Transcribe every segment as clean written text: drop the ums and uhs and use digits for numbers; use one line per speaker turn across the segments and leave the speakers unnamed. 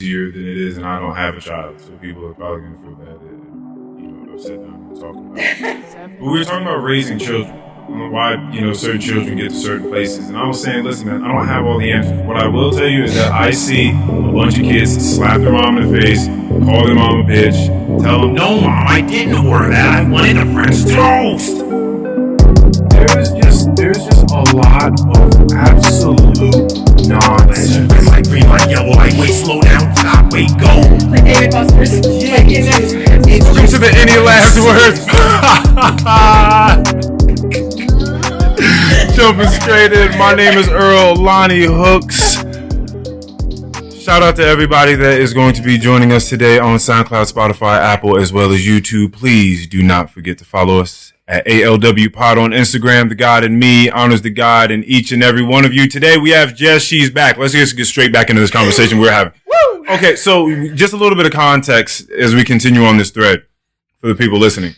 easier than it is, and I don't have a child, so people are probably going to feel bad that, upset that I'm talking about it. But we were talking about raising children, why, certain children get to certain places, and I was saying, listen, man, I don't have all the answers. What I will tell you is that I see a bunch of kids slap their mom in the face, call their mom a bitch, tell them, no, mom, I didn't order that, I wanted a French toast. There's just a lot of absolute nonsense. Red light, green light, yellow light, wait, slow down, stop, wait, go.
Like David Buster's.
Yeah, welcome to the Any Last Words. Jumping straight in. My name is Earl Lonnie Hooks. Shout out to everybody that is going to be joining us today on SoundCloud, Spotify, Apple, as well as YouTube. Please do not forget to follow us at ALW Pod on Instagram. The God in me honors the God in each and every one of you. Today we have Jess. She's back. Let's just get straight back into this conversation we're having.
Woo!
Okay, so just a little bit of context as we continue on this thread for the people listening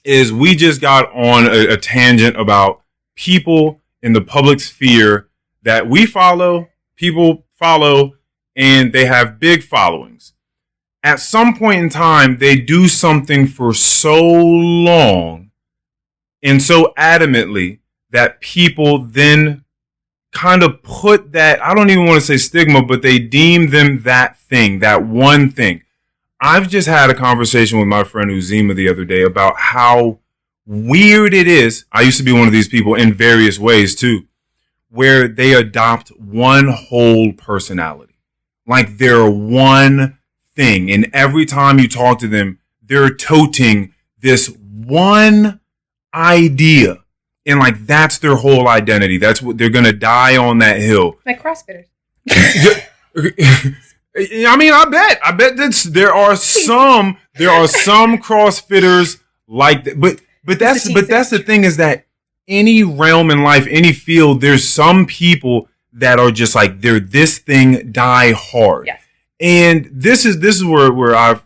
is we just got on a tangent about people in the public sphere that we follow, people follow, and they have big followings. At some point in time, they do something for so long and so adamantly that people then kind of put that, I don't even want to say stigma, but they deem them that thing, that one thing. I've just had a conversation with my friend Uzima the other day about how weird it is. I used to be one of these people in various ways too, where they adopt one whole personality. Like they're one thing. And every time you talk to them, they're toting this one idea. And like, that's their whole identity. That's what they're going to die on that hill.
Like CrossFitters.
I mean, I bet there are some CrossFitters like that. But that's the thing is that any realm in life, any field, there's some people that are just like, they're this thing, die hard.
Yes.
And this is where I've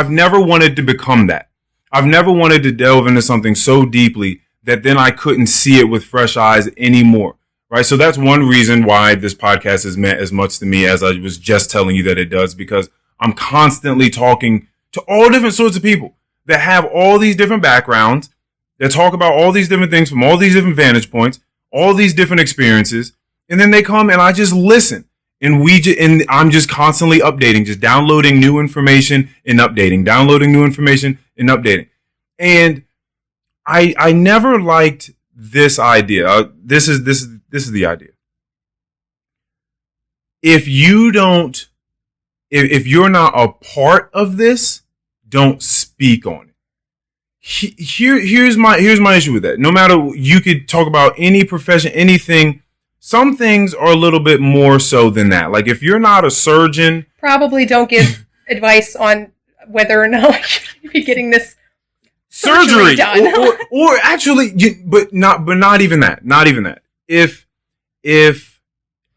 never wanted to become that. I've never wanted to delve into something so deeply that then I couldn't see it with fresh eyes anymore. Right. So that's one reason why this podcast has meant as much to me as I was just telling you that it does, because I'm constantly talking to all different sorts of people that have all these different backgrounds, that talk about all these different things from all these different vantage points, all these different experiences. And then they come and I just listen. And I'm just constantly updating, just downloading new information and updating, downloading new information and updating. And I never liked this idea. This is the idea. If you're not a part of this, don't speak on it. Here's my issue with that. No matter, you could talk about any profession, anything. Some things are a little bit more so than that. Like if you're not a surgeon,
probably don't give advice on whether or not you're getting this surgery done.
or actually, but not even that. Not even that. If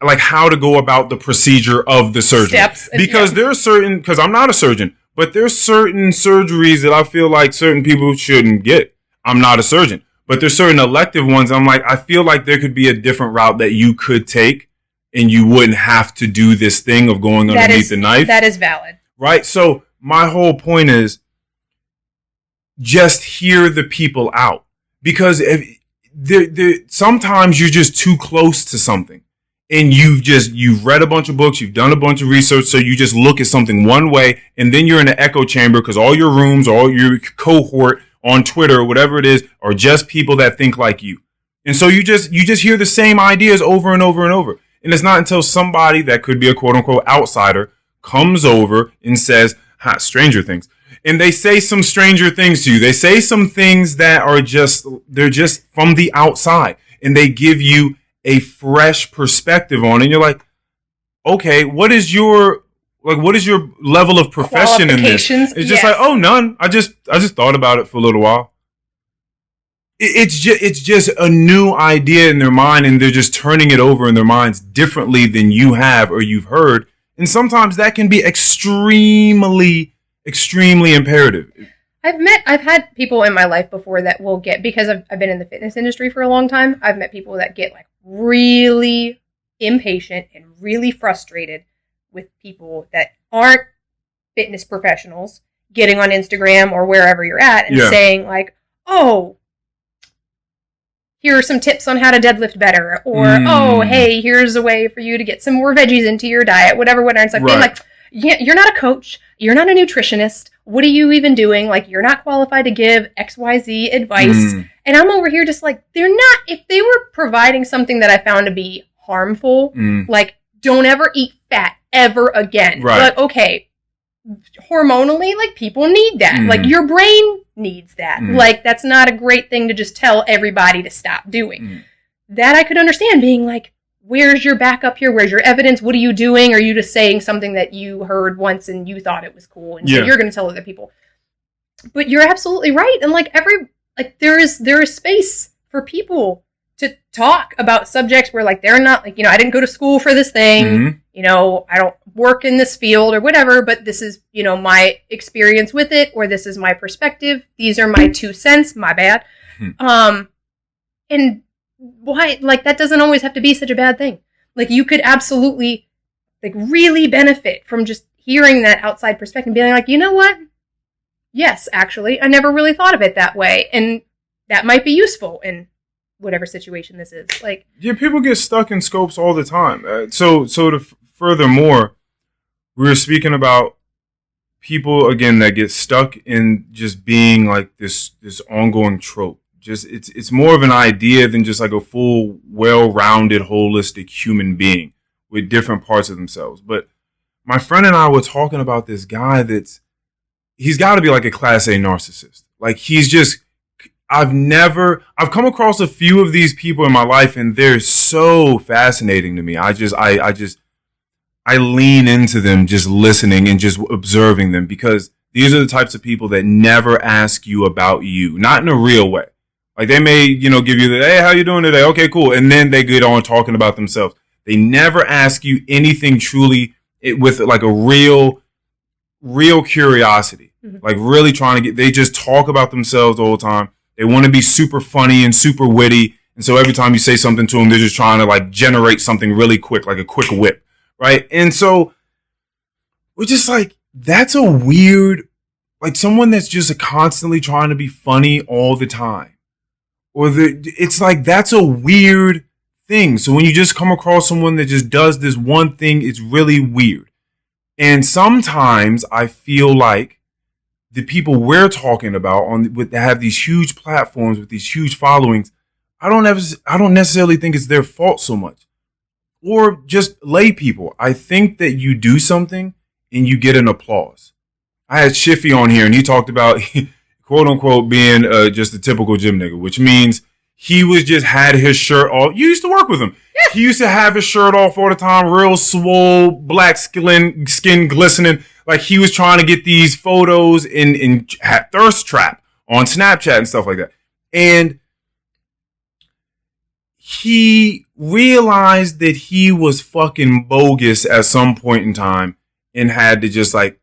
like how to go about the procedure of the surgery.
Steps.
Because there are certain, because I'm not a surgeon, but there's certain surgeries that I feel like certain people shouldn't get. I'm not a surgeon. But there's certain elective ones. I'm like, I feel like there could be a different route that you could take and you wouldn't have to do this thing of going underneath the knife.
That is valid.
Right? So my whole point is just hear the people out. Because sometimes you're just too close to something. And you've read a bunch of books, you've done a bunch of research, so you just look at something one way, and then you're in an echo chamber because all your rooms, all your cohort on Twitter or whatever it is, are just people that think like you. And so you just hear the same ideas over and over and over. And it's not until somebody that could be a quote unquote outsider comes over and says, stranger things. And they say some stranger things to you. They say some things that are they're just from the outside, and they give you a fresh perspective on it. And you're like, okay, what is your level of profession in this? It's just like, oh, none. I just thought about it for a little while. It's just a new idea in their mind, and they're just turning it over in their minds differently than you have or you've heard. And sometimes that can be extremely, extremely imperative.
I've had people in my life before that will get, because I've been in the fitness industry for a long time, I've met people that get like really impatient and really frustrated with people that aren't fitness professionals getting on Instagram or wherever you're at and saying like, oh, here are some tips on how to deadlift better, or oh, hey, here's a way for you to get some more veggies into your diet, whatever. And it's like being like, yeah, you're not a coach, you're not a nutritionist. What are you even doing? Like, you're not qualified to give XYZ advice. And I'm over here just like, they're not. If they were providing something that I found to be harmful, like, don't ever eat fat ever again.
Right.
Like, okay, hormonally, like, people need that. Like, your brain needs that. Like, that's not a great thing to just tell everybody to stop doing. That I could understand being like, where's your backup here? Where's your evidence? What are you doing? Are you just saying something that you heard once and you thought it was cool, and so you're going to tell other people? But you're absolutely right. And like there is space for people to talk about subjects where like they're not like, you know, I didn't go to school for this thing. You know, I don't work in this field or whatever, but this is, you know, my experience with it, or this is my perspective. These are my 2 cents. My bad. And why, like, that doesn't always have to be such a bad thing. Like, you could absolutely, like, really benefit from just hearing that outside perspective and being like, you know what? Yes, actually, I never really thought of it that way. And that might be useful in whatever situation this is. Like,
yeah, people get stuck in scopes all the time. So to furthermore, we were speaking about people, again, that get stuck in just being like this ongoing trope. Just it's more of an idea than just like a full, well-rounded, holistic human being with different parts of themselves. But my friend and I were talking about this guy he's got to be like a class A narcissist. Like, he's just, I've come across a few of these people in my life, and they're so fascinating to me. I lean into them just listening and just observing them, because these are the types of people that never ask you about you, not in a real way. Like, they may, you know, give you the, hey, how you doing today? Okay, cool. And then they get on talking about themselves. They never ask you anything truly with like a real curiosity. Like, really trying to they just talk about themselves all the time. They want to be super funny and super witty. And so every time you say something to them, they're just trying to like generate something really quick, like a quick whip. Right. And so we're just like, that's a weird, like, someone that's just constantly trying to be funny all the time. Or it's like, that's a weird thing. So when you just come across someone that just does this one thing, it's really weird. And sometimes I feel like the people we're talking about that have these huge platforms with these huge followings, I don't necessarily think it's their fault so much. Or just lay people. I think that you do something and you get an applause. I had Shiffy on here, and he talked about, quote unquote, being just a typical gym nigga, which means he was just had his shirt off. You used to work with him. Yeah. He used to have his shirt off all the time, real swole, black skin glistening. Like, he was trying to get these photos in Thirst Trap on Snapchat and stuff like that. And he realized that he was fucking bogus at some point in time and had to just like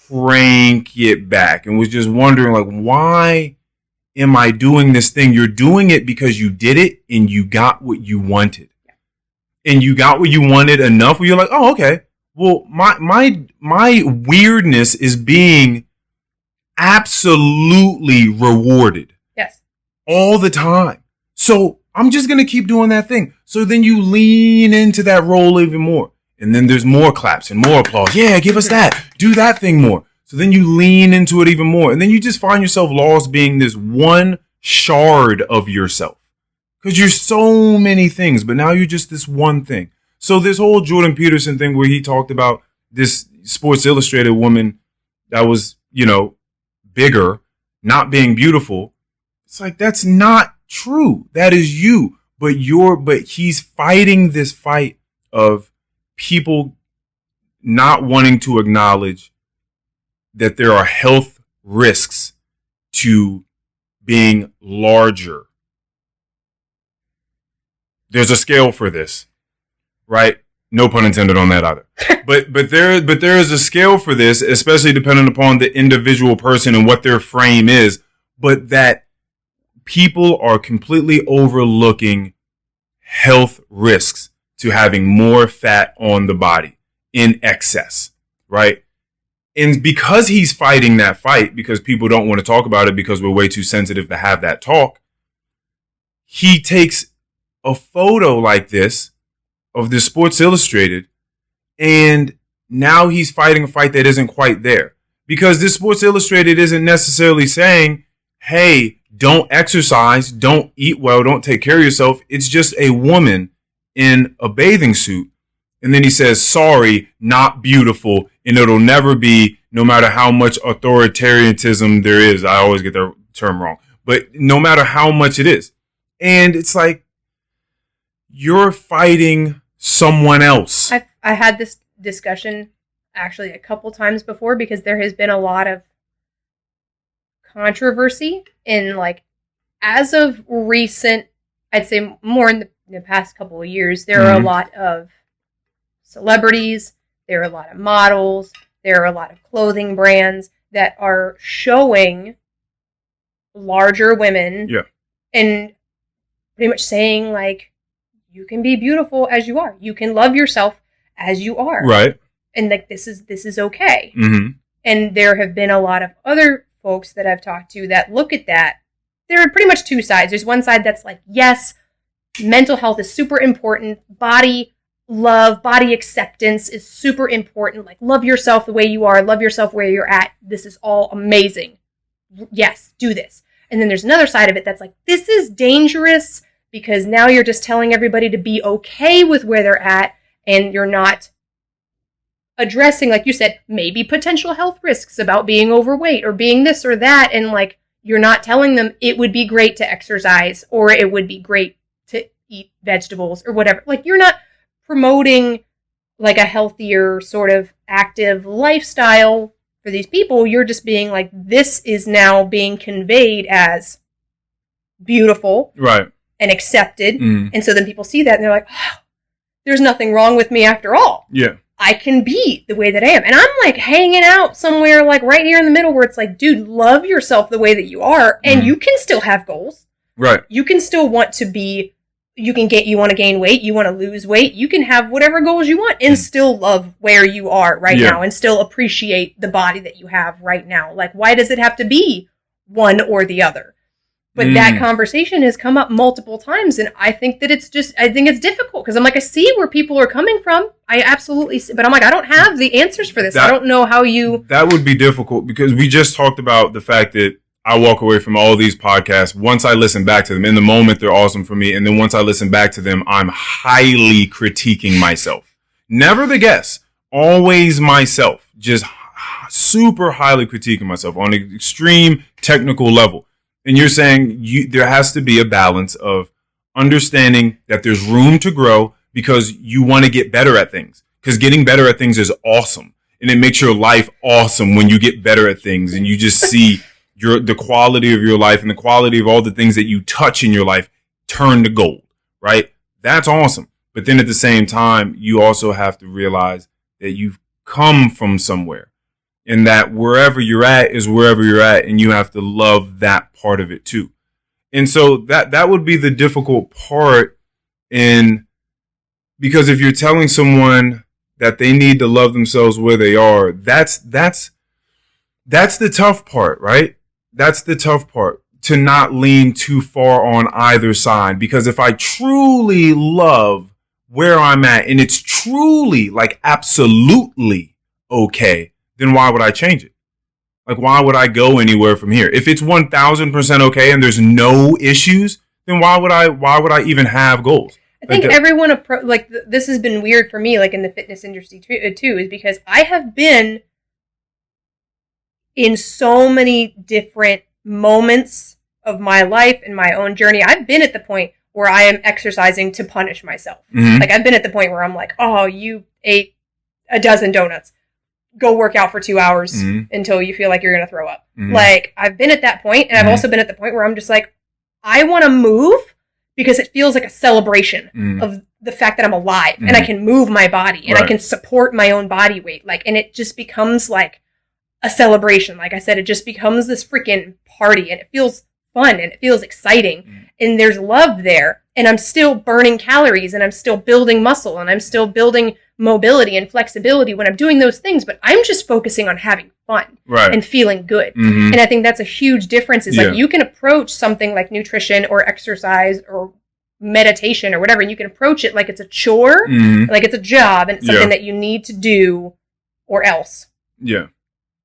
crank it back, and was just wondering, like, why am I doing this thing? You're doing it because you did it and you got what you wanted. And you got what you wanted enough where you're like, oh, okay. Well, my weirdness is being absolutely rewarded.
Yes.
All the time. So I'm just going to keep doing that thing. So then you lean into that role even more. And then there's more claps and more applause. Yeah, give us that. Do that thing more. So then you lean into it even more. And then you just find yourself lost being this one shard of yourself. Because you're so many things, but now you're just this one thing. So this whole Jordan Peterson thing where he talked about this Sports Illustrated woman that was, you know, bigger, not being beautiful. It's like, that's not true. That is you. But he's fighting this fight of people not wanting to acknowledge that there are health risks to being larger. There's a scale for this, right? No pun intended on that either. But there is a scale for this, especially depending upon the individual person and what their frame is. But that people are completely overlooking health risks to having more fat on the body. in excess, right? And because he's fighting that fight, because people don't want to talk about it because we're way too sensitive to have that talk, he takes a photo like this of the Sports Illustrated, and now he's fighting a fight that isn't quite there. Because this Sports Illustrated isn't necessarily saying, hey, don't exercise, don't eat well, don't take care of yourself. It's just a woman in a bathing suit. And then he says, sorry, not beautiful, and it'll never be, no matter how much authoritarianism there is. I always get the term wrong. But no matter how much it is. And it's like, you're fighting someone else.
I had this discussion actually a couple times before, because there has been a lot of controversy in, like, as of recent, I'd say more in the past couple of years, there are a lot of celebrities, there are a lot of models, there are a lot of clothing brands that are showing larger women and pretty much saying, like, you can be beautiful as you are. You can love yourself as you are.
Right.
And, like, this is okay.
Mm-hmm.
And there have been a lot of other folks that I've talked to that look at that. There are pretty much two sides. There's one side that's like, yes, mental health is super important. Body love, body acceptance is super important. Like, love yourself the way you are. Love yourself where you're at. This is all amazing. Yes, do this. And then there's another side of it that's like, this is dangerous, because now you're just telling everybody to be okay with where they're at, and you're not addressing, like you said, maybe potential health risks about being overweight or being this or that. And, like, you're not telling them it would be great to exercise, or it would be great to eat vegetables or whatever. Like, you're not promoting, like, a healthier sort of active lifestyle for these people. You're just being like, this is now being conveyed as beautiful.
Right.
And accepted. And so then people see that and they're like, oh, there's nothing wrong with me after all.
Yeah.
I can be the way that I am. And I'm, like, hanging out somewhere, like, right here in the middle, where it's like, dude, love yourself the way that you are, and you can still have goals.
Right.
You can still want to be, you want to gain weight, you want to lose weight, you can have whatever goals you want and still love where you are right now, and still appreciate the body that you have right now. Like, why does it have to be one or the other? But that conversation has come up multiple times, and I think that it's difficult, because I'm like, I see where people are coming from. I absolutely see, but I'm like, I don't have the answers for this. I don't know how you...
That would be difficult, because we just talked about the fact that I walk away from all these podcasts. Once I listen back to them, in the moment, they're awesome for me. And then once I listen back to them, I'm highly critiquing myself. Never the guest, always myself. Just super highly critiquing myself on an extreme technical level. And you're saying there has to be a balance of understanding that there's room to grow, because you want to get better at things. Because getting better at things is awesome. And it makes your life awesome when you get better at things and you just see the quality of your life and the quality of all the things that you touch in your life turn to gold, right? That's awesome. But then at the same time, you also have to realize that you've come from somewhere. And that wherever you're at is wherever you're at, and you have to love that part of it too. And so that would be the difficult part, because if you're telling someone that they need to love themselves where they are, that's the tough part, right? That's the tough part, to not lean too far on either side. Because if I truly love where I'm at, and it's truly, like, absolutely okay, then why would I change it? Like, why would I go anywhere from here? If it's 1000% okay and there's no issues, then why would I even have goals?
I think everyone, this has been weird for me, like, in the fitness industry too, is because I have been in so many different moments of my life and my own journey. I've been at the point where I am exercising to punish myself. Like, I've been at the point where I'm like, oh, you ate a dozen donuts. Go work out for 2 hours until you feel like you're going to throw up. Like, I've been at that point, and I've also been at the point where I'm just like, I want to move because it feels like a celebration of the fact that I'm alive and I can move my body and I can support my own body weight. Like, and it just becomes like a celebration. Like I said, it just becomes this freaking party, and it feels fun and it feels exciting and there's love there. And I'm still burning calories, and I'm still building muscle, and I'm still building mobility and flexibility when I'm doing those things, but I'm just focusing on having fun and feeling good. And I think that's a huge difference is like you can approach something like nutrition or exercise or meditation or whatever, and you can approach it like it's a chore, like it's a job and it's something that you need to do or else. Yeah.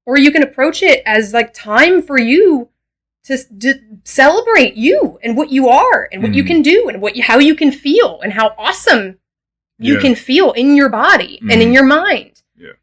Or you can approach it as like time for you to celebrate you and what you are and what you can do and how you can feel and how awesome you can feel in your body and in your mind. Yeah.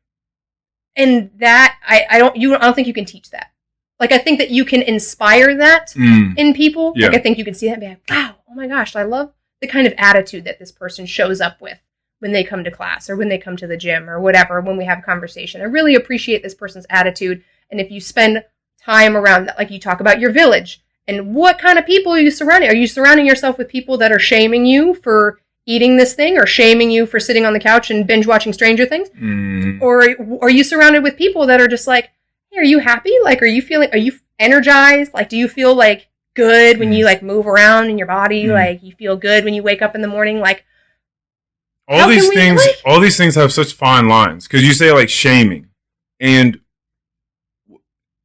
And that I don't think you can teach that. Like I think that you can inspire that in people. Yeah. Like I think you can see that and be like, wow, oh my gosh, I love the kind of attitude that this person shows up with when they come to class or when they come to the gym or whatever, when we have a conversation. I really appreciate this person's attitude. And if you spend time around that, like you talk about your village and what kind of people are you surrounding? Are you surrounding yourself with people that are shaming you for eating this thing or shaming you for sitting on the couch and binge watching Stranger Things? Or are you surrounded with people that are just like, hey, are you happy? Like, are you energized? Like, do you feel like good when you like move around in your body? Like you feel good when you wake up in the morning? Like, all these things
have such fine lines because you say like shaming, and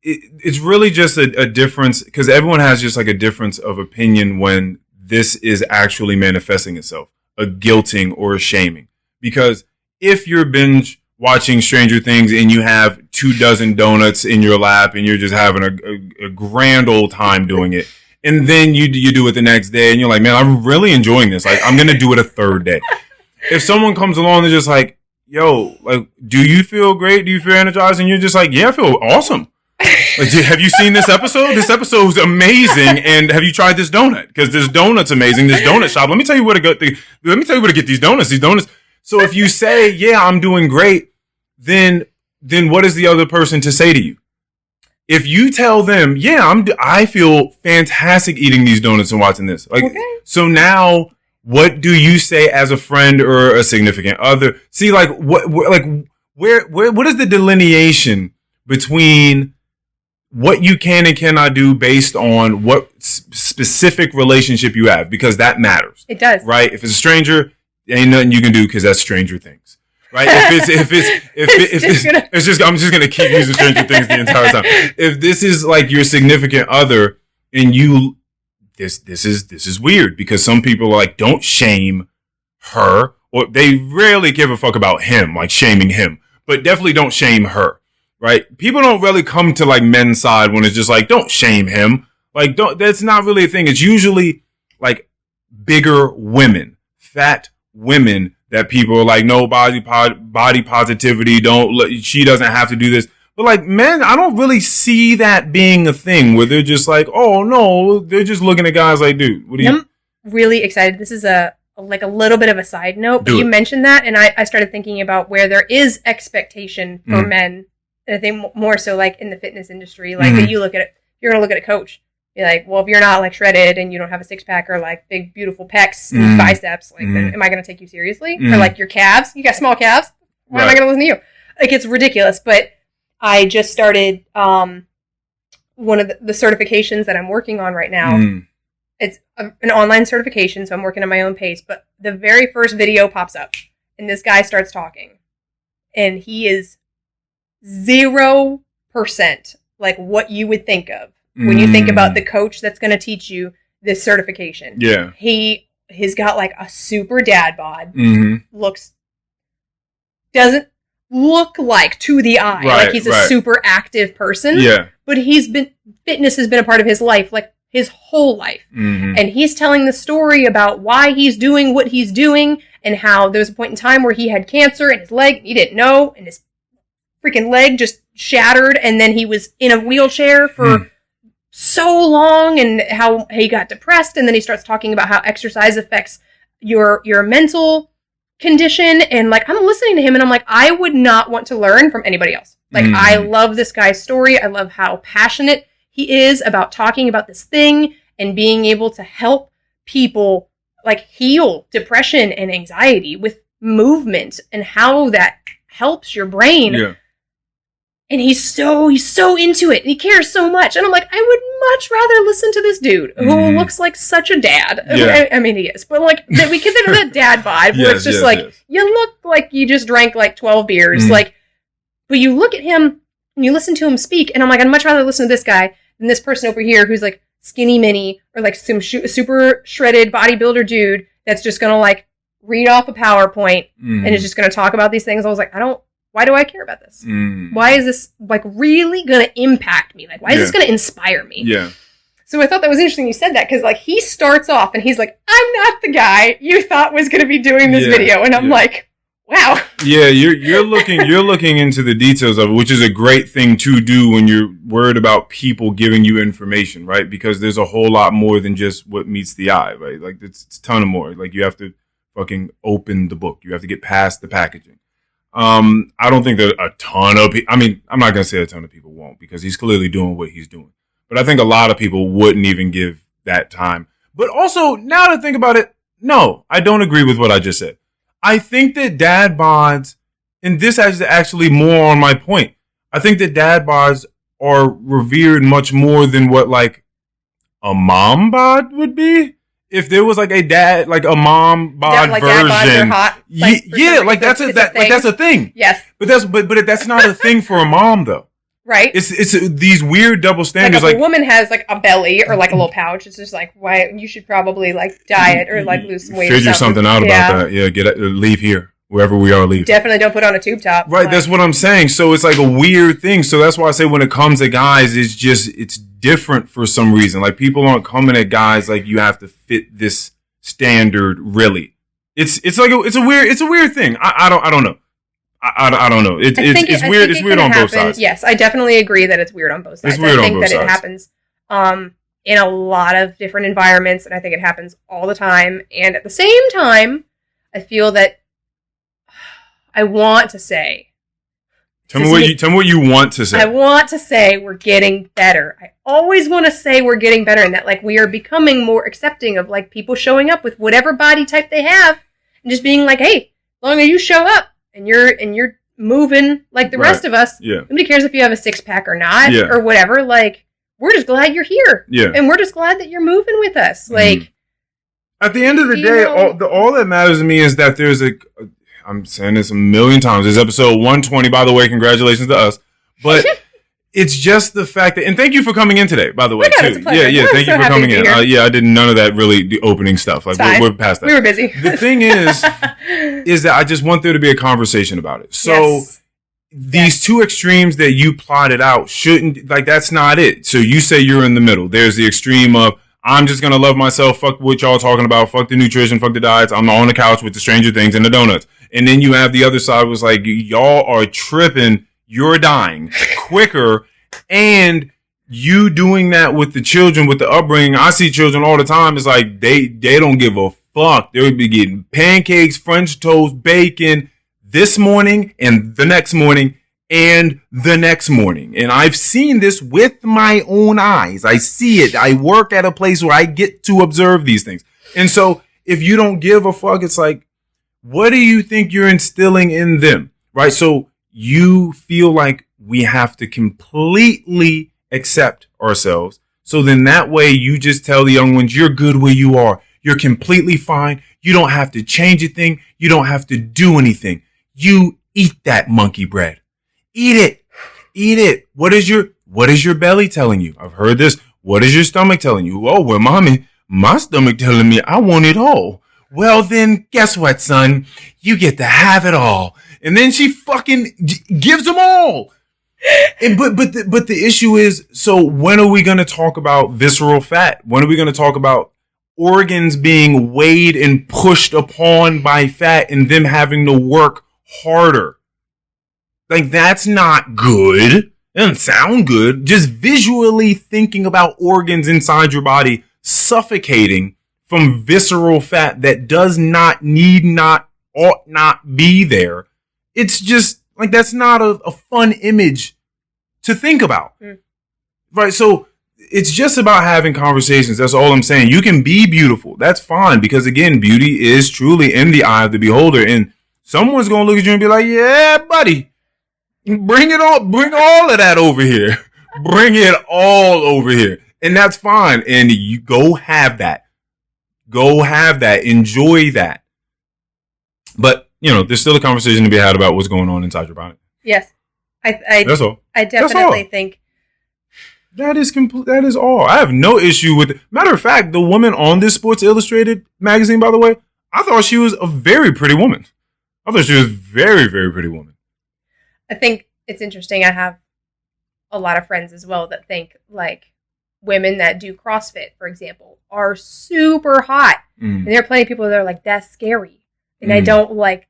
it's really just a difference because everyone has just like a difference of opinion when this is actually manifesting itself, a guilting or a shaming. Because if you're binge watching Stranger Things and you have 24 donuts in your lap and you're just having a grand old time doing it, and then you do it the next day and you're like, man, I'm really enjoying this. Like, I'm going to do it a third day. If someone comes along and just like, yo, like, do you feel great? Do you feel energized? And you're just like, yeah, I feel awesome. Like, have you seen this episode? This episode is amazing. And have you tried this donut? Because this donut's amazing. This donut shop. Let me tell you where to go. Let me tell you where to get these donuts. So if you say, yeah, I'm doing great, then what is the other person to say to you? If you tell them, yeah, I feel fantastic eating these donuts and watching this. Like, so now what do you say as a friend or a significant other? See, like, what is the delineation between what you can and cannot do based on what specific relationship you have? Because that matters.
It does.
Right? If it's a stranger, there ain't nothing you can do because that's Stranger Things. Right? I'm just gonna keep using Stranger Things the entire time. If this is like your significant other and you, this is weird because some people are like, don't shame her, or they rarely give a fuck about him, like shaming him, but definitely don't shame her. Right? People don't really come to like men's side when it's just like, don't shame him. Like, that's not really a thing. It's usually like bigger women, fat women that people are like, no body positivity. She doesn't have to do this. But like men, I don't really see that being a thing where they're just like, oh no, they're just looking at guys like, dude, what do you?
I'm really excited. This is a little bit of a side note, but you mentioned that, and I started thinking about where there is expectation for men. And I think more so like in the fitness industry, like that you look at it, you're gonna look at a coach. You're like, well, if you're not like shredded and you don't have a 6-pack or like big beautiful pecs and biceps, like then am I gonna take you seriously? Or like your calves, you got small calves. Why am I gonna listen to you? Like it's ridiculous. But I just started one of the certifications that I'm working on right now. It's an online certification, so I'm working at my own pace. But the very first video pops up, and this guy starts talking, and he is 0% like what you would think of when you think about the coach that's going to teach you this certification. Yeah. He's got like a super dad bod. Doesn't look like to the eye like he's a super active person. Yeah. But fitness has been a part of his life, like his whole life. And he's telling the story about why he's doing what he's doing and how there was a point in time where he had cancer in his leg, he didn't know, and his freaking leg just shattered, and then he was in a wheelchair for so long, and how he got depressed, and then he starts talking about how exercise affects your mental condition, and like I'm listening to him, and I'm like, I would not want to learn from anybody else. Like I love this guy's story. I love how passionate he is about talking about this thing and being able to help people like heal depression and anxiety with movement and how that helps your brain. Yeah. And he's so into it. And he cares so much. And I'm like, I would much rather listen to this dude who looks like such a dad.
Yeah.
I mean, he is. But, like, we consider that dad vibe where it's just you look like you just drank, like, 12 beers. Like, but you look at him and you listen to him speak, and I'm like, I'd much rather listen to this guy than this person over here who's, like, skinny mini or, like, some super shredded bodybuilder dude that's just going to, like, read off a PowerPoint and is just going to talk about these things. I was like, why do I care about this? Why is this, like, really going to impact me? Like, why is this going to inspire me?
Yeah.
So I thought that was interesting you said that, because, like, he starts off and he's like, I'm not the guy you thought was going to be doing this video. And I'm like, wow. Yeah,
you're looking into the details of it, which is a great thing to do when you're worried about people giving you information, right? Because there's a whole lot more than just what meets the eye, right? Like, it's a ton of more. Like, you have to fucking open the book. You have to get past the packaging. I don't think that a ton of people, I mean, I'm not going to say a ton of people won't, because he's clearly doing what he's doing. But I think a lot of people wouldn't even give that time. But also, now to think about it, no, I don't agree with what I just said. I think that dad bods, and this is actually more on my point, I think that dad bods are revered much more than what, like, a mom bod would be. If there was, like, a dad, like a mom bod
like
version,
dad bods are hot, like,
like that's a thing.
Yes,
but that's not a thing for a mom though.
Right.
It's these weird double standards.
Like, if a woman has, like, a belly or, like, a little pouch, it's just like, why you should probably, like, diet or, like, lose some weight.
Figure something out about that. Yeah, leave here. Wherever we are, leave.
Definitely don't put on a tube top.
Right, that's what I'm saying. So it's like a weird thing. So that's why I say when it comes to guys, it's different for some reason. Like, people aren't coming at guys like you have to fit this standard. Really, it's a weird thing. I don't know. I don't know. It's weird. It's weird on both sides.
Yes, I definitely agree that it's weird on both sides.
It's weird on both sides.
I think that it happens in a lot of different environments, and I think it happens all the time. And at the same time, I feel that I want to say.
Tell me what you want to say.
I want to say we're getting better. I always want to say we're getting better, and that, like, we are becoming more accepting of, like, people showing up with whatever body type they have, and just being like, hey, as long as you show up and you're moving like the rest of us, nobody cares if you have a 6-pack or not or whatever. Like, we're just glad you're here, and we're just glad that you're moving with us. Like,
at the end of the day, all that matters to me is that there's I'm saying this a million times. This is episode 120, by the way. Congratulations to us. But it's just the fact that, and thank you for coming in today, by the way, too. Yeah, thank you for coming in. I did none of that really, the opening stuff. Like, we're past that.
We were busy.
The thing is that I just want there to be a conversation about it. So these two extremes that you plotted out shouldn't, like, that's not it. So you say you're in the middle. There's the extreme of, I'm just going to love myself. Fuck what y'all talking about. Fuck the nutrition. Fuck the diets. I'm on the couch with the Stranger Things and the donuts. And then you have the other side was like, y'all are tripping. You're dying quicker. And you doing that with the children, with the upbringing. I see children all the time. It's like they don't give a fuck. They would be getting pancakes, French toast, bacon this morning and the next morning and the next morning. And I've seen this with my own eyes. I see it. I work at a place where I get to observe these things. And so if you don't give a fuck, it's like, what do you think you're instilling in them? Right? So you feel like we have to completely accept ourselves. So then that way you just tell the young ones, you're good where you are. You're completely fine. You don't have to change a thing. You don't have to do anything. You eat that monkey bread. Eat it. Eat it. What is your belly telling you? I've heard this. What is your stomach telling you? Oh, well, mommy, my stomach telling me I want it all. Well, then guess what, son? You get to have it all. And then she fucking gives them all. And, but the issue is, so when are we going to talk about visceral fat? When are we going to talk about organs being weighed and pushed upon by fat and them having to work harder? Like, that's not good. It doesn't sound good. Just visually thinking about organs inside your body suffocating from visceral fat that does not, need not, ought not be there. It's just, like, that's not a fun image to think about. Right? So it's just about having conversations. That's all I'm saying. You can be beautiful. That's fine. Because, again, beauty is truly in the eye of the beholder. And someone's going to look at you and be like, yeah, buddy, bring it all. Bring all of that over here. Bring it all over here. And that's fine. And you go have that. Go have that. Enjoy that. But, there's still a conversation to be had about what's going on inside your body.
Yes.
That's all.
I definitely think.
That is complete. That is all. I have no issue with it. Matter of fact, the woman on this Sports Illustrated magazine, by the way, I thought she was a very pretty woman. I thought she was a very, very pretty woman.
I think it's interesting. I have a lot of friends as well that think like women that do CrossFit, for example, are super hot. And there are plenty of people that are like, that's scary. And I don't like,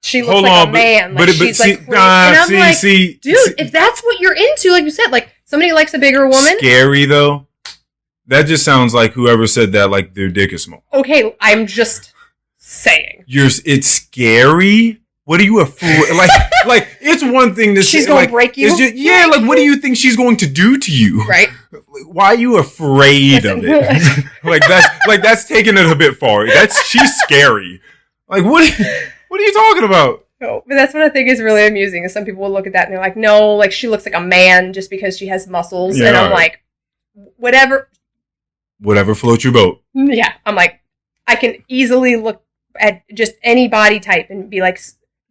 she looks like a man. Like she's like, and I'm like, dude, if that's what you're into, like you said, like somebody likes a bigger woman.
Scary though. That just sounds like whoever said that, like their dick is small.
Okay, I'm just saying.
It's scary. What are you afraid? Like it's one thing to say.
She's going to break you.
Like what do you think she's going to do to you?
Right.
Why are you afraid of it? that's taking it a bit far. She's scary. Like what are you talking about?
No, but that's what I think is really amusing. Is some people will look at that and they're like, no, like she looks like a man just because she has muscles, and I'm like, whatever
floats your boat.
Yeah, I'm like, I can easily look at just any body type and be like,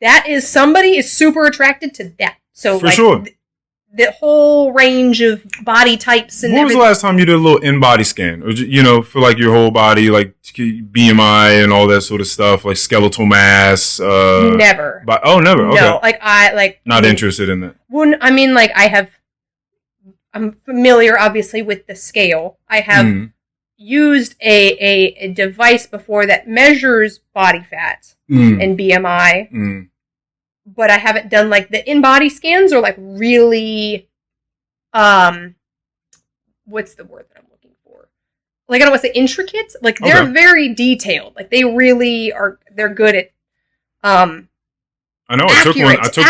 that is somebody is super attracted to that. So
for sure.
The whole range of body types and
when was the last time you did a little in-body scan? Or, for like your whole body, like BMI and all that sort of stuff, like skeletal mass?
Never.
Never? Okay.
No, like
not interested in that.
Well, I mean, like I'm familiar, obviously, with the scale. I have used a device before that measures body fat and BMI. But I haven't done like the in-body scans or like really, what's the word that I'm looking for? Like, I don't want to say intricate. Like they're very detailed. Like they really are, they're good at,
I know.
Accurate.
I took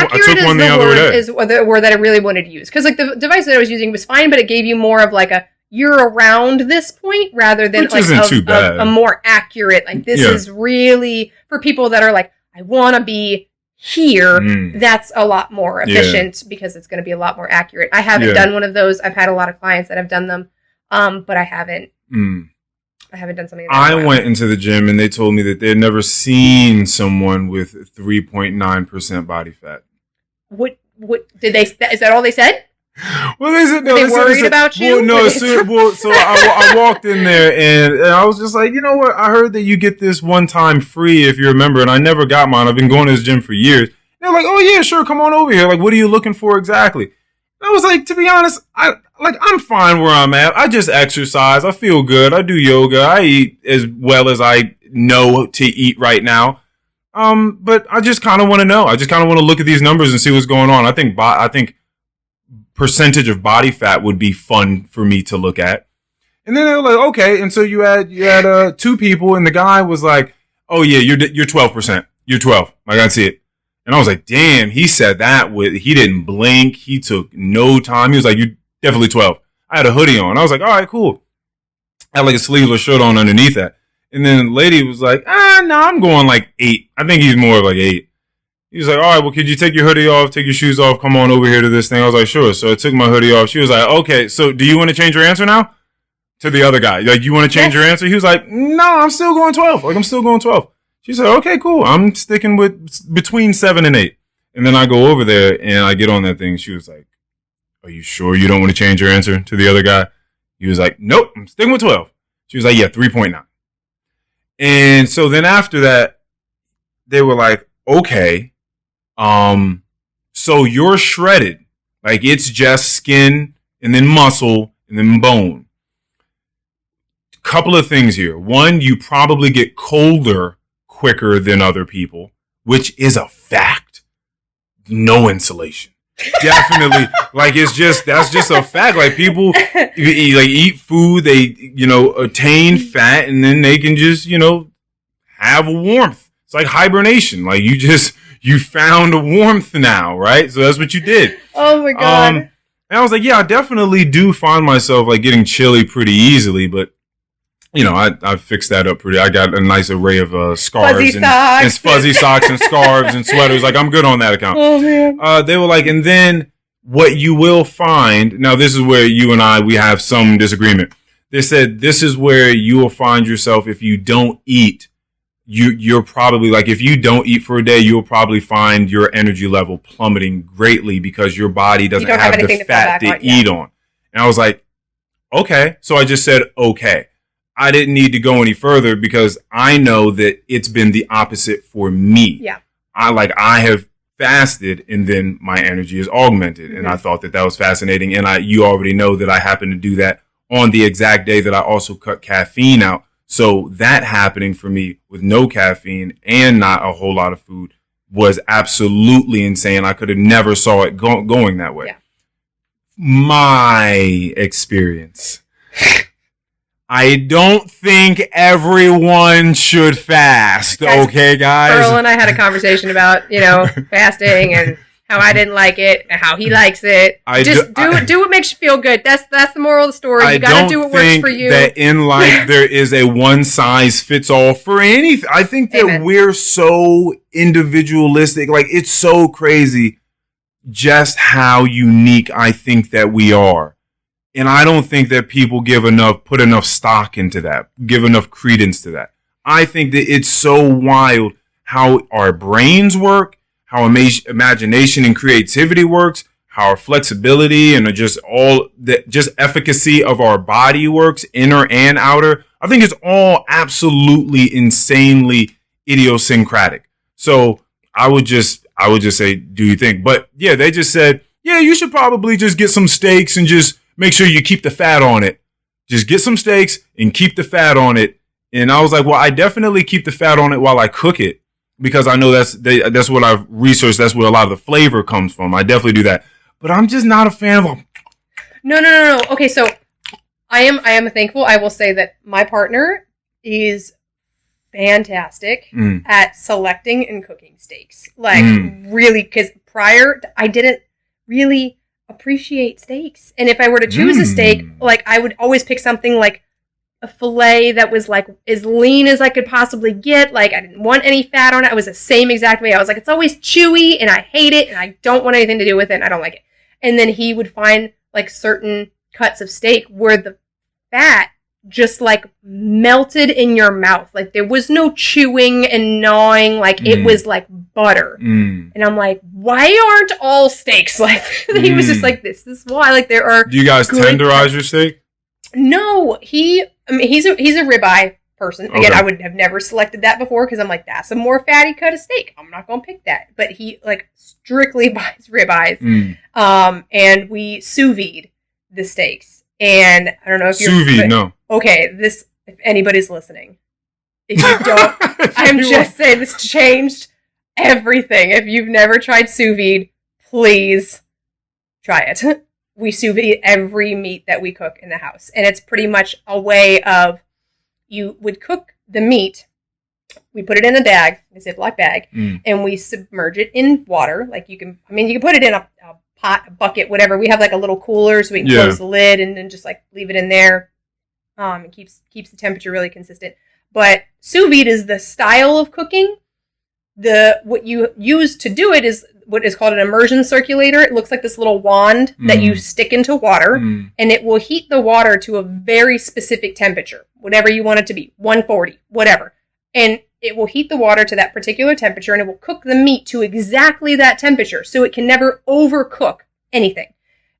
one the other day.
Is the word that I really wanted to use. Cause like the device that I was using was fine, but it gave you more of like you're around this point rather than
which isn't too bad.
A more accurate, like this is really for people that are like, I want to be here, that's a lot more efficient because it's going to be a lot more accurate. I haven't done one of those. I've had a lot of clients that have done them, but I haven't. I haven't done something.
I went into the gym and they told me that they had never seen someone with 3.9% body fat.
What did they? Is that all they said?
Well, they said no.
They worried about you.
Well, no. So I walked in there and I was just like, you know what? I heard that you get this one time free if you're a member, and I never got mine. I've been going to this gym for years. And they're like, oh yeah, sure, come on over here. Like, what are you looking for exactly? And I was like, to be honest, I'm fine where I'm at. I just exercise. I feel good. I do yoga. I eat as well as I know to eat right now. But I just kind of want to know. I just kind of want to look at these numbers and see what's going on. I think percentage of body fat would be fun for me to look at. And then they were like, okay. And so you had 2 people and the guy was like, oh yeah, you're 12%. You're 12. I gotta see it. And I was like, damn, he said that he didn't blink. He took no time. He was like, you're definitely 12. I had a hoodie on. I was like, all right, cool. I had like a sleeveless shirt on underneath that. And then the lady was like, no, I'm going like 8. I think he's more of like 8. He was like, all right, well, could you take your hoodie off, take your shoes off, come on over here to this thing? I was like, sure. So I took my hoodie off. She was like, okay, so do you want to change your answer now? To the other guy. Like, you want to change your answer? He was like, no, I'm still going 12. Like, I'm still going 12. She said, okay, cool. I'm sticking with between 7 and 8. And then I go over there and I get on that thing. She was like, are you sure you don't want to change your answer? To the other guy. He was like, nope, I'm sticking with 12. She was like, yeah, 3.9. And so then after that, they were like, okay. So you're shredded. Like it's just skin and then muscle and then bone. Couple of things here. One, you probably get colder quicker than other people, which is a fact. No insulation. Definitely. Like that's just a fact. Like people eat food, they, attain fat and then they can just, have warmth. It's like hibernation. Like you found a warmth now, right? So that's what you did.
Oh my God.
And I was like, yeah, I definitely do find myself like getting chilly pretty easily, but I fixed that up pretty. I got a nice array of scarves and fuzzy socks and scarves and sweaters. Like I'm good on that account.
Oh man.
They were like, and then what you will find, now this is where you and we have some disagreement. They said this is where you will find yourself if you don't eat. You're probably like, if you don't eat for a day, you'll probably find your energy level plummeting greatly because your body doesn't have the fat to eat on. And I was like, okay. So I just said, okay. I didn't need to go any further because I know that it's been the opposite for me.
Yeah.
I have fasted and then my energy is augmented. Mm-hmm. And I thought that was fascinating. And you already know that I happen to do that on the exact day that I also cut caffeine out. So that happening for me with no caffeine and not a whole lot of food was absolutely insane. I could have never saw it going that way. Yeah. My experience. I don't think everyone should fast. Guys, okay, guys?
Earl and I had a conversation about, fasting and how I didn't like it and how he likes it. Do what makes you feel good. That's the moral of the story. You got to do what works for you.
I don't think that in life there is a one size fits all for anything. I think that we're so individualistic. Like, it's so crazy just how unique I think that we are. And I don't think that people put enough stock into that, give enough credence to that. I think that it's so wild how our brains work, how imagination and creativity works, how our flexibility and just efficacy of our body works, inner and outer. I think it's all absolutely insanely idiosyncratic. So I would just say, do you think? But yeah, they just said, yeah, you should probably just get some steaks and just make sure you keep the fat on it. Just get some steaks and keep the fat on it. And I was like, well, I definitely keep the fat on it while I cook it because I know that's what I've researched. That's where a lot of the flavor comes from. I definitely do that. But I'm just not a fan of.
No. Okay, so I am thankful. I will say that my partner is fantastic at selecting and cooking steaks. Really, because prior I didn't really appreciate steaks. And if I were to choose a steak, I would always pick something like a filet that was as lean as I could possibly get. I didn't want any fat on it. I was the same exact way. I was like, it's always chewy and I hate it and I don't want anything to do with it and I don't like it. And then he would find certain cuts of steak where the fat just melted in your mouth. There was no chewing and gnawing. It was like butter. And I'm like, why aren't all steaks like this? He was just like, this is why. There are.
Do you guys tenderize your steak?
No, he's a ribeye person. Again, okay. I would have never selected that before because I'm like, that's a more fatty cut of steak. I'm not going to pick that. But he strictly buys ribeyes. And we sous vide the steaks. And I don't know if you're
sous vide, no.
Okay, if anybody's listening, if you don't, I'm just saying this changed everything. If you've never tried sous vide, please try it. We sous vide every meat that we cook in the house. And it's pretty much a way of, you would cook the meat, we put it in a bag, a Ziploc bag, and we submerge it in water. You can put it in a pot, a bucket, whatever. We have a little cooler so we can close the lid and then just leave it in there. It keeps the temperature really consistent. But sous vide is the style of cooking. What you use to do it is what is called an immersion circulator. It looks like this little wand that you stick into water, and it will heat the water to a very specific temperature, whatever you want it to be, 140, whatever. And it will heat the water to that particular temperature, and it will cook the meat to exactly that temperature, so it can never overcook anything.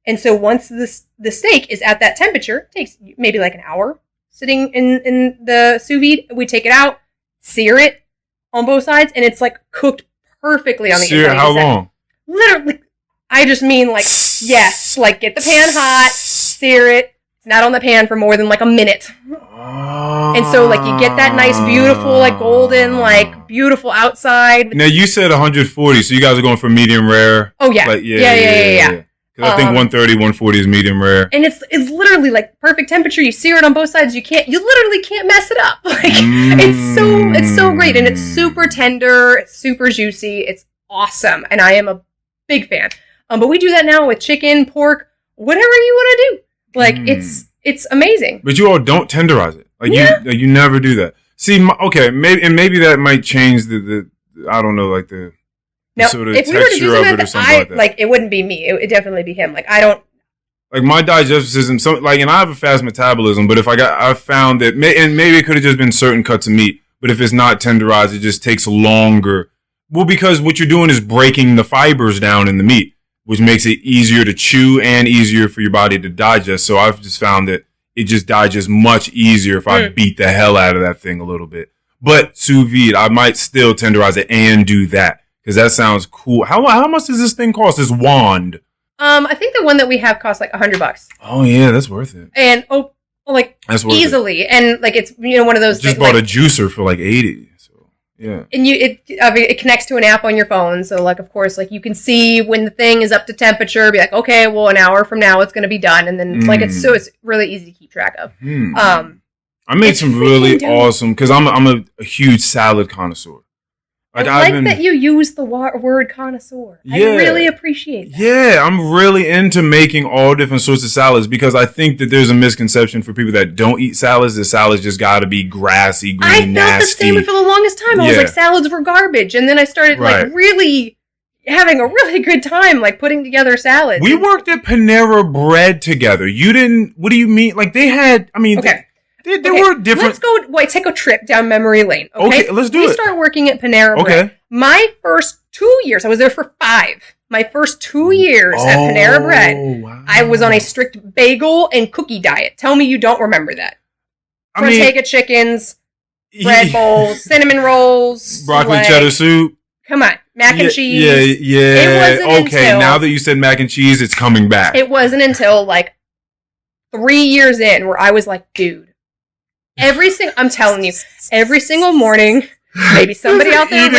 And so once the steak is at that temperature, it takes maybe an hour sitting in the sous vide. We take it out, sear it on both sides, and it's cooked perfectly on the inside.
Sear how long?
Literally, I just mean yes, get the pan hot, sear it. It's not on the pan for more than a minute. And so you get that nice, beautiful, golden, beautiful outside.
Now you said 140, so you guys are going for medium rare.
Oh yeah. Yeah.
Because I think 130, 140 is medium rare.
And it's literally perfect temperature. You sear it on both sides. You literally can't mess it up. It's so great. And it's super tender. It's super juicy. It's awesome. And I am a big fan. But we do that now with chicken, pork, whatever you want to do. It's amazing.
But you all don't tenderize it. You never do that. See, okay, maybe that might change the I don't know,
Now,
sort of
if we were to do
texture of
something
it or something like that.
like, it wouldn't be me. It'd definitely be him. Like, I don't.
Like my digestive system, and I have a fast metabolism, but I've found that, and maybe it could have just been certain cuts of meat, but if it's not tenderized, it just takes longer. Well, because what you're doing is breaking the fibers down in the meat, which makes it easier to chew and easier for your body to digest. So I've just found that it just digests much easier if I beat the hell out of that thing a little bit. But sous vide, I might still tenderize it and do that, because that sounds cool. How much does this thing cost, this wand?
I think the one that we have costs like $100.
Oh yeah, that's worth it.
And that's worth easily. And like, it's, one of those
just bought a juicer for like $80. So yeah.
And it connects to an app on your phone. So like, of course, like you can see when the thing is up to temperature, be like, okay, well, an hour from now it's going to be done. And then it's really easy to keep track of.
I made some really awesome, because I'm a huge salad connoisseur.
Like, I like that you use the word connoisseur. Yeah, I really appreciate that.
Yeah, I'm really into making all different sorts of salads, because I think that there's a misconception for people that don't eat salads that salads just got to be grassy, green, nasty.
I felt the same for the longest time. I was like, salads were garbage. And then I started like really having a really good time like putting together salads.
We worked at Panera Bread together. You didn't, what do you mean? Like they had, I mean...
Okay.
There were different...
Let's take a trip down memory lane, okay?
Let's do it.
We start working at Panera Bread. My first 2 years, I was there for 5. My first 2 years at Panera Bread, wow. I was on a strict bagel and cookie diet. Tell me you don't remember that. Tortega chickens, bread bowls, cinnamon rolls.
Broccoli cheddar soup.
Come on. Mac and cheese.
Yeah. It wasn't until, now that you said mac and cheese, it's coming back.
It wasn't until like 3 years in where I was like, dude. I'm telling you, every single morning, maybe somebody out there,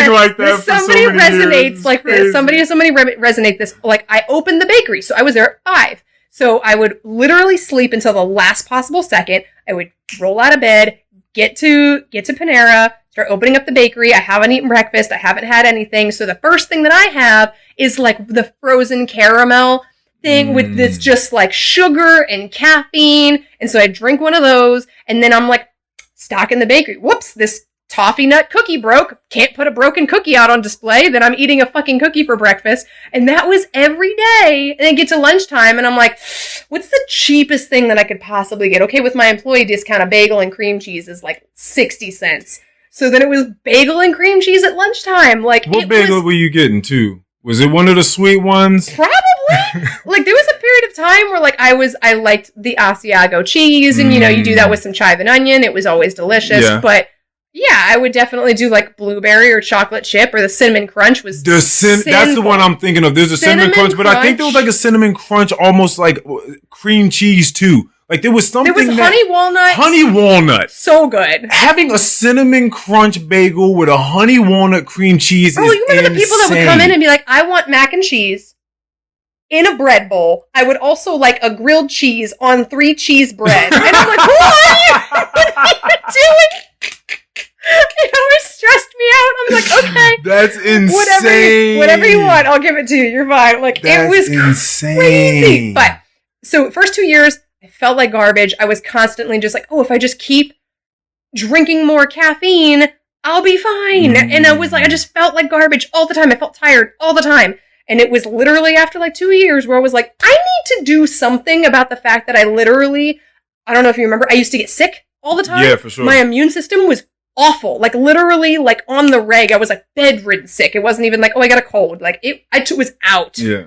somebody resonates like this. Somebody resonate this. Like, I opened the bakery, so I was there at 5. So I would literally sleep until the last possible second. I would roll out of bed, get to Panera, start opening up the bakery. I haven't eaten breakfast. I haven't had anything. So the first thing that I have is like the frozen caramel thing with this just like sugar and caffeine. And so I drink one of those, and then I'm like, stock in the bakery. Whoops, this toffee nut cookie broke. Can't put a broken cookie out on display. Then I'm eating a fucking cookie for breakfast. And that was every day. And then get to lunchtime and I'm like, what's the cheapest thing that I could possibly get? Okay, with my employee discount, a bagel and cream cheese is like 60 cents. So then it was bagel and cream cheese at lunchtime. Like,
what bagel were you getting too? Was it one of the sweet ones?
Probably. Like, there was a period of time where, like, I liked the Asiago cheese, and, you do that with some chive and onion. It was always delicious. Yeah. But, yeah, I would definitely do, like, blueberry or chocolate chip, or the cinnamon crunch was
that's the one I'm thinking of. There's a cinnamon crunch, but I think there was, like, a cinnamon crunch, almost like cream cheese, too. Like, there was something.
There was honey walnut.
Honey walnut.
So good.
Having a cinnamon crunch bagel with a honey walnut cream cheese is insane.
You remember the people that would come in and be like, I want mac and cheese in a bread bowl. I would also like a grilled cheese on 3 cheese bread. And I'm like, who are you? What are you doing? It always stressed me out. I'm like, okay.
That's insane.
Whatever you want, I'll give it to you. You're fine. Like, it was insane. Crazy. But, so first 2 years, I felt like garbage. I was constantly just like, if I just keep drinking more caffeine, I'll be fine. And I was like, I just felt like garbage all the time. I felt tired all the time. And it was literally after like 2 years where I was like, I need to do something about the fact that I don't know if you remember, I used to get sick all the time.
Yeah, for sure.
My immune system was awful. Like literally like on the reg, I was like bedridden sick. It wasn't even like, I got a cold. Like it was out.
Yeah.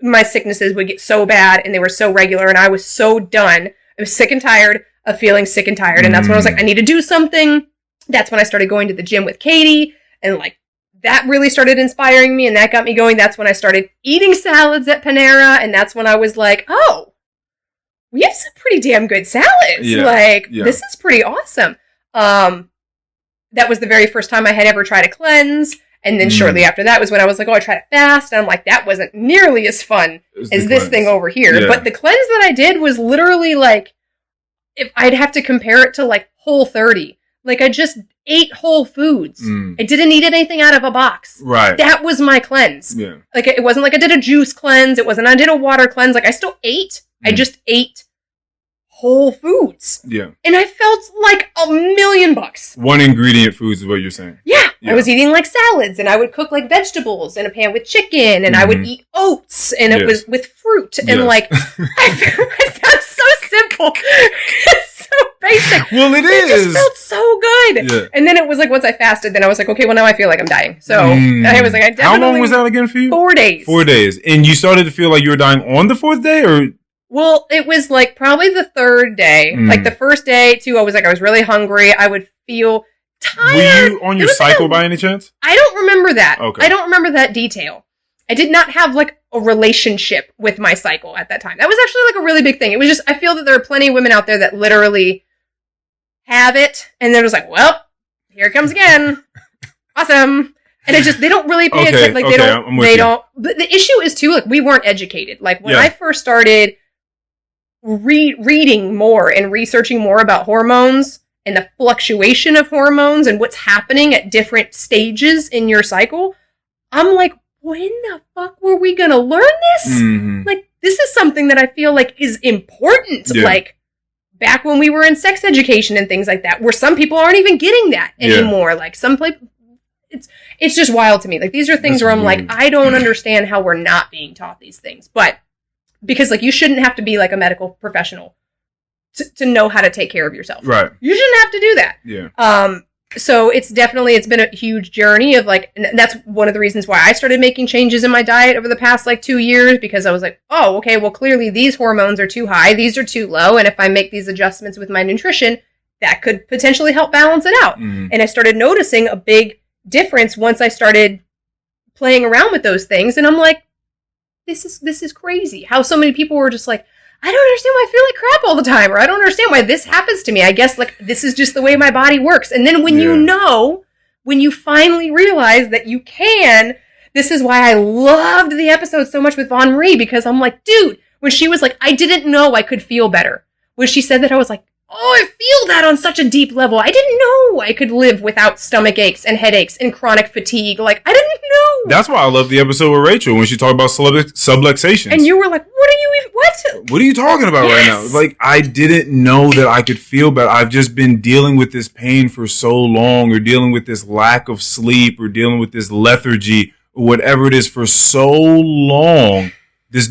My sicknesses would get so bad and they were so regular and I was so done. I was sick and tired of feeling sick and tired. And that's when I was like, I need to do something. That's when I started going to the gym with Katie and like that really started inspiring me and that got me going. That's when I started eating salads at Panera and that's when I was like, we have some pretty damn good salads. This is pretty awesome. That was the very first time I had ever tried a cleanse. And then shortly after that was when I was like, I tried it fast. And I'm like, that wasn't nearly as fun as this thing over here. Yeah. But the cleanse that I did was literally like, if I'd have to compare it to like Whole30. Like I just ate whole foods. I didn't eat anything out of a box.
Right.
That was my cleanse.
Yeah.
Like it wasn't like I did a juice cleanse. It wasn't I did a water cleanse. Like I still ate. I just ate whole foods.
Yeah.
And I felt like $1,000,000.
One ingredient foods is what you're saying.
Yeah. I was eating like salads, and I would cook like vegetables in a pan with chicken, and I would eat oats, and it was with fruit, and like, it sounds so simple. It's so basic.
Well, it is.
It just felt so good. Yeah. And then it was like, once I fasted, then I was like, okay, well, now I feel like I'm dying. So I was like, I definitely...
How long was that again for you?
4 days.
4 days. And you started to feel like you were dying on the 4th day, or...
Well, it was like probably the 3rd day. Like the first day, too, I was really hungry. I would feel tired.
Were you on your cycle by any chance?
I don't remember that.
Okay.
I don't remember that detail. I did not have like a relationship with my cycle at that time. That was actually like a really big thing. It was just, I feel that there are plenty of women out there that literally have it, and they're just like, well, here it comes again. Awesome. And it just, they don't really pay attention. Like, they don't. But the issue is too, like, we weren't educated. Like, when I first started reading more and researching more about hormones and the fluctuation of hormones and what's happening at different stages in your cycle, I'm like, when the fuck were we gonna learn this? Like, this is something that I feel like is important. Like, back when we were in sex education and things like that, where some people aren't even getting that anymore. Like, some people, it's just wild to me. Like, these are things where I'm like, I don't understand how we're not being taught these things. But because, like, you shouldn't have to be like a medical professional to know how to take care of yourself.
Right.
You shouldn't have to do that.
Yeah.
So it's been a huge journey of like, and that's one of the reasons why I started making changes in my diet over the past like 2 years, because I was like, oh, okay, well, clearly these hormones are too high, these are too low, and if I make these adjustments with my nutrition, that could potentially help balance it out. And I started noticing a big difference once I started playing around with those things, and I'm like, this is crazy how so many people were just like, I don't understand why I feel like crap all the time, or I don't understand why this happens to me. I guess like this is just the way my body works. And then when when you finally realize that you can, this is why I loved the episode so much with Von Marie, because I'm like, dude, when she was like, I didn't know I could feel better. When she said that, I was like, oh, I feel that on such a deep level. I didn't know I could live without stomach aches and headaches and chronic fatigue. Like, I didn't know.
That's why I love the episode with Rachel when she talked about subluxation.
And you were like, what are you
talking about right now? Like, I didn't know that I could feel better. I've just been dealing with this pain for so long, or dealing with this lack of sleep, or dealing with this lethargy, or whatever it is for so long. This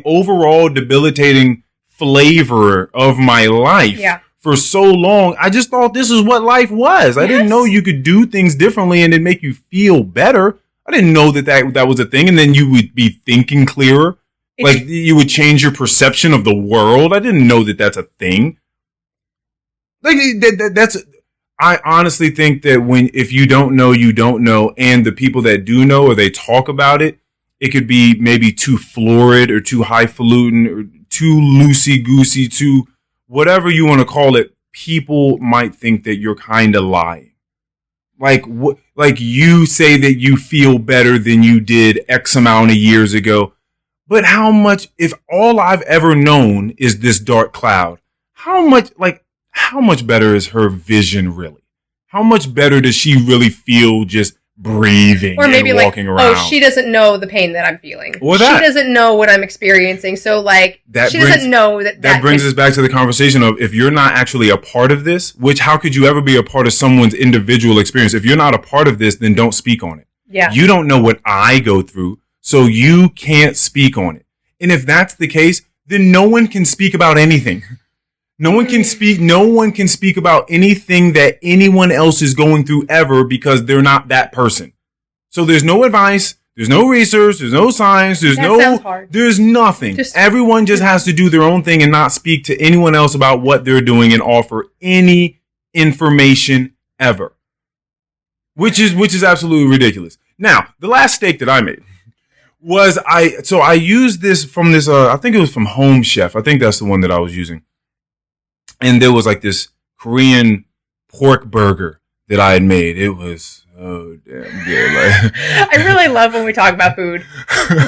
overall debilitating flavor of my life for so long. I just thought this is what life was. I didn't know you could do things differently and it make you feel better. I didn't know that was a thing. And then you would be thinking clearer. Like, you would change your perception of the world. I didn't know that that's a thing. Like, I honestly think that if you don't know, you don't know. And the people that do know, or they talk about it, it could be maybe too florid or too highfalutin or too loosey-goosey, too whatever you want to call it. People might think that you're kind of lying. Like you say that you feel better than you did X amount of years ago. But how much, if all I've ever known is this dark cloud, how much better is her vision really? How much better does she really feel just breathing or maybe and walking around?
Oh, she doesn't know the pain that I'm feeling.
Or that.
She doesn't know what I'm experiencing. So like, doesn't know that.
That brings us back to the conversation of, if you're not actually a part of this, which how could you ever be a part of someone's individual experience? If you're not a part of this, then don't speak on it.
Yeah.
You don't know what I go through, so you can't speak on it. And if that's the case, then no one can speak about anything. No one can speak about anything that anyone else is going through ever, because they're not that person. So there's no advice, there's no research, there's no science,
sounds hard.
There's nothing. Everyone just has to do their own thing and not speak to anyone else about what they're doing and offer any information ever. Which is absolutely ridiculous. Now, the last steak that I made was I used this from this I think it was from Home Chef. I think that's the one that I was using. And there was like this Korean pork burger that I had made. It was damn good. Like,
I really love when we talk about food.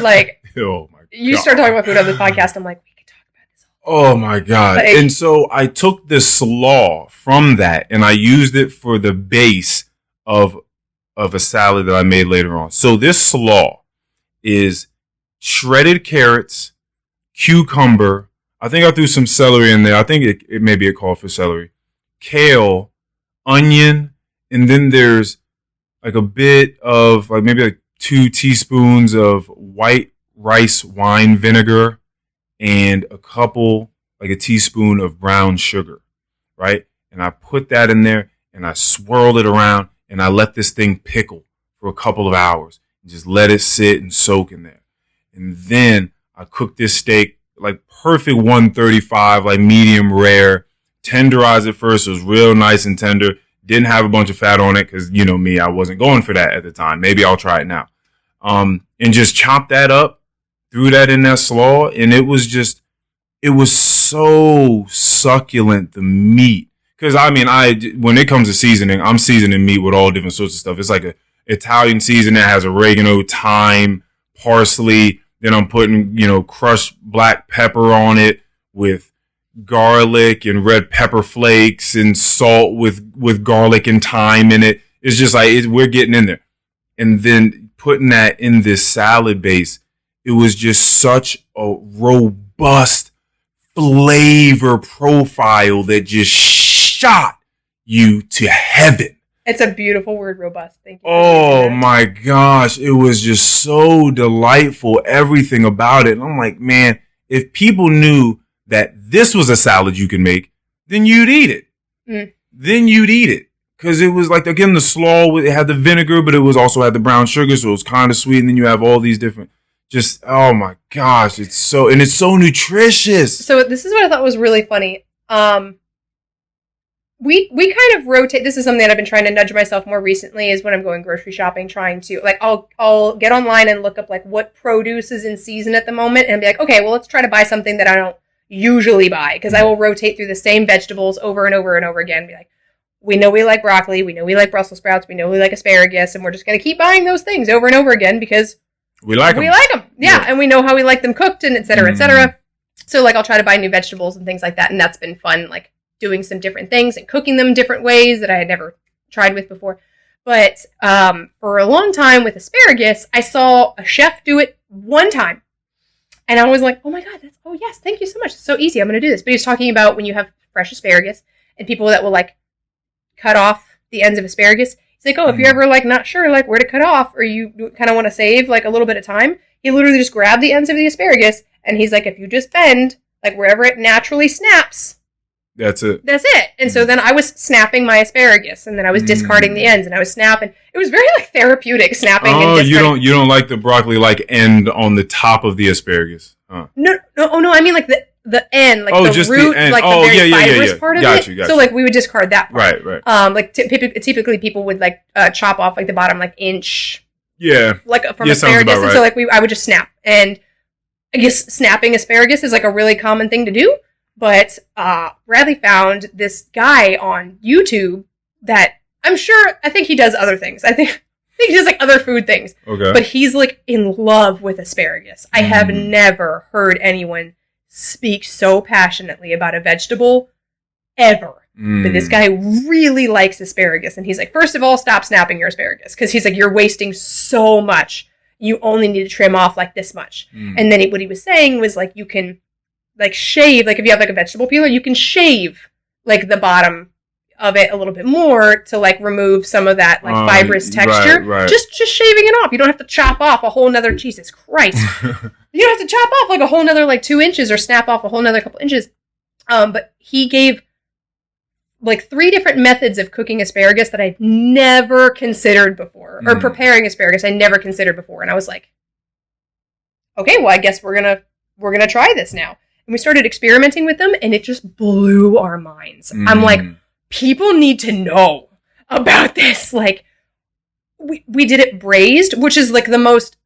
Like, oh my God. You start talking about food on the podcast, I'm like, we could talk about this.
Oh my God. And so I took the slaw from that and I used it for the base of a salad that I made later on. So this slaw is shredded carrots, cucumber, I think I threw some celery in there. I think it maybe it called for celery, kale, onion, and then there's like a bit of like maybe like 2 teaspoons of white rice wine vinegar and a teaspoon of brown sugar, right? And I put that in there and I swirled it around and I let this thing pickle for a couple of hours and just let it sit and soak in there. And then I cooked this steak like perfect 135, like medium rare, tenderized it first. It was real nice and tender. Didn't have a bunch of fat on it because, you know me, I wasn't going for that at the time. Maybe I'll try it now. And just chopped that up, threw that in that slaw, and it was so succulent, the meat. Because, I mean, when it comes to seasoning, I'm seasoning meat with all different sorts of stuff. It's like a Italian seasoning that has oregano, thyme, parsley. Then I'm putting, crushed black pepper on it with garlic and red pepper flakes and salt with garlic and thyme in it. It's just like we're getting in there. And then putting that in this salad base, it was just such a robust flavor profile that just shot you to heaven.
It's a beautiful word, robust. Thank you.
Oh my gosh. It was just so delightful, everything about it. And I'm like, man, if people knew that this was a salad you can make, then you'd eat it. Then you'd eat it. Because it was like, again, the slaw, it had the vinegar, but it was also had the brown sugar, so it was kind of sweet. And then you have all these different, just, oh my gosh, it's so nutritious.
So this is what I thought was really funny. We kind of rotate. This is something that I've been trying to nudge myself more recently, is when I'm going grocery shopping, trying to, like, I'll get online and look up, like, what produce is in season at the moment, and be like, okay, well, let's try to buy something that I don't usually buy, because I will rotate through the same vegetables over and over and over again, be like, we know we like broccoli, we know we like Brussels sprouts, we know we like asparagus, and we're just going to keep buying those things over and over again, because
we like them.
Yeah, and we know how we like them cooked, and et cetera, et cetera. So, like, I'll try to buy new vegetables and things like that, and that's been fun, like, doing some different things and cooking them different ways that I had never tried with before. But for a long time with asparagus, I saw a chef do it one time. And I was like, oh my God, oh yes, thank you so much. It's so easy. I'm going to do this. But he was talking about when you have fresh asparagus and people that will, like, cut off the ends of asparagus. He's like, oh, if you're ever, like, not sure, like, where to cut off, or you kind of want to save, like, a little bit of time, he literally just grabbed the ends of the asparagus, and he's like, if you just bend, like, wherever it naturally snaps,
that's it.
And so then I was snapping my asparagus, and then I was discarding the ends, and I was snapping. It was very, like, therapeutic, snapping and discarding.
you don't like the broccoli, like, end on the top of the asparagus, huh?
No, I mean, like, the end, like, the
just
root,
the end.
like, the very fibrous part of
Got
it.
you.
So, like, we would discard that part.
Right.
Like, typically people would, like, chop off, like, the bottom, like, inch.
Yeah.
Like, from asparagus.
Right.
And so, like, I would just snap. And I guess snapping asparagus is, like, a really common thing to do. But Bradley found this guy on YouTube that I think he does other things. I think he does, like, other food things.
Okay.
But he's, like, in love with asparagus. I have never heard anyone speak so passionately about a vegetable ever. But this guy really likes asparagus. And he's like, first of all, stop snapping your asparagus. Because he's like, you're wasting so much. You only need to trim off, like, this much. And then what he was saying was, like, you can, like, shave, like, if you have, like, a vegetable peeler, you can shave, like, the bottom of it a little bit more to, like, remove some of that, like, fibrous texture.
Right.
Just shaving it off. You don't have to chop off a whole nother, Jesus Christ. You don't have to chop off, like, a whole nother, like, 2 inches or snap off a whole nother couple inches. But he gave, like, 3 different methods of cooking asparagus that I'd never considered before. Or preparing asparagus I never considered before. And I was like, okay, well, I guess we're gonna try this now. And we started experimenting with them, and it just blew our minds. I'm like, people need to know about this. Like, we did it braised, which is, like, the most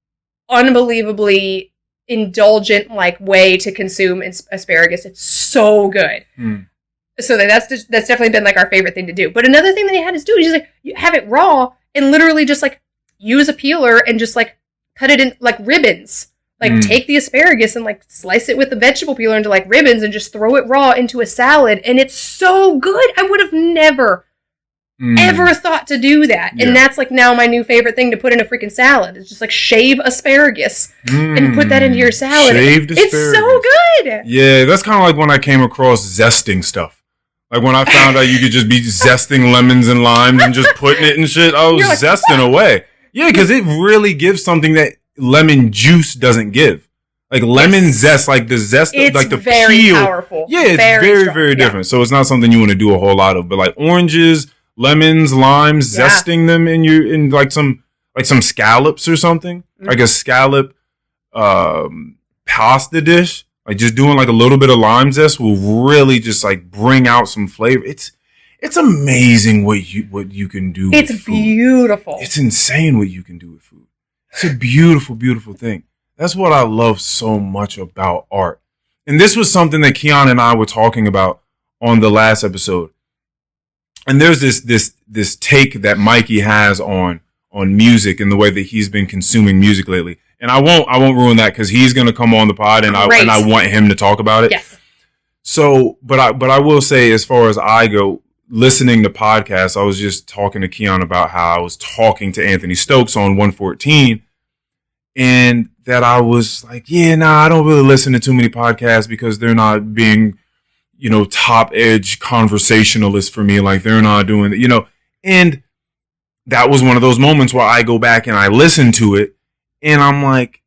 unbelievably indulgent, like, way to consume asparagus. It's so good. So that's definitely been, like, our favorite thing to do. But another thing that he had us do is just, like, you have it raw and literally just, like, use a peeler and just, like, cut it in, like, ribbons. Like, take the asparagus and, like, slice it with the vegetable peeler into, like, ribbons and just throw it raw into a salad. And it's so good. I would have never ever thought to do that. And that's like now my new favorite thing to put in a freaking salad. It's just like shave asparagus and put that into your salad.
Shaved asparagus.
It's so good.
Yeah, that's kind of like when I came across zesting stuff. Like when I found out you could just be zesting lemons and limes and just putting it in shit, I was like, zesting away. Yeah, because it really gives something that lemon juice doesn't give. Like lemon zest, like the zest,
it's
like the
very
peel.
Powerful.
Yeah, it's very different. So it's not something you want to do a whole lot of. But like oranges, lemons, limes, zesting them in like some scallops or something, like a scallop pasta dish. Like just doing like a little bit of lime zest will really just like bring out some flavor. It's amazing what you can do.
It's with food. Beautiful.
It's insane what you can do with food. It's a beautiful, beautiful thing. That's what I love so much about art. And this was something that Keon and I were talking about on the last episode. And there's this take that Mikey has on music and the way that he's been consuming music lately. And I won't ruin that because he's going to come on the pod and I want him to talk about it.
Yes.
So, but I will say, as far as I go, listening to podcasts, I was just talking to Keon about how I was talking to Anthony Stokes on 114, and that I was like, I don't really listen to too many podcasts because they're not being, top edge conversationalists for me. Like they're not doing, and that was one of those moments where I go back and I listen to it and I'm like,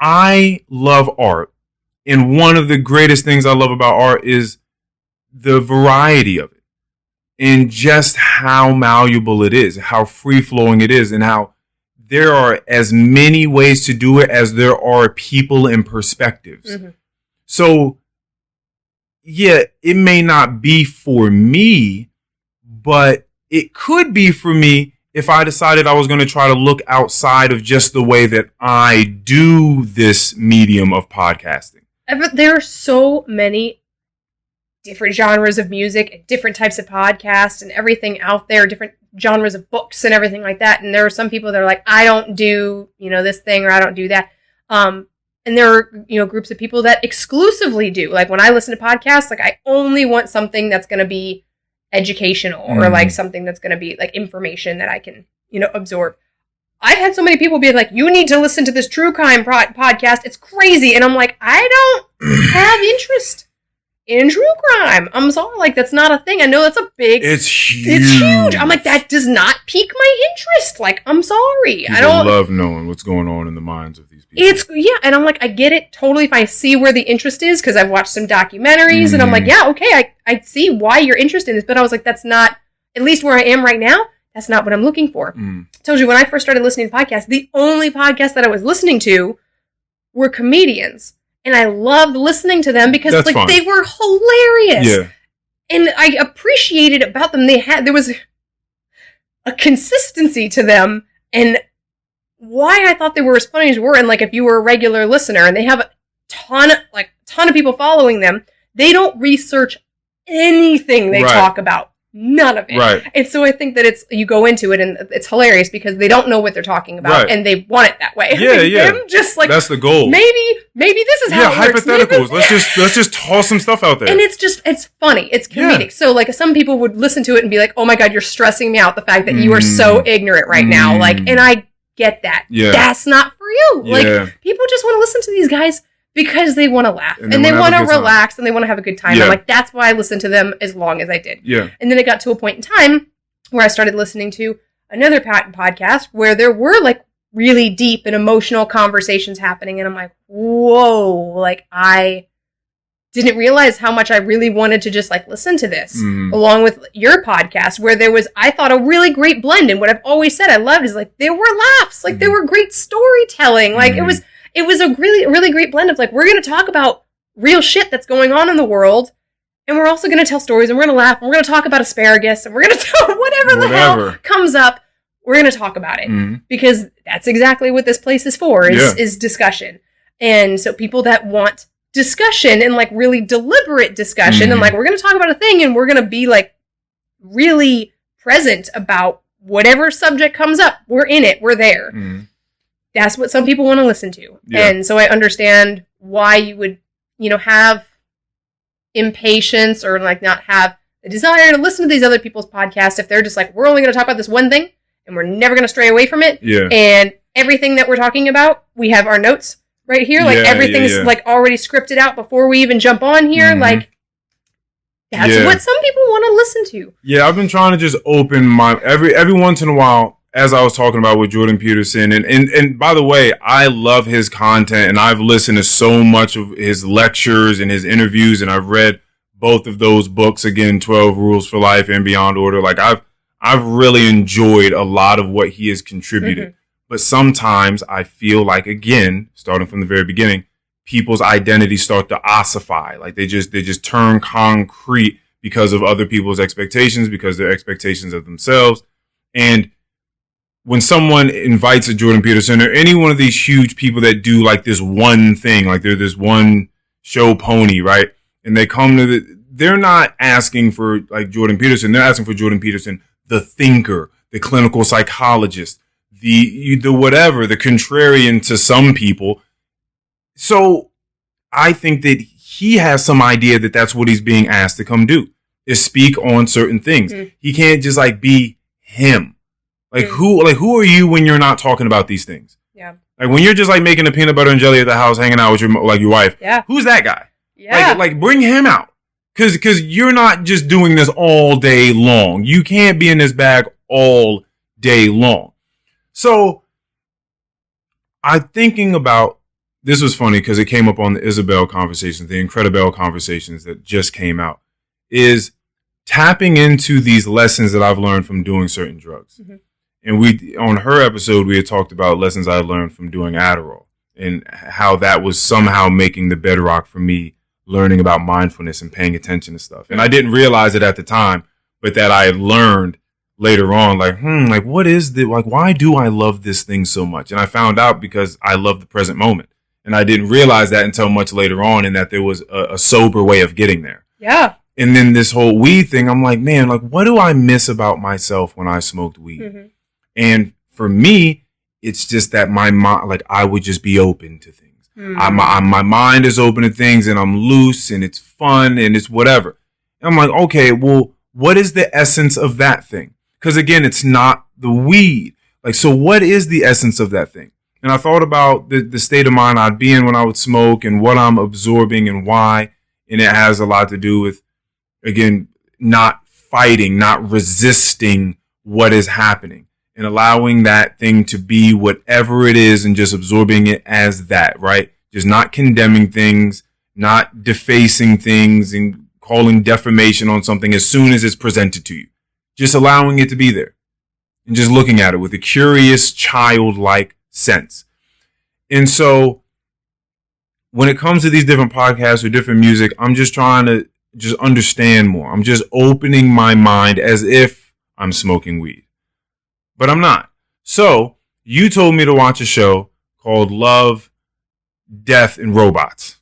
I love art. And one of the greatest things I love about art is the variety of it and just how malleable it is, how free flowing it is, and how there are as many ways to do it as there are people and perspectives. Mm-hmm. So, it may not be for me, but it could be for me if I decided I was going to try to look outside of just the way that I do this medium of podcasting.
There are so many different genres of music and different types of podcasts and everything out there, different genres of books and everything like that. And there are some people that are like, I don't do, this thing or I don't do that. And there are, groups of people that exclusively do. Like when I listen to podcasts, like I only want something that's going to be educational or like something that's going to be like information that I can, absorb. I've had so many people be like, you need to listen to this true crime podcast. It's crazy. And I'm like, I don't have interest in true crime. I'm sorry. Like, that's not a thing. I know that's a big...
It's huge.
It's huge. I'm like, that does not pique my interest. Like, I'm sorry.
I love knowing what's going on in the minds of these people.
And I'm like, I get it totally if I see where the interest is, because I've watched some documentaries, and I'm like, yeah, okay, I see why you're interested in this, but I was like, that's not, at least where I am right now, that's not what I'm looking for. I told you, when I first started listening to podcasts, the only podcasts that I was listening to were comedians. And I loved listening to them because they were hilarious. Yeah. And I appreciated about them. There was a consistency to them, and why I thought they were as funny as were. And like, if you were a regular listener and they have a ton of people following them, they don't research anything they talk about. None of it. Right. And so I think that you go into it and it's hilarious because they don't know what they're talking about and they want it that way.
Yeah,
Them just like,
that's the goal.
Maybe this is how it works.
Hypotheticals. Let's just toss some stuff out there.
And it's funny. It's comedic. Yeah. So like some people would listen to it and be like, oh my God, you're stressing me out. The fact that you are so ignorant right now. Like, and I get that. Yeah. That's not for you. Yeah. Like people just want to listen to these guys because they want to laugh and they want to relax and they want to have a good time. Yeah. I'm like, that's why I listened to them as long as I did. Yeah. And then it got to a point in time where I started listening to another podcast where there were like really deep and emotional conversations happening. And I'm like, whoa, like I didn't realize how much I really wanted to just like listen to this along with your podcast, where there was, I thought, a really great blend. And what I've always said I loved is like, there were laughs, like there were great storytelling. Like it was a really, really great blend of like, we're going to talk about real shit that's going on in the world. And we're also going to tell stories and we're going to laugh and we're going to talk about asparagus and we're going to tell whatever the hell comes up. We're going to talk about it because that's exactly what this place is for, is discussion. And so people that want discussion and like really deliberate discussion and like, we're going to talk about a thing and we're going to be like really present about whatever subject comes up. We're in it. We're there. That's what some people want to listen to. Yeah. And so I understand why you would, have impatience or like not have the desire to listen to these other people's podcasts if they're just like, we're only going to talk about this one thing and we're never going to stray away from it.
Yeah.
And everything that we're talking about, we have our notes right here. Like everything's like already scripted out before we even jump on here. Mm-hmm. Like that's what some people want to listen to. Yeah,
I've been trying to just open my every once in a while, as I was talking about with Jordan Peterson. And by the way, I love his content and I've listened to so much of his lectures and his interviews, and I've read both of those books, again, 12 Rules for Life and Beyond Order. Like I've really enjoyed a lot of what he has contributed. Mm-hmm. But sometimes I feel like, again, starting from the very beginning, people's identities start to ossify. Like they just turn concrete because of other people's expectations, because their expectations of themselves. And when someone invites a Jordan Peterson or any one of these huge people that do like this one thing, like they're this one show pony, right? And they come to they're not asking for like Jordan Peterson. They're asking for Jordan Peterson, the thinker, the clinical psychologist, the whatever, the contrarian to some people. So I think that he has some idea that that's what he's being asked to come do, is speak on certain things. Mm. He can't just like be him. Like who are you when you're not talking about these things?
Yeah.
Like when you're just like making a peanut butter and jelly at the house, hanging out with your wife.
Yeah.
Who's that guy?
Yeah.
Like bring him out. Cause you're not just doing this all day long. You can't be in this bag all day long. So I'm thinking about, this was funny because it came up on the Isabel conversations, the Incredible conversations that just came out, is tapping into these lessons that I've learned from doing certain drugs. Mm-hmm. And on her episode, we had talked about lessons I learned from doing Adderall and how that was somehow making the bedrock for me learning about mindfulness and paying attention to stuff. And I didn't realize it at the time, but that I had learned later on, like, what is the, like, why do I love this thing so much? And I found out because I love the present moment. And I didn't realize that until much later on, and that there was a sober way of getting there.
Yeah.
And then this whole weed thing, I'm like, man, like, what do I miss about myself when I smoked weed? Mm-hmm. And for me, it's just that my mind, like, I would just be open to things. Mm-hmm. My mind is open to things, and I'm loose, and it's fun, and it's whatever. And I'm like, okay, well, what is the essence of that thing? Because again, it's not the weed. Like, so what is the essence of that thing? And I thought about the state of mind I'd be in when I would smoke and what I'm absorbing and why. And it has a lot to do with, again, not fighting, not resisting what is happening and allowing that thing to be whatever it is and just absorbing it as that, right? Just not condemning things, not defacing things and calling defamation on something as soon as it's presented to you. Just allowing it to be there and just looking at it with a curious, childlike sense. And so when it comes to these different podcasts or different music, I'm just trying to just understand more. I'm just opening my mind as if I'm smoking weed. But I'm not. So you told me to watch a show called Love, Death, and Robots,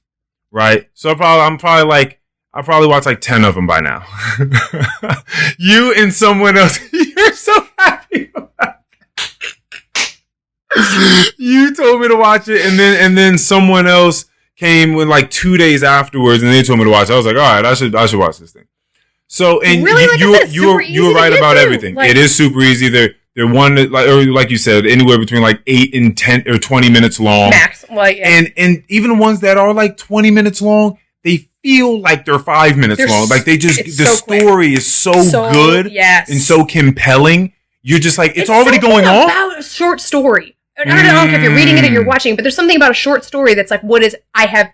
right? So I probably watched like 10 of them by now. You and someone else, you're so happy about it. You told me to watch it, and then someone else came with like 2 days afterwards, and they told me to watch it. I was like, all right, I should watch this thing. So, and
really,
you were right about everything. Like, it is super easy. They're one that, like you said, anywhere between like 8 and 10 or 20 minutes long.
Max. Like, yeah.
And even the ones that are like 20 minutes long, they feel like they're 5 minutes long. Like the story quick. Is so good,
yes,
and so compelling. You're just like, it's already going on. It's
about a short story. I don't know if you're reading it or you're watching, but there's something about a short story that's like, I have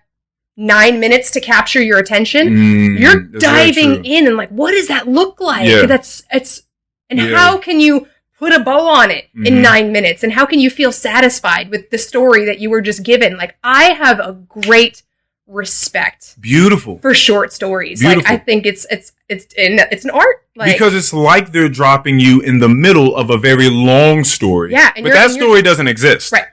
9 minutes to capture your attention. You're diving in and like, what does that look like? Yeah. How can you put a bow on it in 9 minutes? And how can you feel satisfied with the story that you were just given? Like, I have a great respect for short stories. Beautiful. Like, I think it's an art. Like,
because it's like they're dropping you in the middle of a very long story.
Yeah.
But that story doesn't exist.
Right.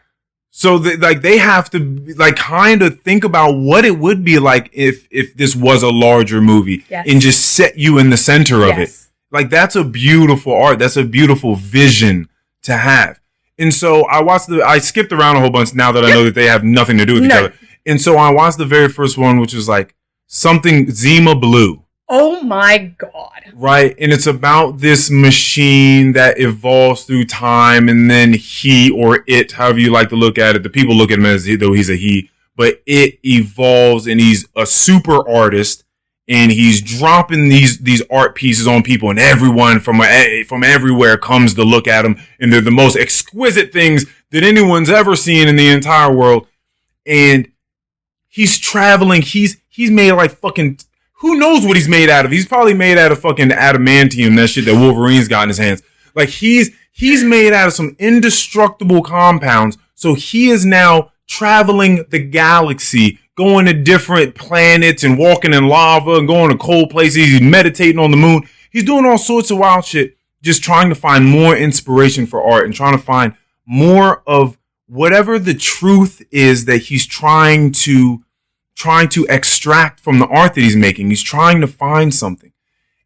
So they have to like kind of think about what it would be like if this was a larger movie, yes, and just set you in the center of it. Like, that's a beautiful art. That's a beautiful vision to have. And so I skipped around a whole bunch now that I know that they have nothing to do with each other. And so I watched the very first one, which was like something Zima Blue.
Oh my God.
Right. And it's about this machine that evolves through time, and then he or it, however you like to look at it, the people look at him as though he's a he, but it evolves and he's a super artist, and he's dropping these art pieces on people, and everyone from everywhere comes to look at them, and they're the most exquisite things that anyone's ever seen in the entire world. And he's traveling. He's made like fucking, who knows what he's made out of? He's probably made out of fucking adamantium, that shit that Wolverine's got in his hands. Like he's made out of some indestructible compounds. So he is now traveling the galaxy, going to different planets and walking in lava and going to cold places. He's meditating on the moon. He's doing all sorts of wild shit, just trying to find more inspiration for art and trying to find more of whatever the truth is that he's trying to extract from the art that he's making. He's trying to find something.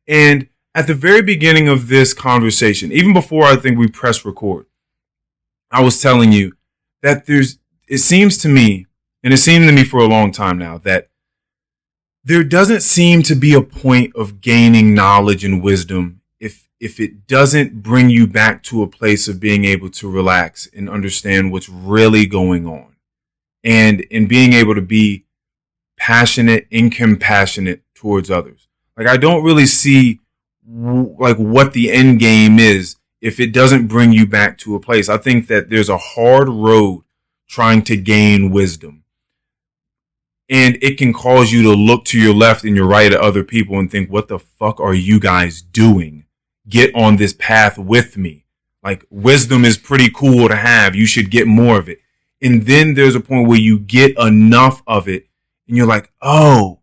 And at the very beginning of this conversation, even before I think we press record, I was telling you that it seems to me, and it seemed to me for a long time now, that there doesn't seem to be a point of gaining knowledge and wisdom if it doesn't bring you back to a place of being able to relax and understand what's really going on, and in being able to be passionate and compassionate towards others. Like, I don't really see like what the end game is if it doesn't bring you back to a place. I think that there's a hard road trying to gain wisdom, and it can cause you to look to your left and your right at other people and think, what the fuck are you guys doing? Get on this path with me. Like, wisdom is pretty cool to have. You should get more of it. And then there's a point where you get enough of it and you're like, oh,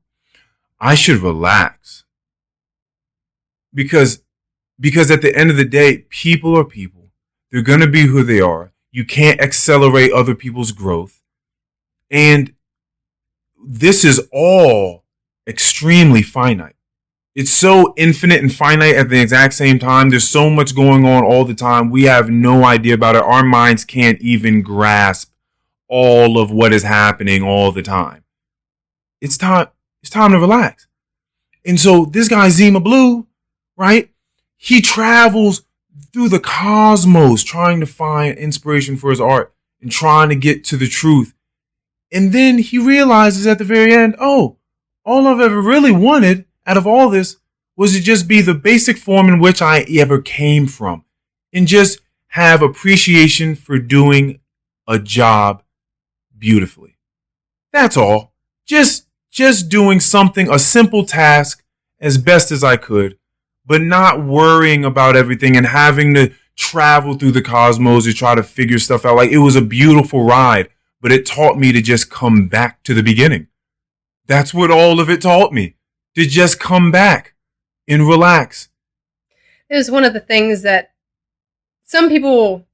I should relax. Because at the end of the day, people are people. They're going to be who they are. You can't accelerate other people's growth. And this is all extremely finite. It's so infinite and finite at the exact same time. There's so much going on all the time. We have no idea about it. Our minds can't even grasp all of what is happening all the time. It's time to relax. And so this guy, Zima Blue, right? He travels through the cosmos trying to find inspiration for his art and trying to get to the truth. And then he realizes at the very end, oh, all I've ever really wanted out of all this was to just be the basic form in which I ever came from, and just have appreciation for doing a job beautifully. That's all. Just doing something, a simple task, as best as I could, but not worrying about everything and having to travel through the cosmos to try to figure stuff out. Like, it was a beautiful ride, but it taught me to just come back to the beginning. That's what all of it taught me. To just come back and relax.
It was one of the things that some people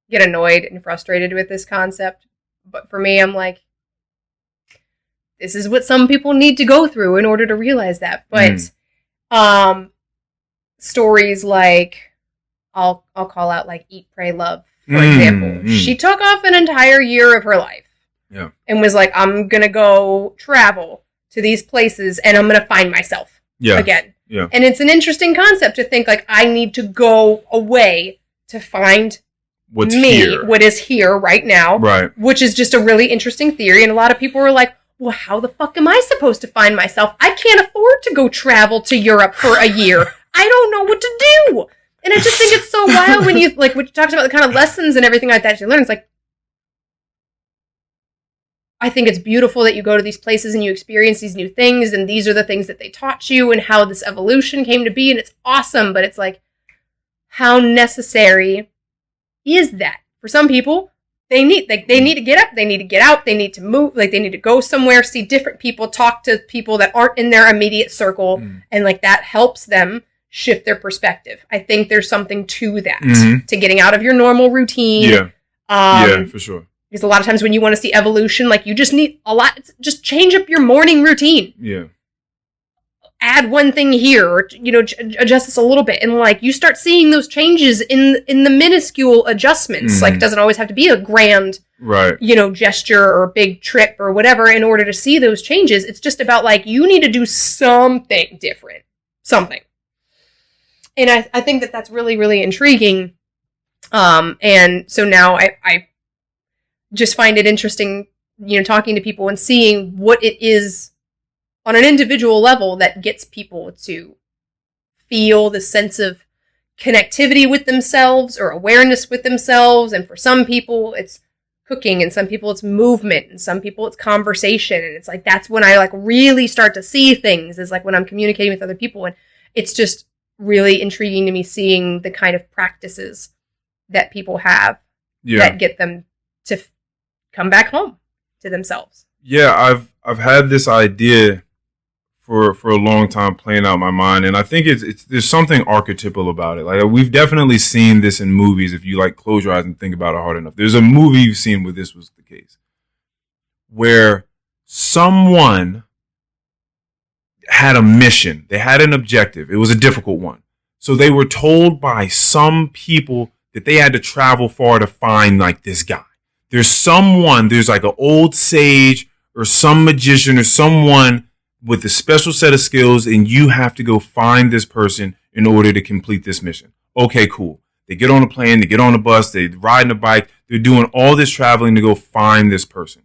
get annoyed and frustrated with this concept. But for me, I'm like, this is what some people need to go through in order to realize that. But stories like, I'll call out like Eat, Pray, Love, for example. She took off an entire year of her life.
Yeah.
And was like, I'm going to go travel to these places and I'm going to find myself again.
Yeah.
And it's an interesting concept to think like, I need to go away to find
what's
me,
here.
what is here right now.
Right.
Which is just a really interesting theory. And a lot of people are like, well, how the fuck am I supposed to find myself? I can't afford to go travel to Europe for a year. I don't know what to do. And I just think it's so wild when you, like, when you talked about the kind of lessons and everything like that you learn. It's like, I think it's beautiful that you go to these places and you experience these new things, and these are the things that they taught you and how this evolution came to be, and it's awesome, but it's like, how necessary is that? For some people, they need to get up, they need to get out, they need to move, like they need to go somewhere, see different people, talk to people that aren't in their immediate circle, and like that helps them shift their perspective. I think there's something to that, to getting out of your normal routine.
Yeah. Yeah, for sure.
Because a lot of times when you want to see evolution, like you just need just change up your morning routine.
Yeah.
Add one thing here, or, adjust this a little bit. And like you start seeing those changes in the minuscule adjustments. Like it doesn't always have to be a grand
right,
gesture or big trip or whatever in order to see those changes. It's just about like, you need to do something different. Something. And I think that that's really, really intriguing. And so now I just find it interesting, talking to people and seeing what it is on an individual level that gets people to feel the sense of connectivity with themselves or awareness with themselves. And for some people, it's cooking, and some people it's movement, and some people it's conversation. And it's like, that's when I like really start to see things, is like when I'm communicating with other people. And it's just really intriguing to me seeing the kind of practices that people have that get them to come back home to themselves.
Yeah, I've had this idea for a long time playing out in my mind, and I think it's there's something archetypal about it. Like, we've definitely seen this in movies if you like close your eyes and think about it hard enough. There's a movie you've seen where this was the case, where someone had a mission, they had an objective. It was a difficult one. So they were told by some people that they had to travel far to find like this guy. There's like an old sage or some magician or someone with a special set of skills, and you have to go find this person in order to complete this mission. Okay, cool. They get on a plane, they get on a bus, they ride a bike, they're doing all this traveling to go find this person.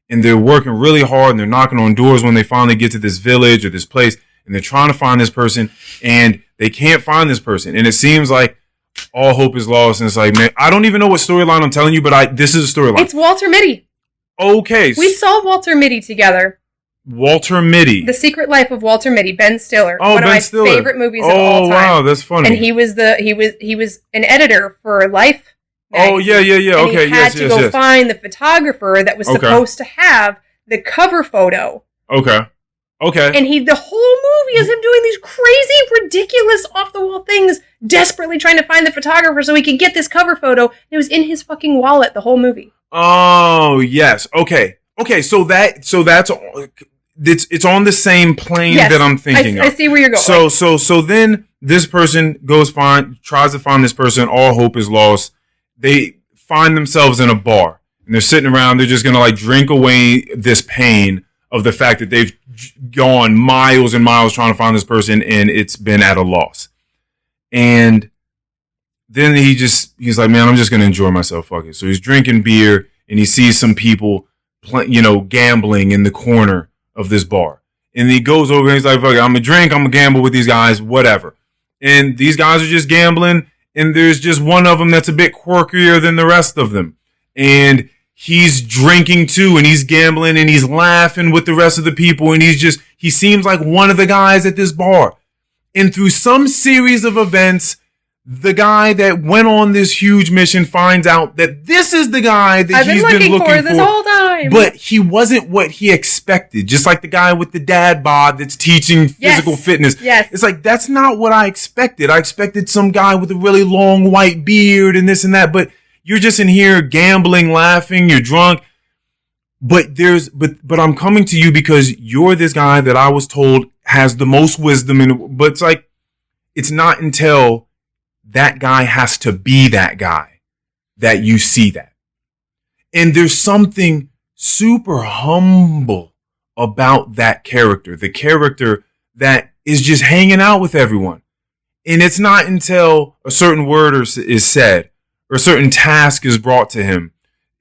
And they're working really hard, and they're knocking on doors when they finally get to this village or this place, and they're trying to find this person, and they can't find this person. And it seems like all hope is lost, and it's like, man, I don't even know what storyline I'm telling you, but this is a storyline.
It's Walter Mitty.
Okay.
We saw Walter Mitty together.
Walter Mitty.
The Secret Life of Walter Mitty, Ben Stiller.
Oh,
one
Ben
of my
Stiller.
favorite movies of all time.
Oh, wow, that's funny.
And he was an editor for Life magazine.
Oh, yeah.
And
Okay,
he had to go find the photographer that was supposed to have the cover photo.
Okay.
And the whole movie is him doing these crazy, ridiculous, off-the-wall things, desperately trying to find the photographer so he could get this cover photo. And it was in his fucking wallet the whole movie.
Oh, yes. Okay, so it's on the same plane that I'm thinking of.
I see where you're going.
So then this person tries to find this person. All hope is lost. They find themselves in a bar, and they're sitting around. They're just going to like drink away this pain of the fact that they've gone miles and miles trying to find this person, and it's been at a loss. And then he's like, man, I'm just going to enjoy myself. Fuck it. So he's drinking beer, and he sees some people, gambling in the corner of this bar. And he goes over and he's like, fuck it, I'm going to drink, I'm going to gamble with these guys, whatever. And these guys are just gambling, and there's just one of them that's a bit quirkier than the rest of them. And he's drinking too, and he's gambling, and he's laughing with the rest of the people, and he seems like one of the guys at this bar. And through some series of events, the guy that went on this huge mission finds out that this is the guy that he's been looking for
this whole time.
But he wasn't what he expected. Just like the guy with the dad bod that's teaching physical fitness.
Yes.
It's like, that's not what I expected. I expected some guy with a really long white beard and this and that. But you're just in here gambling, laughing, you're drunk. But I'm coming to you because you're this guy that I was told has the most wisdom. But it's like, it's not until that guy has to be that guy that you see that. And there's something super humble about that character, the character that is just hanging out with everyone. And it's not until a certain word is said or a certain task is brought to him,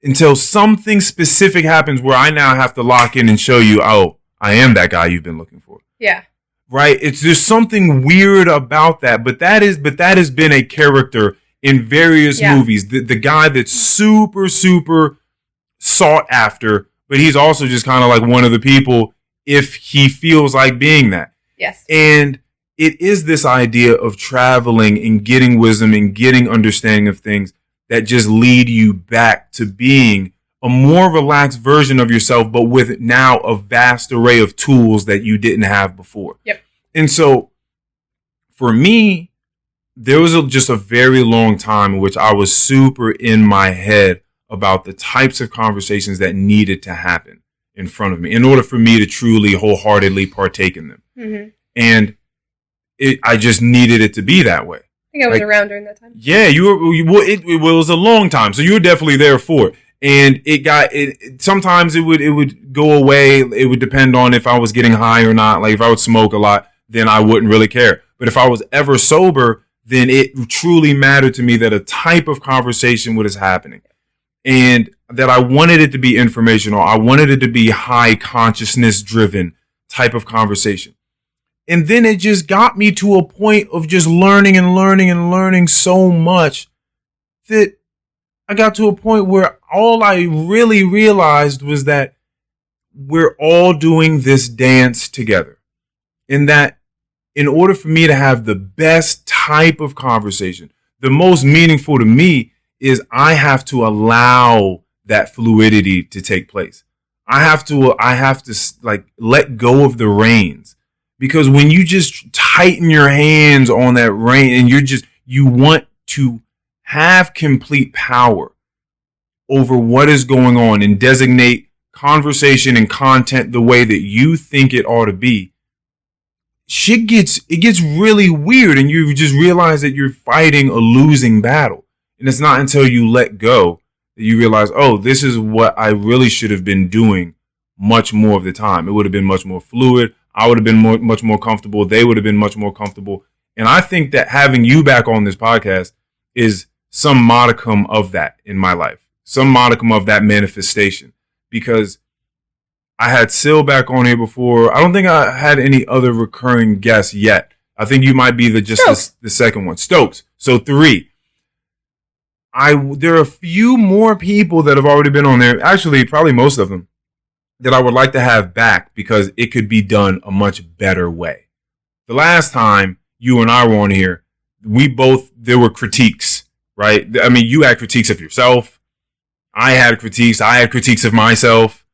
until something specific happens where I now have to lock in and show you, oh, I am that guy you've been looking for.
Yeah.
Right? There's something weird about that, but that has been a character in various movies. The guy that's super, super sought after, but he's also just kind of like one of the people if he feels like being that.
Yes.
And it is this idea of traveling and getting wisdom and getting understanding of things that just lead you back to being a more relaxed version of yourself, but with now a vast array of tools that you didn't have before.
Yep.
And so for me, there was just a very long time in which I was super in my head about the types of conversations that needed to happen in front of me in order for me to truly wholeheartedly partake in them. Mm-hmm. And I just needed it to be that way.
I think I was around during that time.
Yeah, it was a long time, so you were definitely there for it. And sometimes it would go away. It would depend on if I was getting high or not. Like if I would smoke a lot, then I wouldn't really care. But if I was ever sober, then it truly mattered to me that a type of conversation was happening. And that I wanted it to be informational. I wanted it to be high consciousness driven type of conversation. And then it just got me to a point of just learning and learning and learning so much that I got to a point where all I really realized was that we're all doing this dance together. And that in order for me to have the best type of conversation, the most meaningful to me is I have to allow that fluidity to take place. I have to like let go of the reins, because when you just tighten your hands on that rein and you want to have complete power over what is going on and designate conversation and content the way that you think it ought to be, it gets really weird, and you just realize that you're fighting a losing battle. And it's not until you let go that you realize, oh, this is what I really should have been doing much more of the time. It would have been much more fluid. I would have been much more comfortable. They would have been much more comfortable. And I think that having you back on this podcast is some modicum of that in my life, some modicum of that manifestation, because I had Sil back on here before. I don't think I had any other recurring guests yet. I think you might be the second one. Stokes. So 3. There are a few more people that have already been on there. Actually, probably most of them that I would like to have back because it could be done a much better way. The last time you and I were on here, there were critiques, right? I mean, you had critiques of yourself. I had critiques of myself.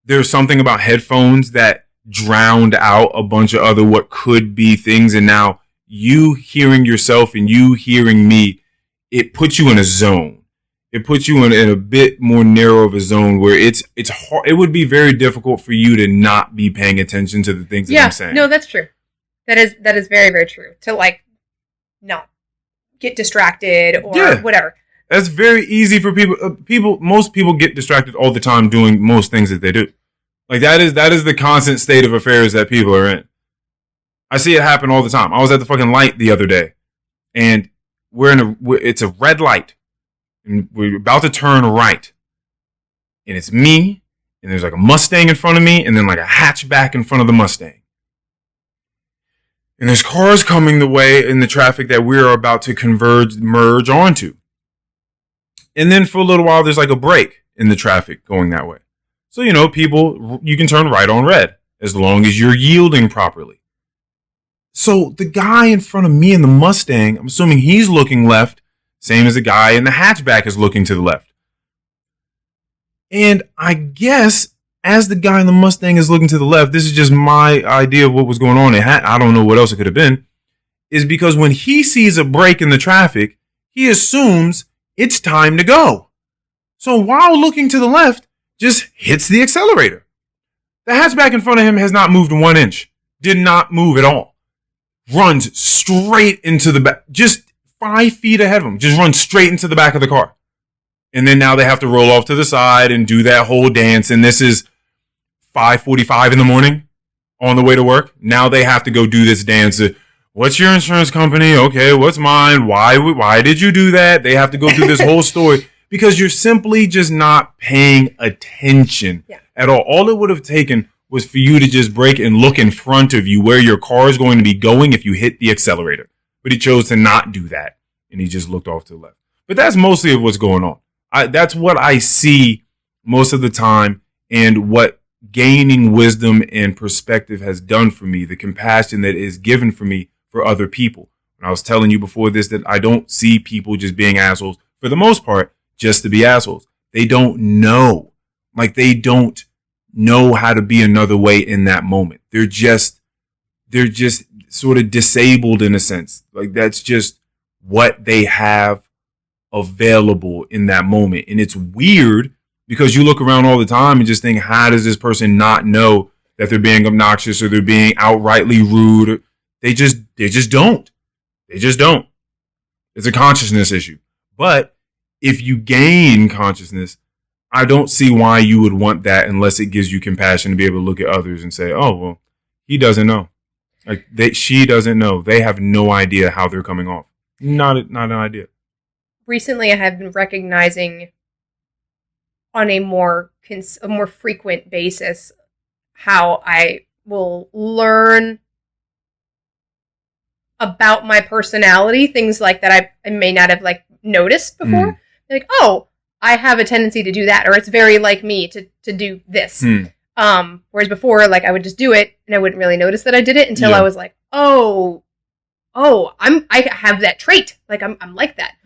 There's something about headphones that drowned out a bunch of other what could be things. And now you hearing yourself and you hearing me, it puts you in a zone. It puts you in a bit more narrow of a zone where it's hard. It would be very difficult for you to not be paying attention to the things that I'm saying.
No, that's true. That is very, very true. To like not get distracted or whatever.
That's very easy for people. Most people get distracted all the time doing most things that they do. Like that is the constant state of affairs that people are in. I see it happen all the time. I was at the fucking light the other day, and it's a red light, and we're about to turn right, and it's me, and there's like a Mustang in front of me, and then like a hatchback in front of the Mustang, and there's cars coming the way in the traffic that we're about to merge onto, and then for a little while there's like a break in the traffic going that way. So you can turn right on red as long as you're yielding properly. So the guy in front of me in the Mustang, I'm assuming he's looking left, same as the guy in the hatchback is looking to the left. And I guess as the guy in the Mustang is looking to the left, this is just my idea of what was going on. I don't know what else it could have been, is because when he sees a break in the traffic, he assumes it's time to go. So while looking to the left, just hits the accelerator. The hatchback in front of him has not moved 1 inch. Did not move at all. Runs straight into the back, just 5 feet ahead of him, just runs straight into the back of the car. And then now they have to roll off to the side and do that whole dance. And this is 5:45 in the morning on the way to work. Now they have to go do this dance. What's your insurance company? Okay, what's mine? Why did you do that? They have to go through this whole story because you're simply just not paying attention at all. All it would have taken was for you to just brake and look in front of you where your car is going to be going if you hit the accelerator. But he chose to not do that, and he just looked off to the left. But that's mostly of what's going on. That's what I see most of the time, and what gaining wisdom and perspective has done for me, the compassion that is given for me for other people. And I was telling you before this that I don't see people just being assholes, for the most part, just to be assholes. They don't know. Like, they don't know how to be another way in that moment. They're just sort of disabled in a sense. Like, that's just what they have available in that moment. And it's weird because you look around all the time and just think, how does this person not know that they're being obnoxious or they're being outrightly rude? They just don't. They just don't. It's a consciousness issue. But if you gain consciousness, I don't see why you would want that unless it gives you compassion to be able to look at others and say, oh, well, he doesn't know. Like she doesn't know. They have no idea how they're coming off. Not an idea.
Recently, I have been recognizing on a more frequent basis how I will learn about my personality, things like that I may not have like noticed before. Like, oh, I have a tendency to do that, or it's very like me to do this. Whereas before, like I would just do it and I wouldn't really notice that I did it until I was like, oh, I have that trait. Like I'm like that.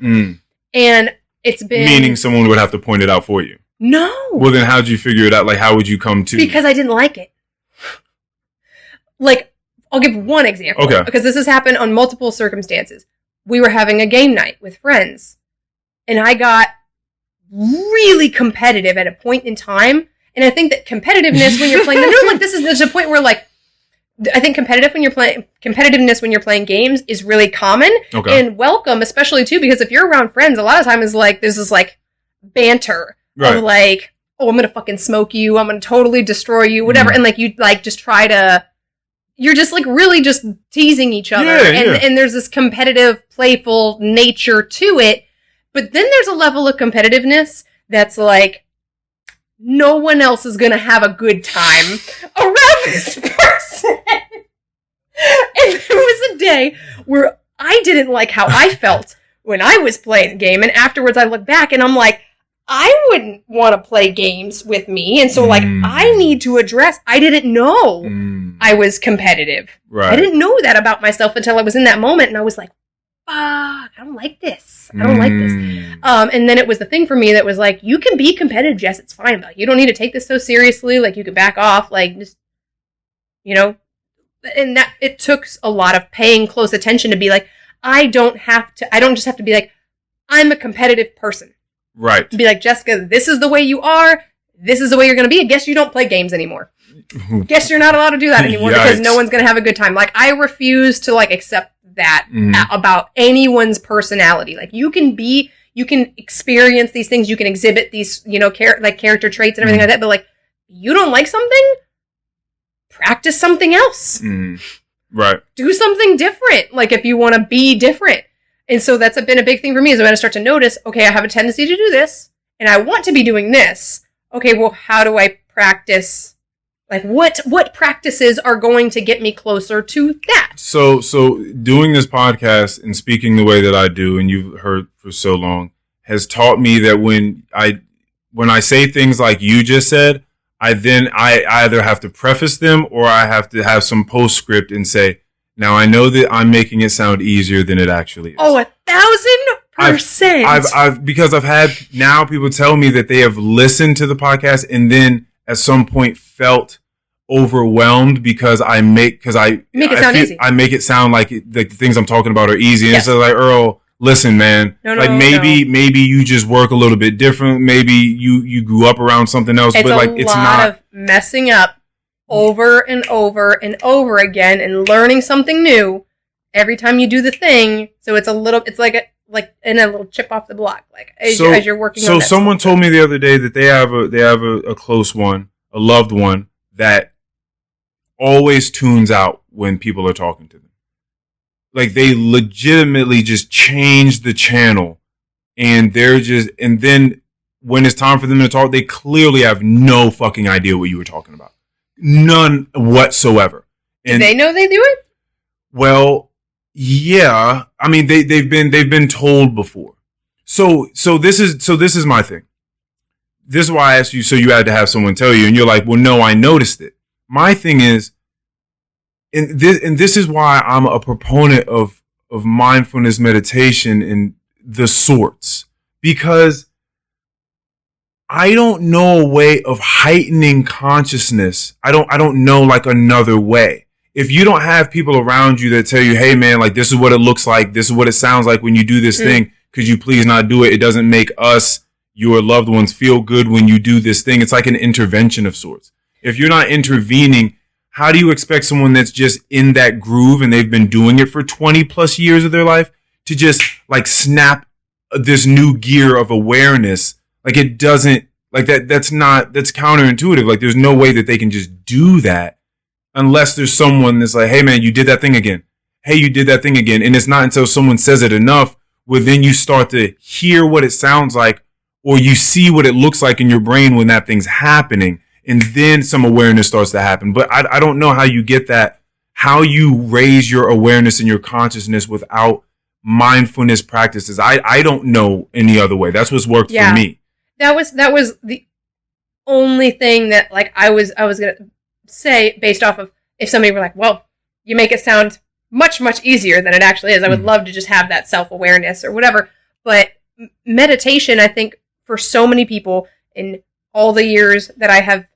And it's been...
Meaning someone would have to point it out for you.
No.
Well, then how'd you figure it out? Like, how would you come to...
Because I didn't like it. Like, I'll give one example.
Okay.
Because this has happened on multiple circumstances. We were having a game night with friends. And I got really competitive at a point in time. And I think that competitiveness when you're playing... there's a point where, like, I think competitiveness when you're playing games is really common and welcome, especially too, because if you're around friends, a lot of times like there's this like banter of like, oh, I'm gonna fucking smoke you, I'm gonna totally destroy you, whatever, and like you like just try to, you're just like really just teasing each other, and there's this competitive, playful nature to it, but then there's a level of competitiveness that's like, no one else is gonna have a good time around this person. And there was a day where I didn't like how I felt when I was playing the game, and afterwards I look back and I'm like, I wouldn't want to play games with me, and so like I need to address, I didn't know I was competitive. Right. I didn't know that about myself until I was in that moment, and I was like, fuck, I don't like this. I don't like this. And then it was the thing for me that was like, you can be competitive, Jess, it's fine. Like, you don't need to take this so seriously. Like, you can back off. Like, just, you know, and that it took a lot of paying close attention to be like, I don't just have to be like, I'm a competitive person.
Right.
To be like, Jessica, this is the way you are. This is the way you're going to be. I guess you don't play games anymore. Guess you're not allowed to do that anymore because no one's going to have a good time. Like, I refuse to like accept that about anyone's personality. Like, you can experience these things, you can exhibit these, you know, character traits and everything like that, but like, you don't like something, practice something else.
Right. Do
something different, like if you want to be different. And so that's been a big thing for me, is I'm going to start to notice, okay, I have a tendency to do this, and I want to be doing this. Okay, well, how do I practice? Like, what practices are going to get me closer to that? So
doing this podcast and speaking the way that I do, and you've heard for so long, has taught me that when I say things like you just said, I either have to preface them or I have to have some postscript and say, now I know that I'm making it sound easier than it actually is.
Oh, 1,000%.
Because I've had now people tell me that they have listened to the podcast and then at some point felt overwhelmed because I make it sound easy. I make it sound like the things I'm talking about are easy. And so like, Earl, listen, man, maybe you just work a little bit different. Maybe you grew up around something else, but like it's not. It's a lot of
messing up over and over and over again and learning something new every time you do the thing. So it's like a little chip off the block, like as you're working on that. So someone
told me the other day that they have a close one, a loved one that always tunes out when people are talking to them. Like, they legitimately just change the channel, and then when it's time for them to talk, they clearly have no fucking idea what you were talking about. None whatsoever.
And do they know they do it?
Well, yeah. I mean, they've been told before. So this is my thing. This is why I asked you, so you had to have someone tell you, and you're like, well, no, I noticed it. My thing is, and this is why I'm a proponent of mindfulness meditation and the sorts, because I don't know a way of heightening consciousness. I don't know like another way. If you don't have people around you that tell you, hey man, like this is what it looks like, this is what it sounds like when you do this thing, could you please not do it? It doesn't make us, your loved ones, feel good when you do this thing. It's like an intervention of sorts. If you're not intervening, how do you expect someone that's just in that groove and they've been doing it for 20 plus years of their life to just like snap this new gear of awareness? Like, it doesn't Like that's counterintuitive. Like there's no way that they can just do that unless there's someone that's like, hey man, you did that thing again. Hey, you did that thing again. And it's not until someone says it enough where then you start to hear what it sounds like, or you see what it looks like in your brain when that thing's happening. And then some awareness starts to happen. But I don't know how you get that, how you raise your awareness and your consciousness without mindfulness practices. I don't know any other way. That's what's worked for me.
That was the only thing that like I was gonna say based off of if somebody were like, well, you make it sound much, much easier than it actually is. I would love to just have that self-awareness or whatever. But meditation, I think for so many people in all the years that I have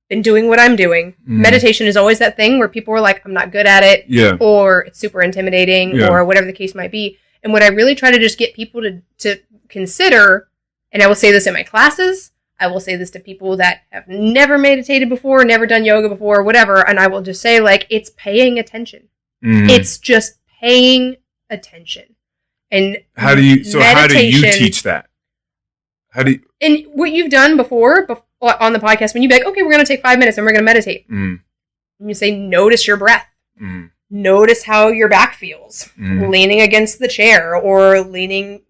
been doing what I'm doing, meditation is always that thing where people are like, I'm not good at it, or it's super intimidating, or whatever the case might be. And what I really try to just get people to consider, and I will say this in my classes, I will say this to people that have never meditated before, never done yoga before, whatever, and I will just say, like, it's paying attention. It's just paying attention. And how do you
teach that? And
what you've done before on the podcast, when you be like, okay, we're going to take 5 minutes and we're going to meditate. And you say, notice your breath. Notice how your back feels. Leaning against the chair or leaning,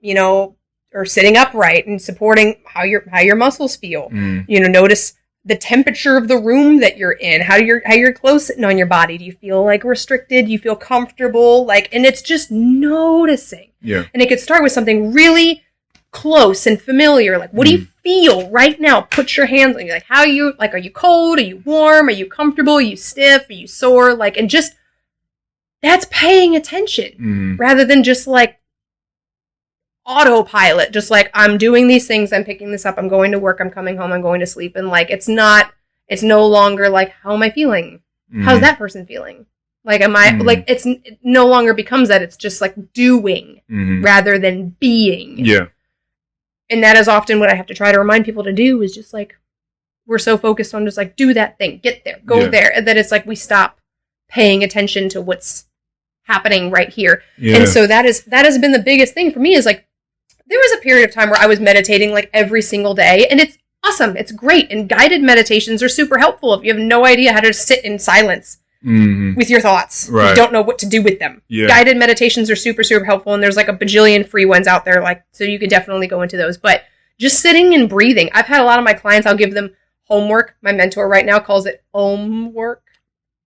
or sitting upright and supporting how your muscles feel. Notice the temperature of the room that you're in. How your clothes sitting on your body. Do you feel like restricted? Do you feel comfortable? And it's just noticing.
Yeah.
And it could start with something really close and familiar. Like, what do you feel right now? Put your hands on you. Like, are you cold? Are you warm? Are you comfortable? Are you stiff? Are you sore? And just, that's paying attention rather than just autopilot. Just I'm doing these things. I'm picking this up. I'm going to work. I'm coming home. I'm going to sleep. And it's no longer how am I feeling? How's that person feeling? It no longer becomes that. It's just doing rather than being.
Yeah.
And that is often what I have to try to remind people to do is just we're so focused on just do that thing, get there, go there. And that it's we stop paying attention to what's happening right here. Yeah. And so that has been the biggest thing for me is there was a period of time where I was meditating every single day, and it's awesome. It's great. And guided meditations are super helpful if you have no idea how to sit in silence with your thoughts. Right. You don't know what to do with them. Yeah. Guided meditations are super, super helpful. And there's a bajillion free ones out there. So you could definitely go into those, but just sitting and breathing. I've had a lot of my clients, I'll give them homework. My mentor right now calls it homework.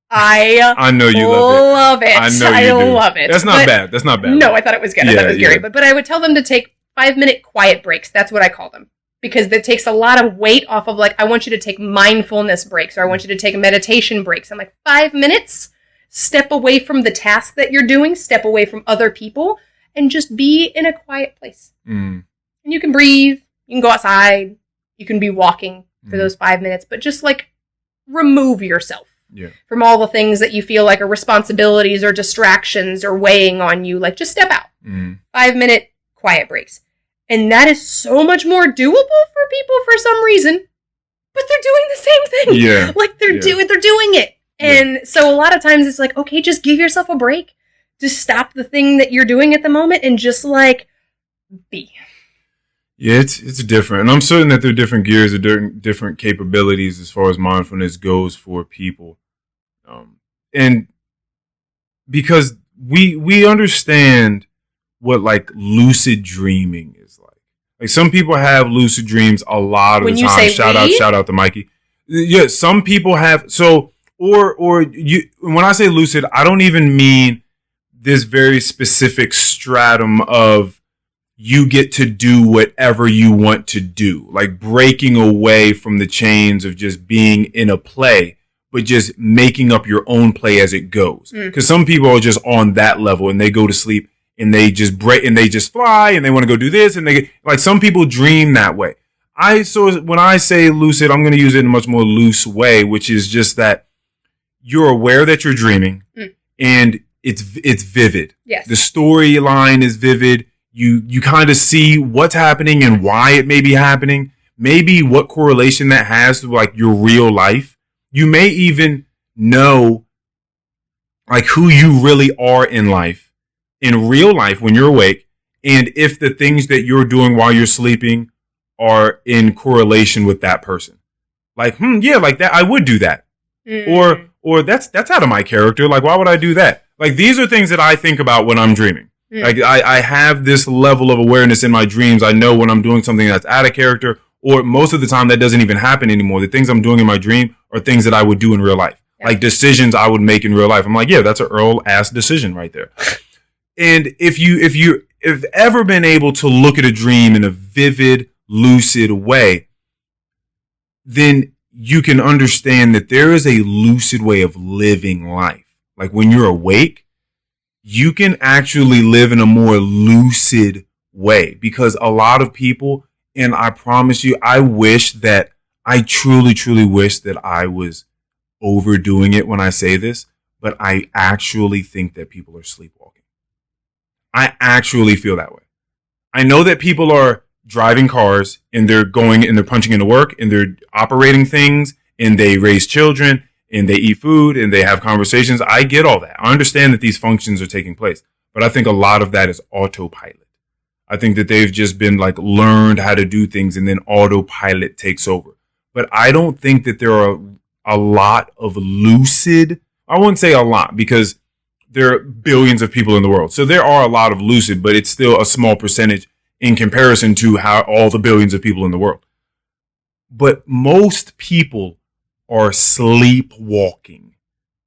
I
know you love it.
I know you do. Love it.
That's not bad. That's not bad.
No, I thought it was good. I thought it was great. But I would tell them to take 5-minute quiet breaks. That's what I call them. Because that takes a lot of weight off of I want you to take mindfulness breaks, or I want you to take meditation breaks. I'm 5 minutes, step away from the task that you're doing, step away from other people, and just be in a quiet place. And you can breathe, you can go outside, you can be walking for those 5 minutes, but just remove yourself from all the things that you feel are responsibilities or distractions or weighing on you. Just step out. 5-minute quiet breaks. And that is so much more doable for people for some reason, but they're doing the same thing.
Yeah.
They're doing it. And so a lot of times it's okay, just give yourself a break. Just stop the thing that you're doing at the moment and just be.
Yeah, it's different. And I'm certain that there are different gears or different capabilities as far as mindfulness goes for people. And because we understand what lucid dreaming is like. Some people have lucid dreams a lot of the time. Shout out to Mikey. Yeah, some people have. So or you. When I say lucid, I don't even mean this very specific stratum of you get to do whatever you want to do, breaking away from the chains of just being in a play, but just making up your own play as it goes. Because some people are just on that level and they go to sleep. And they just break and they just fly and they want to go do this and they get some people dream that way. So when I say lucid, I'm going to use it in a much more loose way, which is just that you're aware that you're dreaming and it's vivid.
Yes.
The storyline is vivid. You kind of see what's happening and why it may be happening. Maybe what correlation that has to your real life. You may even know who you really are in life. In real life when you're awake, and if the things that you're doing while you're sleeping are in correlation with that person. Like, yeah, like that, I would do that. Or that's out of my character. Like, why would I do that? Like, these are things that I think about when I'm dreaming. Like, I have this level of awareness in my dreams. I know when I'm doing something that's out of character, or most of the time that doesn't even happen anymore. The things I'm doing in my dream are things that I would do in real life. Yeah. Like decisions I would make in real life. I'm like, yeah, that's an Earl-ass decision right there. And if you've ever been able to look at a dream in a vivid, lucid way, then you can understand that there is a lucid way of living life. Like when you're awake, you can actually live in a more lucid way, because a lot of people, and I promise you, I truly, truly wish that I was overdoing it when I say this, but I actually think that people are sleepwalking. I actually feel that way. I know that people are driving cars and they're going and they're punching into work and they're operating things and they raise children and they eat food and they have conversations. I get all that. I understand that these functions are taking place, but I think a lot of that is autopilot. I think that they've just been like learned how to do things and then autopilot takes over. But I don't think that there are a lot of lucid. I wouldn't say a lot because there are billions of people in the world. So there are a lot of lucid, but it's still a small percentage in comparison to how all the billions of people in the world. But most people are sleepwalking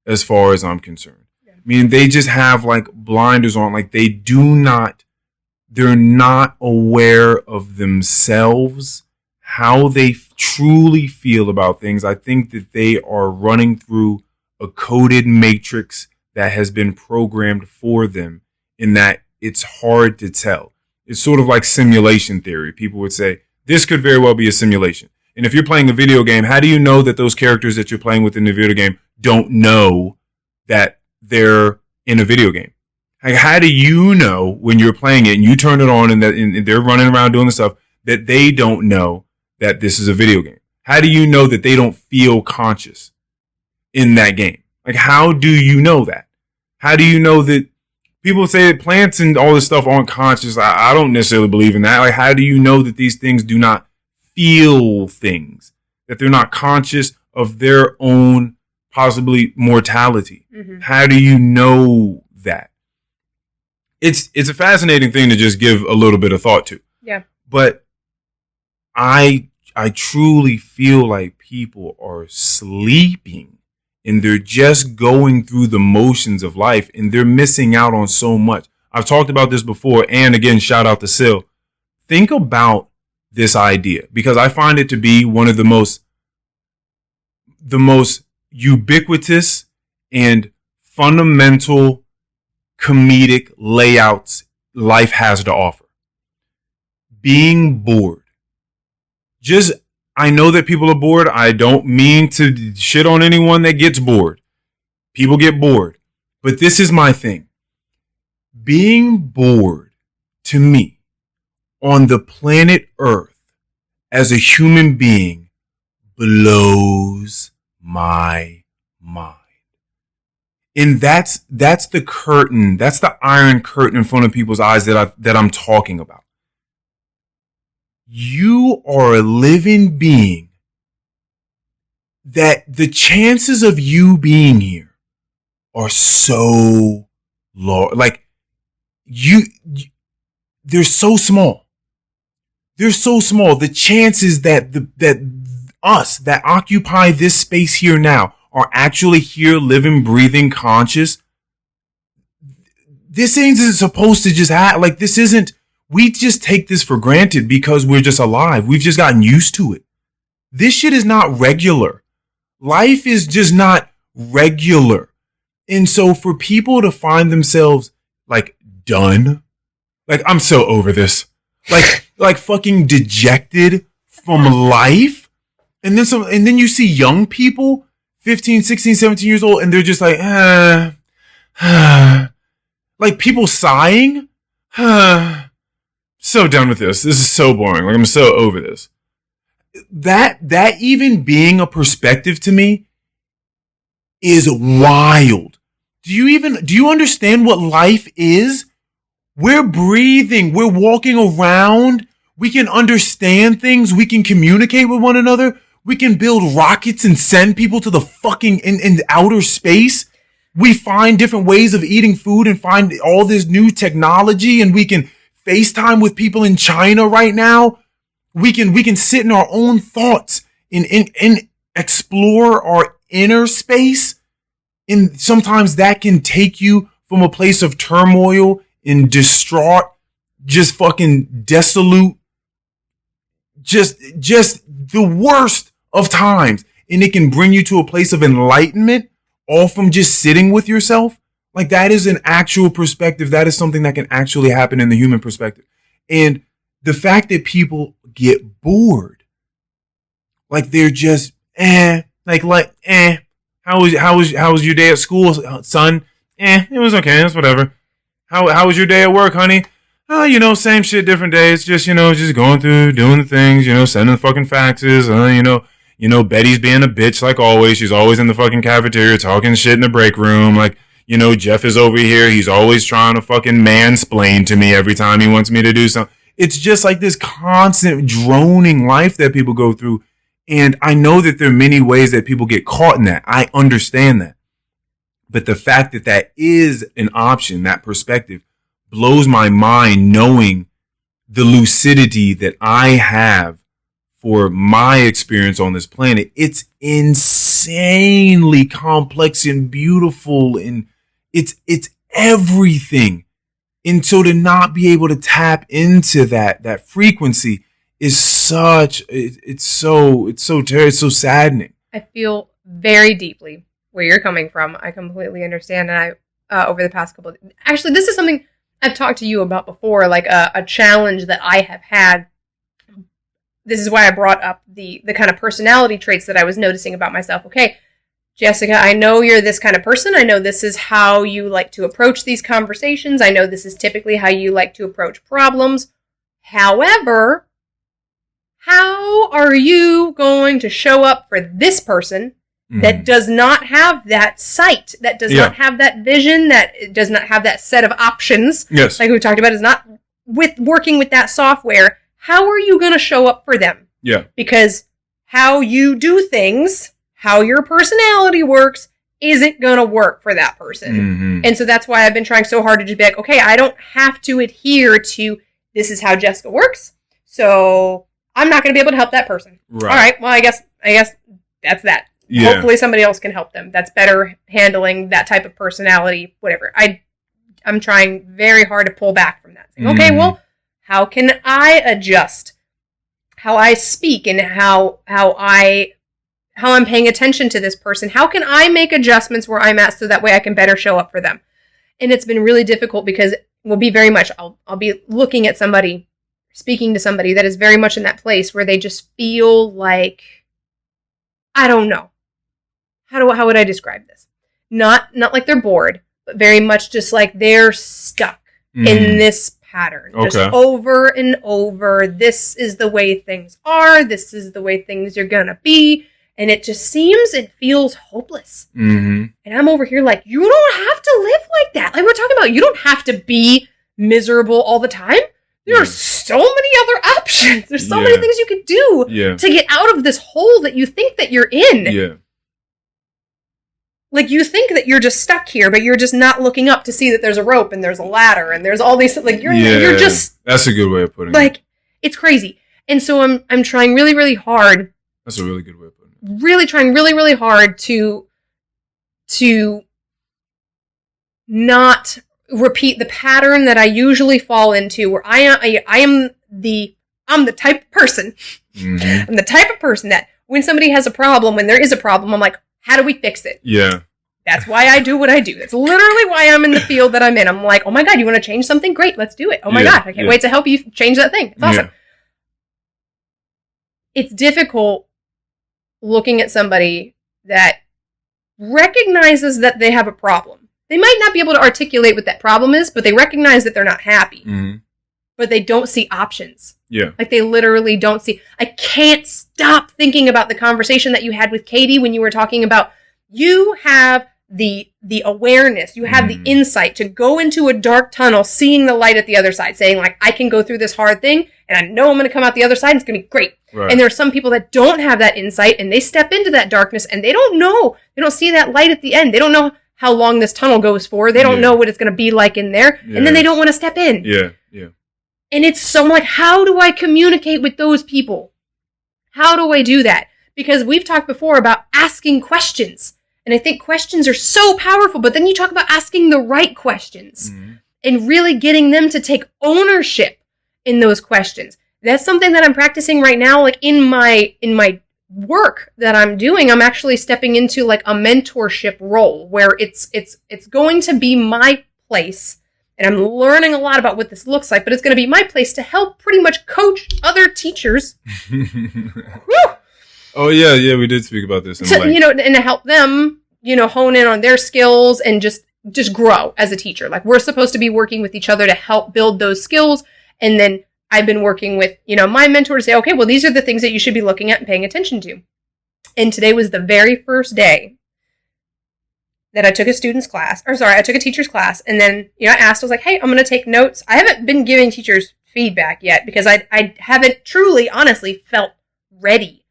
as far as I'm concerned. Yeah. I mean, they just have like blinders on, like they're not aware of themselves, how they truly feel about things. I think that they are running through a coded matrix that has been programmed for them, in that it's hard to tell. It's sort of like simulation theory. People would say, this could very well be a simulation. And if you're playing a video game, how do you know that those characters that you're playing with in the video game don't know that they're in a video game? Like, how do you know when you're playing it and you turn it on and they're running around doing the stuff that they don't know that this is a video game? How do you know that they don't feel conscious in that game? Like, how do you know that? How do you know that people say that plants and all this stuff aren't conscious? I don't necessarily believe in that. Like, how do you know that these things do not feel things, that they're not conscious of their own possibly mortality? Mm-hmm. How do you know that? It's a fascinating thing to just give a little bit of thought to.
Yeah.
But I truly feel like people are sleeping and they're just going through the motions of life and they're missing out on so much. I've talked about this before, and again, shout out to Sil. Think about this idea, because I find it to be one of the most ubiquitous and fundamental comedic layouts life has to offer. Being bored. I know that people are bored. I don't mean to shit on anyone that gets bored. People get bored. But this is my thing. Being bored, to me, on the planet Earth, as a human being, blows my mind. And that's the curtain, that's the iron curtain in front of people's eyes that I'm talking about. You are a living being that the chances of you being here are so low. Like they're so small. They're so small. The chances that us that occupy this space here now are actually here, living, breathing, conscious. This isn't supposed to just happen. Like, this isn't, we just take this for granted because we're just alive. We've just gotten used to it. This shit is not regular. Life is just not regular. And so for people to find themselves like done, like, I'm so over this, like fucking dejected from life. And then you see young people, 15, 16, 17 years old, and they're just like, like people sighing. So done with this. This is so boring. Like, I'm so over this. That even being a perspective to me is wild. Do you understand what life is? We're breathing. We're walking around. We can understand things. We can communicate with one another. We can build rockets and send people to the fucking in outer space. We find different ways of eating food and find all this new technology, and we can FaceTime with people in China right now. We can sit in our own thoughts and explore our inner space. And sometimes that can take you from a place of turmoil and distraught, just fucking desolate, just the worst of times. And it can bring you to a place of enlightenment, all from just sitting with yourself. Like, that is an actual perspective. That is something that can actually happen in the human perspective. And the fact that people get bored, like they're just, how was your day at school, son? It was okay. It's whatever. How was your day at work, honey? Oh, same shit, different days. Just, just going through, doing the things, sending the fucking faxes. Betty's being a bitch like always. She's always in the fucking cafeteria talking shit in the break room. Like, Jeff is over here. He's always trying to fucking mansplain to me every time he wants me to do something. It's just like this constant droning life that people go through. And I know that there are many ways that people get caught in that. I understand that. But the fact that that is an option, that perspective, blows my mind, knowing the lucidity that I have for my experience on this planet. It's insanely complex and beautiful, and it's everything. And so to not be able to tap into that frequency is it's so saddening.
I feel very deeply where you're coming from. I completely understand. And over the past couple of days, actually, this is something I've talked to you about before, like a challenge that I have had. This is why I brought up the kind of personality traits that I was noticing about myself. Okay, Jessica, I know you're this kind of person. I know this is how you like to approach these conversations. I know this is typically how you like to approach problems. However, how are you going to show up for this person that does not have that sight, that does not have that vision, that does not have that set of options?
Yes.
Like we talked about, is not working with that software. How are you going to show up for them?
Yeah. Because
how you do things, how your personality works, isn't going to work for that person. Mm-hmm. And so that's why I've been trying so hard to just be like, okay, I don't have to adhere to this is how Jessica works, so I'm not going to be able to help that person. Right. All right, well, I guess that's that. Yeah. Hopefully somebody else can help them. That's better handling that type of personality, whatever. I'm trying very hard to pull back from that. Saying, okay, well, how can I adjust how I speak and how I'm paying attention to this person? How can I make adjustments where I'm at so that way I can better show up for them? And it's been really difficult because it will be very much, I'll be looking at somebody, speaking to somebody that is very much in that place where they just feel like, I don't know. How would I describe this? Not like they're bored, but very much just like they're stuck in this pattern. Okay. Just over and over. This is the way things are. This is the way things are gonna be. And it feels hopeless. Mm-hmm. And I'm over here like, you don't have to live like that. Like we're talking about, you don't have to be miserable all the time. There are so many other options. There's so many things you could do to get out of this hole that you think that you're in. Yeah. Like you think that you're just stuck here, but you're just not looking up to see that there's a rope and there's a ladder and there's all these, like you're just.
That's a good way of putting it.
Like, it's crazy. And so I'm trying really, really hard.
That's a really good way of putting it.
Really trying really, really hard to not repeat the pattern that I usually fall into, where I'm the type of person. Mm-hmm. I'm the type of person that when somebody has a problem, when there is a problem, I'm like, how do we fix it? Yeah. That's why I do what I do. That's literally why I'm in the field that I'm in. I'm like, oh my God, you want to change something? Great, let's do it. Oh my God, I can't wait to help you change that thing. It's awesome. Yeah. It's difficult looking at somebody that recognizes that they have a problem. They might not be able to articulate what that problem is, but they recognize that they're not happy. Mm-hmm. But they don't see options. Yeah. Like they literally don't see. I can't stop thinking about the conversation that you had with Katie when you were talking about you have the awareness, you have the insight to go into a dark tunnel, seeing the light at the other side, saying like, I can go through this hard thing and I know I'm going to come out the other side and it's going to be great. Right. And there are some people that don't have that insight and they step into that darkness and they don't know, they don't see that light at the end. They don't know how long this tunnel goes for. They don't know what it's going to be like in there. Yeah. And then they don't want to step in.
Yeah. Yeah.
And it's so like, how do I communicate with those people? How do I do that? Because we've talked before about asking questions. And I think questions are so powerful, but then you talk about asking the right questions and really getting them to take ownership in those questions. That's something that I'm practicing right now, like in my work that I'm doing. I'm actually stepping into like a mentorship role where it's going to be my place, and I'm learning a lot about what this looks like, but it's going to be my place to help pretty much coach other teachers.
Oh yeah, we did speak about this.
And to help them, hone in on their skills and just grow as a teacher. Like we're supposed to be working with each other to help build those skills. And then I've been working with, my mentor to say, okay, well, these are the things that you should be looking at and paying attention to. And today was the very first day that I took a teacher's class. And then, I asked, I was like, hey, I'm going to take notes. I haven't been giving teachers feedback yet because I haven't truly, honestly felt ready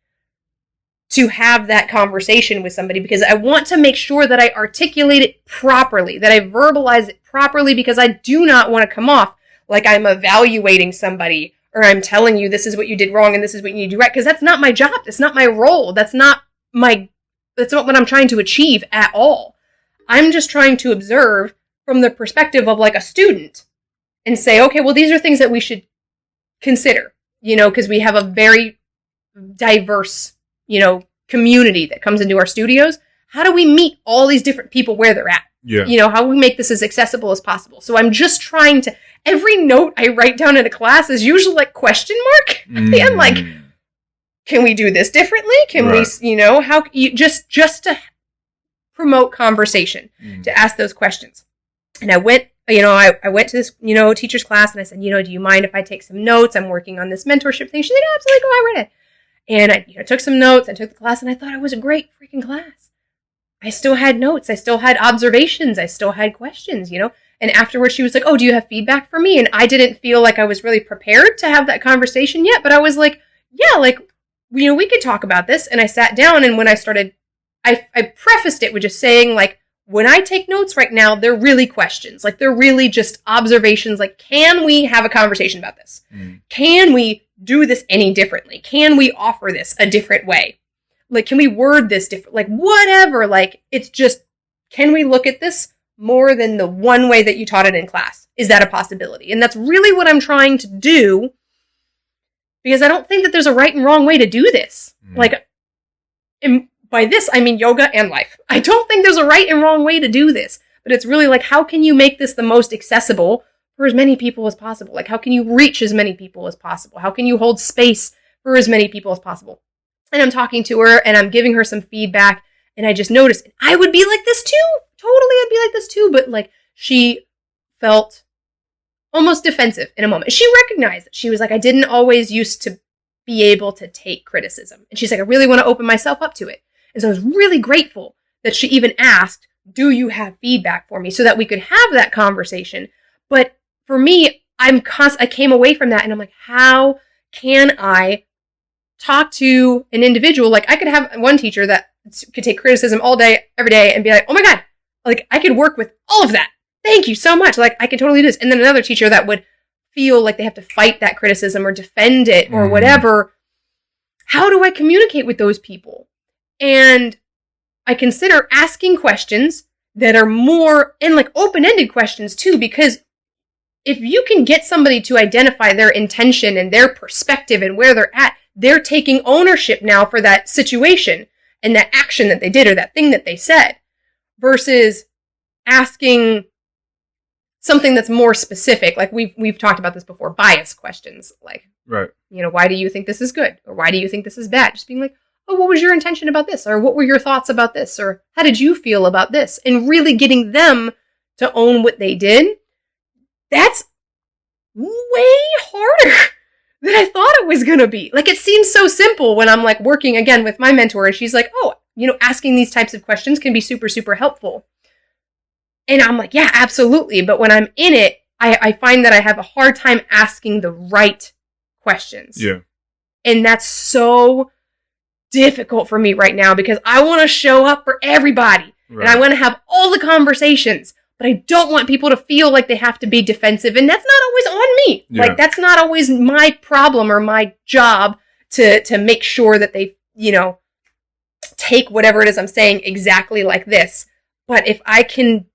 to have that conversation with somebody, because I want to make sure that I articulate it properly, that I verbalize it properly, because I do not want to come off like I'm evaluating somebody or I'm telling you this is what you did wrong and this is what you need to do right, because that's not my job. That's not my role. That's not what I'm trying to achieve at all. I'm just trying to observe from the perspective of like a student and say, okay, well, these are things that we should consider, because we have a very diverse community that comes into our studios. How do we meet all these different people where they're at? Yeah. How do we make this as accessible as possible? So I'm just trying to, every note I write down in a class is usually like question mark at the end, like, can we do this differently? Can we, how just to promote conversation, to ask those questions. And I went, I went to this, teacher's class and I said, do you mind if I take some notes? I'm working on this mentorship thing. She said, oh, absolutely, go ahead, read it. And I took some notes, I took the class, and I thought it was a great freaking class. I still had notes, I still had observations, I still had questions, And afterwards she was like, oh, do you have feedback for me? And I didn't feel like I was really prepared to have that conversation yet, but I was like, yeah, like, we could talk about this. And I sat down, and when I started, I prefaced it with just saying, like, when I take notes right now, they're really questions. Like, they're really just observations. Like, can we have a conversation about this? Can we do this any differently? Can we offer this a different way? Like, can we word this different? Like, whatever. Like, it's just, can we look at this more than the one way that you taught it in class? Is that a possibility? And that's really what I'm trying to do, because I don't think that there's a right and wrong way to do this. Like, by this, I mean yoga and life. I don't think there's a right and wrong way to do this, but it's really like, how can you make this the most accessible for as many people as possible? Like, how can you reach as many people as possible? How can you hold space for as many people as possible? And I'm talking to her and I'm giving her some feedback, and I just noticed I would be like this too. Totally, I'd be like this too. But like, she felt almost defensive in a moment. She recognized that. She was like, I didn't always used to be able to take criticism. And she's like, I really want to open myself up to it. And so I was really grateful that she even asked, do you have feedback for me, so that we could have that conversation. But for me, I came away from that and I'm like, how can I talk to an individual? Like, I could have one teacher that could take criticism all day, every day, and be like, oh my God, like, I could work with all of that. Thank you so much. Like, I could totally do this. And then another teacher that would feel like they have to fight that criticism or defend it or whatever. How do I communicate with those people? And I consider asking questions that are more, and like open-ended questions too, because if you can get somebody to identify their intention and their perspective and where they're at, they're taking ownership now for that situation and that action that they did or that thing that they said, versus asking something that's more specific. Like we've talked about this before, bias questions. Like, right. Why do you think this is good? Or why do you think this is bad? Just being like, oh, what was your intention about this? Or what were your thoughts about this? Or how did you feel about this? And really getting them to own what they did. That's way harder than I thought it was going to be. Like, it seems so simple when I'm like working again with my mentor, and she's like, oh, asking these types of questions can be super, super helpful. And I'm like, yeah, absolutely. But when I'm in it, I find that I have a hard time asking the right questions.
Yeah.
And that's so difficult for me right now because I want to show up for everybody. Right. And I want to have all the conversations, but I don't want people to feel like they have to be defensive. And that's not always on me. Yeah. Like, that's not always my problem or my job to make sure that they, take whatever it is I'm saying exactly like this. But if I can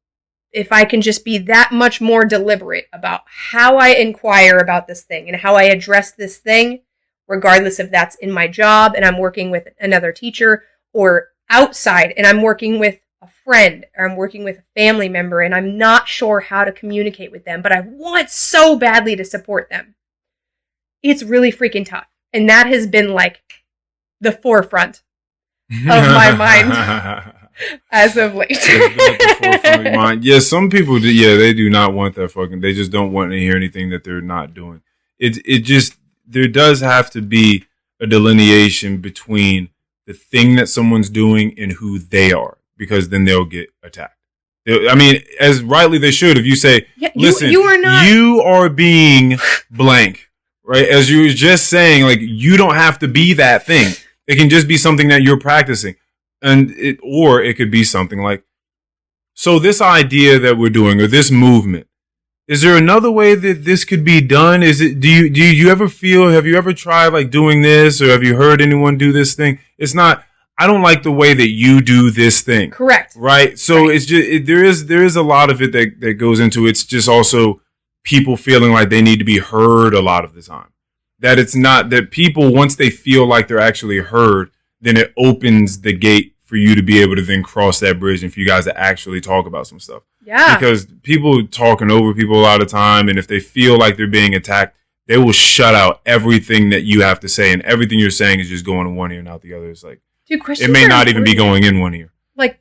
just be that much more deliberate about how I inquire about this thing and how I address this thing, regardless if that's in my job and I'm working with another teacher or outside and I'm working with a friend or I'm working with a family member and I'm not sure how to communicate with them, but I want so badly to support them. It's really freaking tough. And that has been like the forefront of my mind as of late.
Yeah, some people do, they do not want that they just don't want to hear anything that they're not doing. It just, there does have to be a delineation between the thing that someone's doing and who they are, because then they'll get attacked. I mean, as rightly they should. If you say, listen, you are being blank, right? As you were just saying, like, you don't have to be that thing. It can just be something that you're practicing. Or it could be something like, so this idea that we're doing, or this movement, is there another way that this could be done? Do you ever feel, have you ever tried like doing this, or have you heard anyone do this thing? It's not, I don't like the way that you do this thing.
Correct.
Right? So It's just, there is a lot of it that goes into it. It's just also people feeling like they need to be heard a lot of the time. That it's not, that people, once they feel like they're actually heard, then it opens the gate for you to be able to then cross that bridge and for you guys to actually talk about some stuff.
Yeah.
Because people talking over people a lot of time, and if they feel like they're being attacked, they will shut out everything that you have to say, and everything you're saying is just going in one ear and out the other. It's like,
dude,
it may not even be going in one ear.
Like,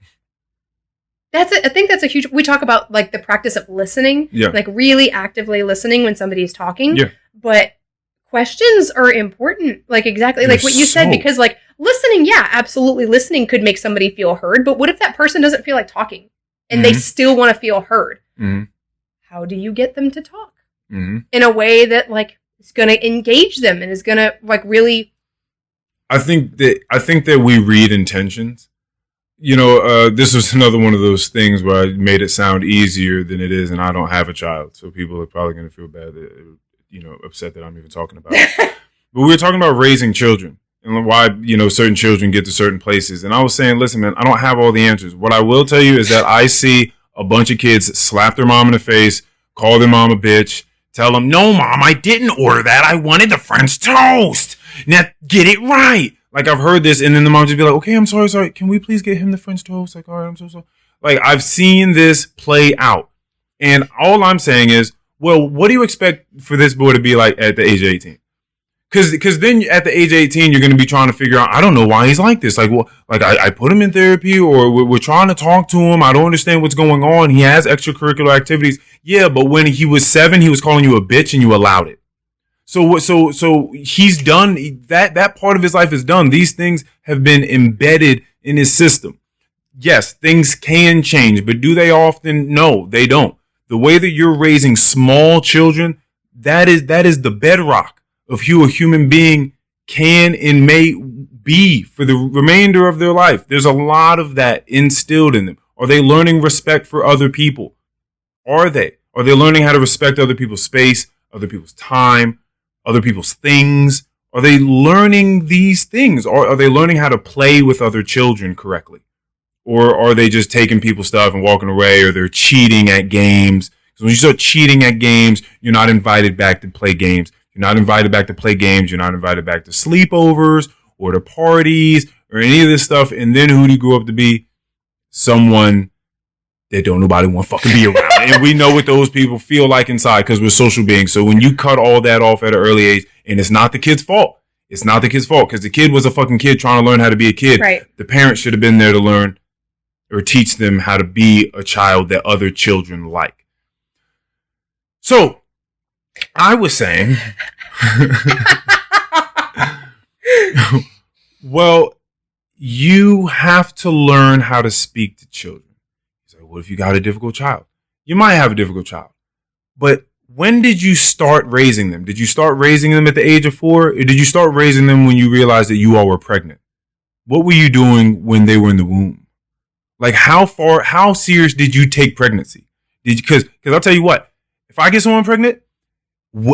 I think that's a huge, we talk about like the practice of listening, like really actively listening when somebody is talking.
Yeah.
But questions are important. Like, exactly like what you said, because like listening, absolutely, listening could make somebody feel heard. But what if that person doesn't feel like talking and they still want to feel heard?
Mm-hmm.
How do you get them to talk
in
a way that like is going to engage them and is going to like really?
I think that we read intentions. This was another one of those things where I made it sound easier than it is, and I don't have a child, so people are probably going to feel bad that, upset that I'm even talking about it. But we were talking about raising children and why, certain children get to certain places. And I was saying, listen, man, I don't have all the answers. What I will tell you is that I see a bunch of kids slap their mom in the face, call their mom a bitch, tell them, no, mom, I didn't order that. I wanted the French toast. Now get it right. Like, I've heard this, and then the mom just be like, okay, I'm sorry. Can we please get him the French toast? Like, all right, I'm so sorry. Like, I've seen this play out. And all I'm saying is, well, what do you expect for this boy to be like at the age of 18? Because then at the age of 18, you're going to be trying to figure out, I don't know why he's like this. Like, well, like I put him in therapy, or we're trying to talk to him. I don't understand what's going on. He has extracurricular activities. Yeah, but when he was 7, he was calling you a bitch and you allowed it. So he's done, that part of his life is done. These things have been embedded in his system. Yes, things can change, but do they often? No, they don't. The way that you're raising small children, that is the bedrock of who a human being can and may be for the remainder of their life. There's a lot of that instilled in them. Are they learning respect for other people? Are they learning how to respect other people's space, other people's time, other people's things? Are they learning these things? Or are they learning how to play with other children correctly? Or are they just taking people's stuff and walking away, or they're cheating at games? Because when you start cheating at games, you're not invited back to play games. You're not invited back to play games. You're not invited back to sleepovers or to parties or any of this stuff. And then who do you grow up to be? Someone that don't nobody want to fucking be around. And we know what those people feel like inside, because we're social beings. So when you cut all that off at an early age, and it's not the kid's fault. It's not the kid's fault, because the kid was a fucking kid trying to learn how to be a kid.
Right.
The parents should have been there to learn or teach them how to be a child that other children like. So I was saying, well, you have to learn how to speak to children. He's like, what if you got a difficult child? You might have a difficult child. But when did you start raising them? Did you start raising them at the age of 4? Or did you start raising them when you realized that you all were pregnant? What were you doing when they were in the womb? Like, how serious did you take pregnancy? Because I'll tell you what, if I get someone pregnant,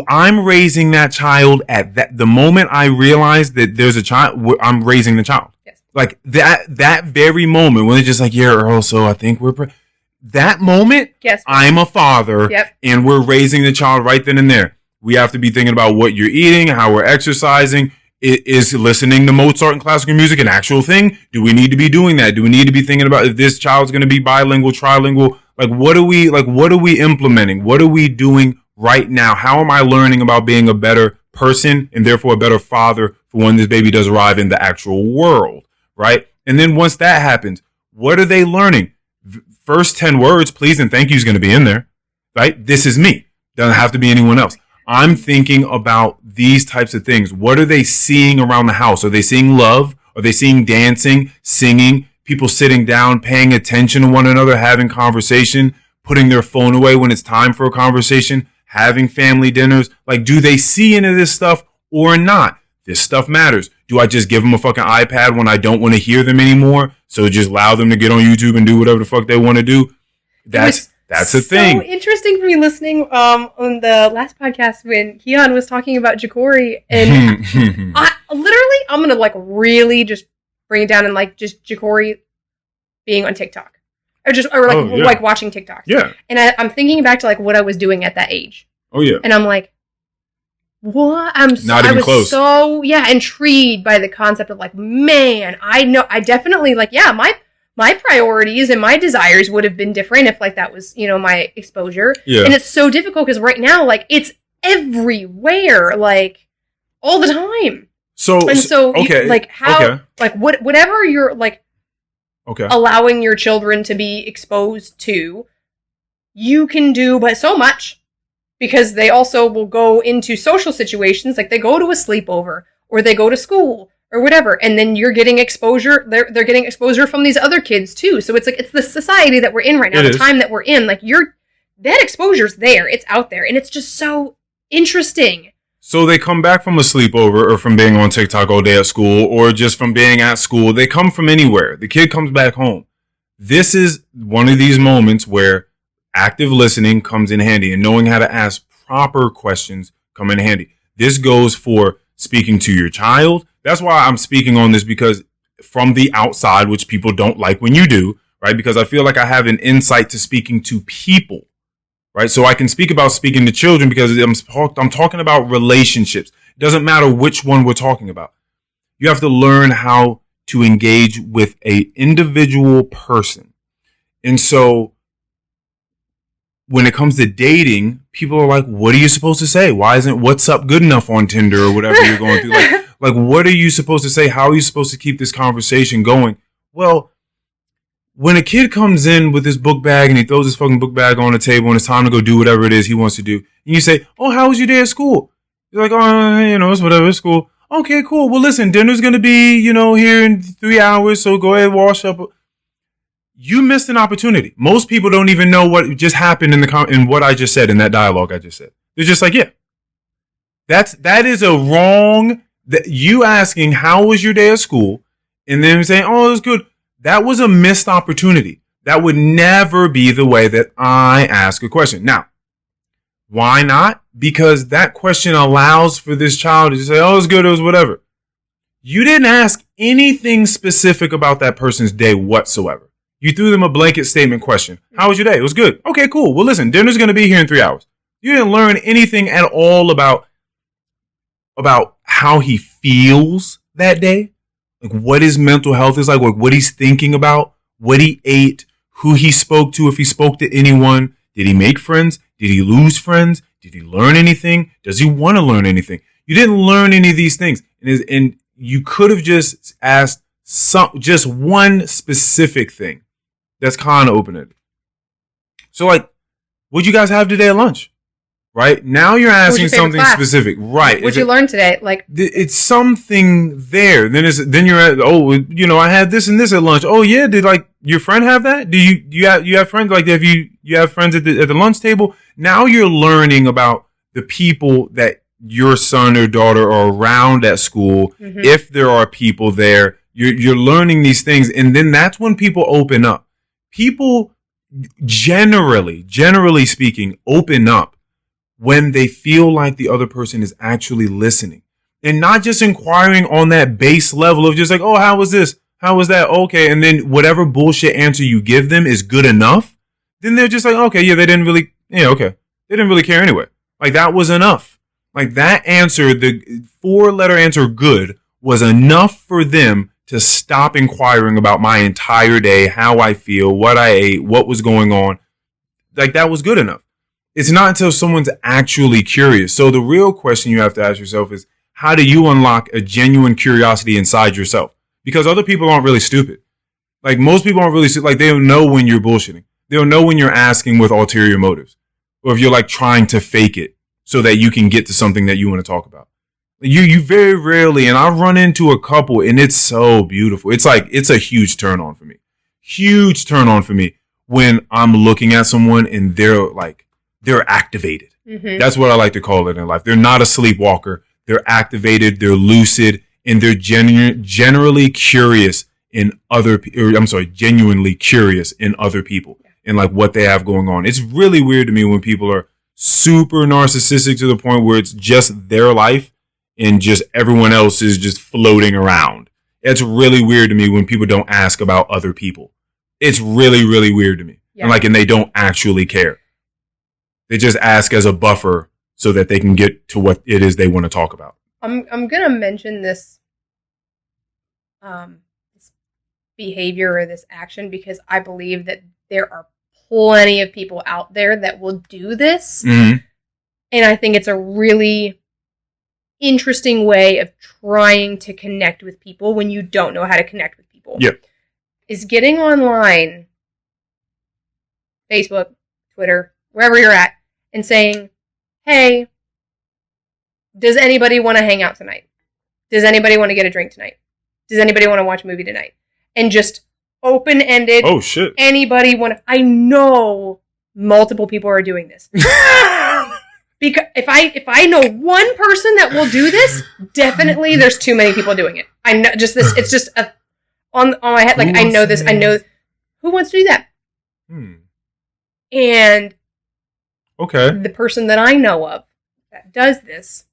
I'm raising that child at the moment I realize that there's a child, I'm raising the child.
Yes.
Like that very moment when it's just like, yeah, Earl, so I think we're that moment,
yes,
I'm a father, and we're raising the child right then and there. We have to be thinking about what you're eating, how we're exercising. Is listening to Mozart and classical music an actual thing? Do we need to be doing that? Do we need to be thinking about if this child's going to be bilingual, trilingual? Like, what are we implementing? What are we doing right now? How am I learning about being a better person and therefore a better father for when this baby does arrive in the actual world, right? And then once that happens, what are they learning? First 10 words, please and thank you, is going to be in there, right? This is me. Doesn't have to be anyone else. I'm thinking about these types of things. What are they seeing around the house? Are they seeing love? Are they seeing dancing, singing, people sitting down, paying attention to one another, having conversation, putting their phone away when it's time for a conversation, having family dinners? Like, do they see any of this stuff or not? This stuff matters. Do I just give them a fucking iPad when I don't want to hear them anymore? So just allow them to get on YouTube and do whatever the fuck they want to do? That's a thing.
So interesting for me listening on the last podcast when Keon was talking about Ja'Cory, and I'm gonna like really just bring it down and like just Ja'Cory being on TikTok like watching TikTok.
Yeah.
And I'm thinking back to like what I was doing at that age.
Oh yeah.
And I'm like, what? I was
close.
So intrigued by the concept of like, man, I definitely like, my priorities and my desires would have been different if like that was, my exposure.
Yeah.
And it's so difficult because right now, like, it's everywhere, like, all the time.
Okay.
Like, how, like, whatever you're, like, allowing your children to be exposed to, you can do but so much, because they also will go into social situations, like they go to a sleepover or they go to school or whatever, and then you're getting exposure. They're getting exposure from these other kids too. So it's like, it's the society that we're in right now, the time that we're in. Like, that exposure's there, it's out there, and it's just so interesting.
So they come back from a sleepover or from being on TikTok all day at school or just from being at school. They come from anywhere. The kid comes back home. This is one of these moments where active listening comes in handy, and knowing how to ask proper questions come in handy. This goes for speaking to your child. That's why I'm speaking on this, because from the outside, which people don't like when you do, right? Because I feel like I have an insight to speaking to people, right? So I can speak about speaking to children because I'm talking about relationships. It doesn't matter which one we're talking about. You have to learn how to engage with an individual person. And so when it comes to dating, people are like, what are you supposed to say? Why isn't what's up good enough on Tinder or whatever you're going through? Like, what are you supposed to say? How are you supposed to keep this conversation going? Well, when a kid comes in with his book bag and he throws his fucking book bag on the table and it's time to go do whatever it is he wants to do, and you say, oh, how was your day at school? You're like, oh, it's whatever, it's cool. Okay, cool. Well, listen, dinner's going to be, here in 3 hours, so go ahead, wash up. You missed an opportunity. Most people don't even know what just happened in what I just said, in that dialogue I just said. They're just like, yeah. That is a wrong, that you asking, how was your day at school? And then saying, oh, it was good. That was a missed opportunity. That would never be the way that I ask a question. Now, why not? Because that question allows for this child to say, oh, it was good, it was whatever. You didn't ask anything specific about that person's day whatsoever. You threw them a blanket statement question. How was your day? It was good. Okay, cool. Well, listen, dinner's going to be here in 3 hours. You didn't learn anything at all about how he feels that day. Like, what his mental health is like, what he's thinking about, what he ate, who he spoke to, if he spoke to anyone. Did he make friends? Did he lose friends? Did he learn anything? Does he want to learn anything? You didn't learn any of these things. And you could have just asked just one specific thing. That's kind of open-ended. So, like, what'd you guys have today at lunch? right? Now you're asking
your favorite
something
class?
specific, right?
What'd you learn today? Like,
it's something there. Then you're at, I had this and this at lunch. Oh yeah, did like your friend have that? Do you have friends like that? If you have friends at the lunch table? Now you're learning about the people that your son or daughter are around at school.
mm-hmm.
If there are people there, you're learning these things, and then that's when people open up. People generally speaking, open up when they feel like the other person is actually listening and not just inquiring on that base level of just like, oh, how was this? How was that? Okay. And then whatever bullshit answer you give them is good enough. Then they're just like, okay, yeah, okay. They didn't really care anyway. Like that was enough. Like that answer, the 4-letter answer good was enough for them to stop inquiring about my entire day, how I feel, what I ate, what was going on. Like that was good enough. It's not until someone's actually curious. So the real question you have to ask yourself is, how do you unlock a genuine curiosity inside yourself? Because other people aren't really stupid. Like most people aren't really stupid. Like they don't know when you're bullshitting. They don't know when you're asking with ulterior motives. Or if you're like trying to fake it so that you can get to something that you want to talk about. You very rarely, and I've run into a couple and it's so beautiful. It's a huge turn on for me. Huge turn on for me when I'm looking at someone and they're activated. Mm-hmm. That's what I like to call it in life. They're not a sleepwalker. They're activated. They're lucid, and they're genuinely curious in genuinely curious in other people and like what they have going on. It's really weird to me when people are super narcissistic to the point where it's just their life and just everyone else is just floating around. It's really weird to me when people don't ask about other people. It's really, really weird to me. Yeah. And they don't actually care. They just ask as a buffer so that they can get to what it is they want to talk about.
I'm gonna mention this this behavior or this action because I believe that there are plenty of people out there that will do this. Mm-hmm. And I think it's a really interesting way of trying to connect with people when you don't know how to connect with people.
Yep.
Is getting online, Facebook, Twitter, wherever you're at, and saying, hey, does anybody want to hang out tonight? Does anybody want to get a drink tonight? Does anybody want to watch a movie tonight? And just open-ended.
Oh, shit.
Anybody want to... I know multiple people are doing this. Because if I know one person that will do this, definitely there's too many people doing it. I know just this. It's just on my head. Like I know this. I know who wants to do that. And
okay,
the person that I know of that does this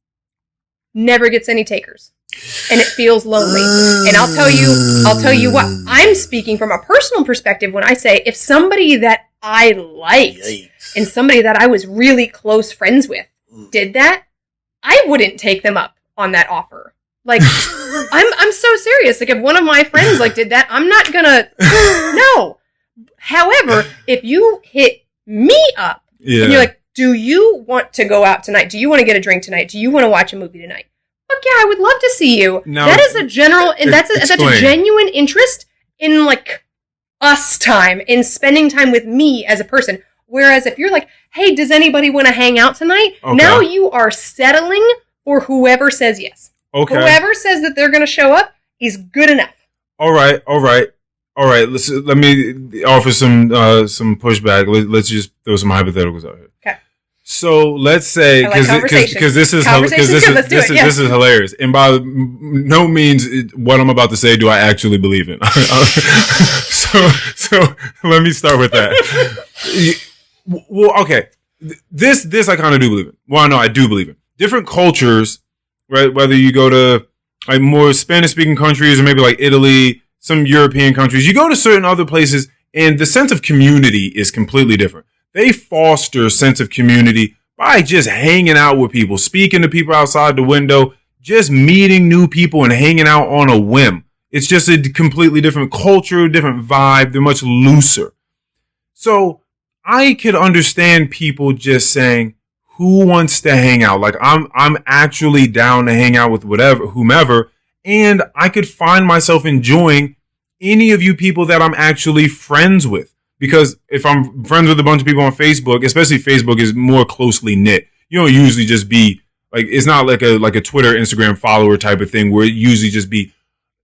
never gets any takers, and it feels lonely. And I'll tell you what. I'm speaking from a personal perspective when I say if somebody that I liked and somebody that I was really close friends with did that, I wouldn't take them up on that offer. Like, I'm so serious. Like, if one of my friends did that, I'm not gonna. No. However, if you hit me up and you're like, "Do you want to go out tonight? Do you want to get a drink tonight? Do you want to watch a movie tonight?" Fuck yeah, I would love to see you. Now, that is a general, and that's a genuine interest in us time, in spending time with me as a person. Whereas if you're like, hey, does anybody want to hang out tonight? Okay. Now you are settling for whoever says yes. Okay. Whoever says that they're going to show up is good enough.
All right. Let me offer some pushback. Let's just throw some hypotheticals out here. Okay. So let's say because this is hilarious, and by no means what I'm about to say do I actually believe in. So let me start with that. Well, okay, this I kind of do believe in. Well, no, I do believe in different cultures, right? Whether you go to more Spanish-speaking countries or maybe Italy, some European countries, you go to certain other places, and the sense of community is completely different. They foster a sense of community by just hanging out with people, speaking to people outside the window, just meeting new people and hanging out on a whim. It's just a completely different culture, different vibe. They're much looser. So I could understand people just saying, who wants to hang out? I'm actually down to hang out with whomever, and I could find myself enjoying any of you people that I'm actually friends with. Because if I'm friends with a bunch of people on Facebook, especially Facebook is more closely knit. You don't usually just be like, it's not like a Twitter, Instagram follower type of thing where it usually just be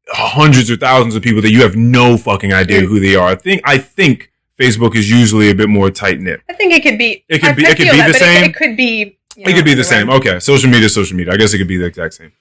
hundreds or thousands of people that you have no fucking idea who they are. I think Facebook is usually a bit more tight knit.
I think it could be.
It could be the same.
It could be.
It could be the same. Okay, social media. I guess it could be the exact same.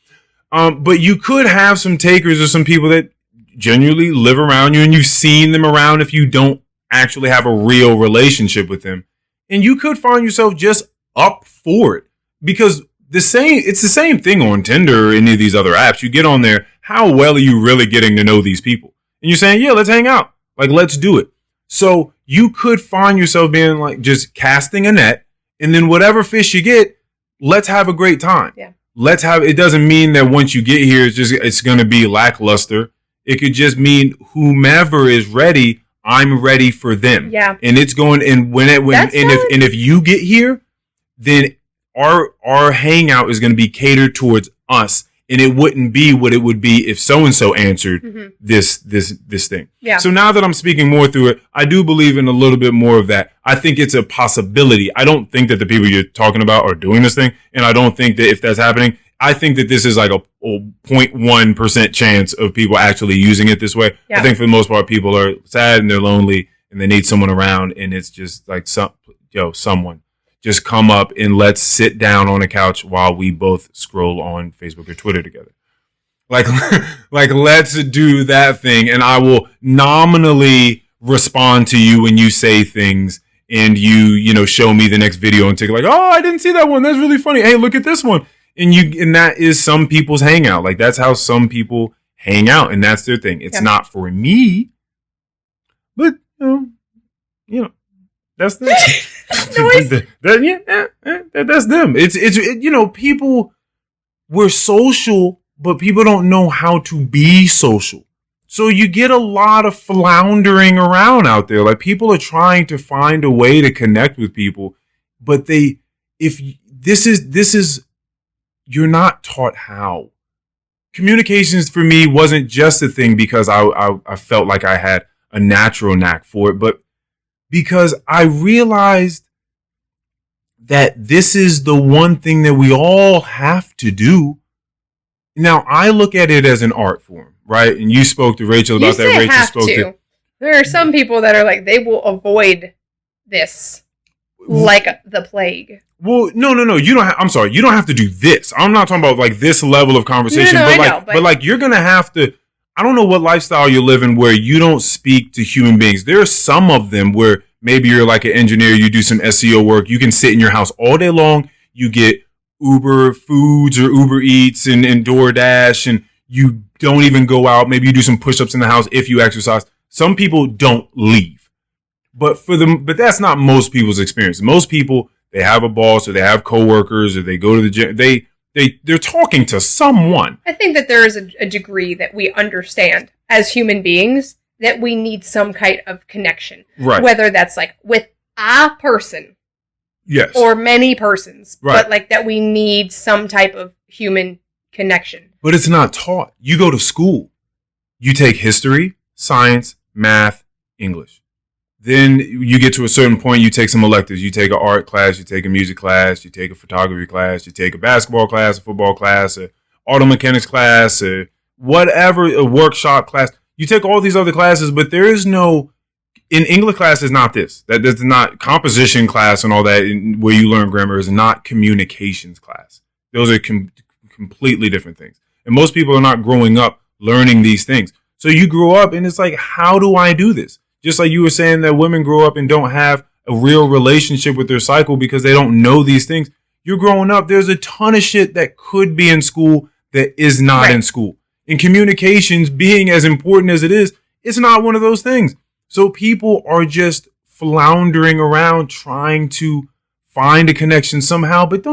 But you could have some takers or some people that genuinely live around you, and you've seen them around if you don't actually have a real relationship with them, and you could find yourself just up for it because it's the same thing on Tinder or any of these other apps. You get on there. How well are you really getting to know these people? And you're saying, yeah, let's hang out. Like, let's do it. So you could find yourself being like just casting a net, and then whatever fish you get, let's have a great time.
Yeah.
It doesn't mean that once you get here, it's going to be lackluster. It could just mean whomever is ready, I'm ready for them.
Yeah.
And it's going, and if you get here, then our hangout is going to be catered towards us. And it wouldn't be what it would be if so-and-so answered this thing.
Yeah.
So now that I'm speaking more through it, I do believe in a little bit more of that. I think it's a possibility. I don't think that the people you're talking about are doing this thing. And I don't think that if that's happening, I think that this is like a 0.1% chance of people actually using it this way. Yeah. I think for the most part, people are sad and they're lonely and they need someone around. And it's just like, someone. Just come up and let's sit down on a couch while we both scroll on Facebook or Twitter together. Like let's do that thing. And I will nominally respond to you when you say things and you show me the next video and take like, oh, I didn't see that one. That's really funny. Hey, look at this one. And that is some people's hangout. Like that's how some people hang out and that's their thing. It's not for me, but that's them. That's them. It's people, we're social, but people don't know how to be social. So you get a lot of floundering around out there. Like people are trying to find a way to connect with people, but you're not taught how. Communications for me wasn't just a thing because I felt like I had a natural knack for it, but because I realized that this is the one thing that we all have to do. Now, I look at it as an art form, right? And you spoke to Rachel about that. Rachel spoke to.
There are some people that are like, they will avoid this like the plague.
Well, no. You don't. I'm sorry. You don't have to do this. I'm not talking about like this level of conversation, but like you're gonna have to. I don't know what lifestyle you're living where you don't speak to human beings. There are some of them where maybe you're like an engineer, you do some SEO work, you can sit in your house all day long, you get Uber Foods or Uber Eats and DoorDash, and you don't even go out. Maybe you do some push-ups in the house if you exercise. Some people don't leave. But that's not most people's experience. Most people, they have a boss or they have coworkers or they go to the gym. They're talking to someone.
I think that there is a degree that we understand as human beings that we need some kind of connection. Right. Whether that's like with a person.
Yes.
Or many persons.
Right.
But like that we need some type of human connection.
But it's not taught. You go to school. You take history, science, math, English. Then you get to a certain point, you take some electives. You take an art class, you take a music class, you take a photography class, you take a basketball class, a football class, a auto mechanics class, or whatever, a workshop class. You take all these other classes, but there is no, in English class is not this. That's not composition class and all that where you learn grammar is not communications class. Those are completely different things. And most people are not growing up learning these things. So you grow up and it's like, how do I do this? Just like you were saying that women grow up and don't have a real relationship with their cycle because they don't know these things. You're growing up. There's a ton of shit that could be in school that is not in school. And communications being as important as it is, it's not one of those things. So people are just floundering around trying to find a connection somehow, but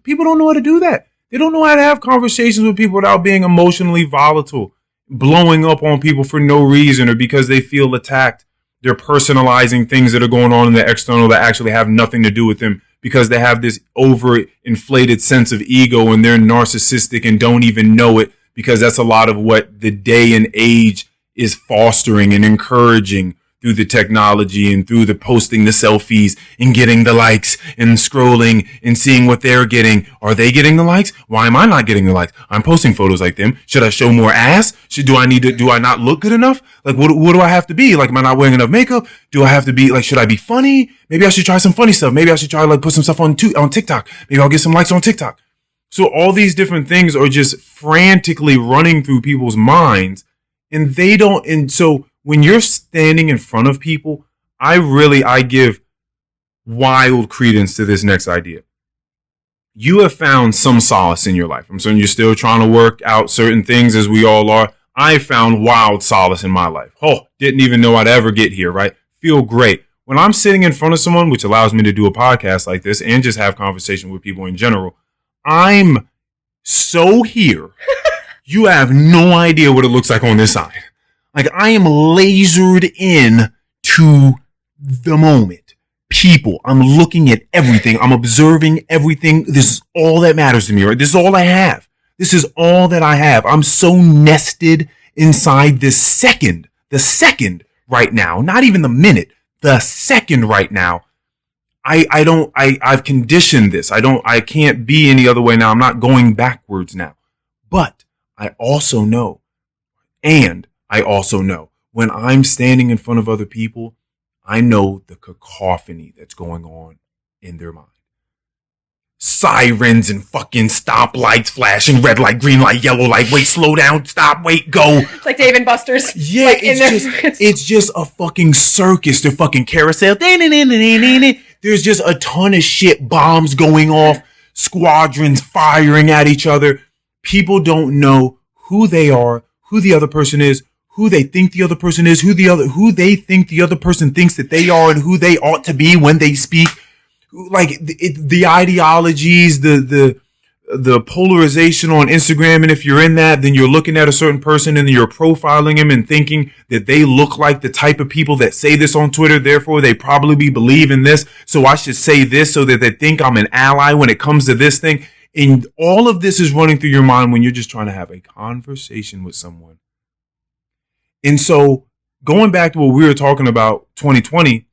people don't know how to do that. They don't know how to have conversations with people without being emotionally volatile, blowing up on people for no reason or because they feel attacked. They're personalizing things that are going on in the external that actually have nothing to do with them because they have this overinflated sense of ego and they're narcissistic and don't even know it because that's a lot of what the day and age is fostering and encouraging through the technology and through the posting the selfies and getting the likes and scrolling and seeing what they're getting. Are they getting the likes? Why am I not getting the likes? I'm posting photos like them. Should I show more ass? Do I not look good enough? Like, what do I have to be? Like, am I not wearing enough makeup? Do I have to be, like, should I be funny? Maybe I should try some funny stuff. Maybe I should try, like, put some stuff on TikTok. Maybe I'll get some likes on TikTok. So all these different things are just frantically running through people's minds, and so when you're standing in front of people, I give wild credence to this next idea. You have found some solace in your life. I'm saying you're still trying to work out certain things, as we all are. I found wild solace in my life. Oh, didn't even know I'd ever get here, right? Feel great. When I'm sitting in front of someone, which allows me to do a podcast like this and just have conversation with people in general, I'm so here. You have no idea what it looks like on this side. Like, I am lasered in to the moment. People, I'm looking at everything. I'm observing everything. This is all that matters to me, right? This is all I have. This is all that I have. I'm so nested inside this second, the second right now, not even the minute, the second right now. I've conditioned this. I can't be any other way now. I'm not going backwards now. But I also know when I'm standing in front of other people, I know the cacophony that's going on in their mind. Sirens and fucking stoplights flashing, red light, green light, yellow light, wait, slow down, stop, wait, go.
It's like Dave and Buster's.
Yeah,
like
it's just a fucking circus. They're fucking carousel. There's just a ton of shit, bombs going off, squadrons firing at each other. People don't know who they are, who the other person is, who they think the other person is, who they think the other person thinks that they are, and who they ought to be when they speak. Like the ideologies, the polarization on Instagram, and if you're in that, then you're looking at a certain person and you're profiling him and thinking that they look like the type of people that say this on Twitter. Therefore, they probably believe in this. So I should say this so that they think I'm an ally when it comes to this thing. And all of this is running through your mind when you're just trying to have a conversation with someone. And so going back to what we were talking about, 2020,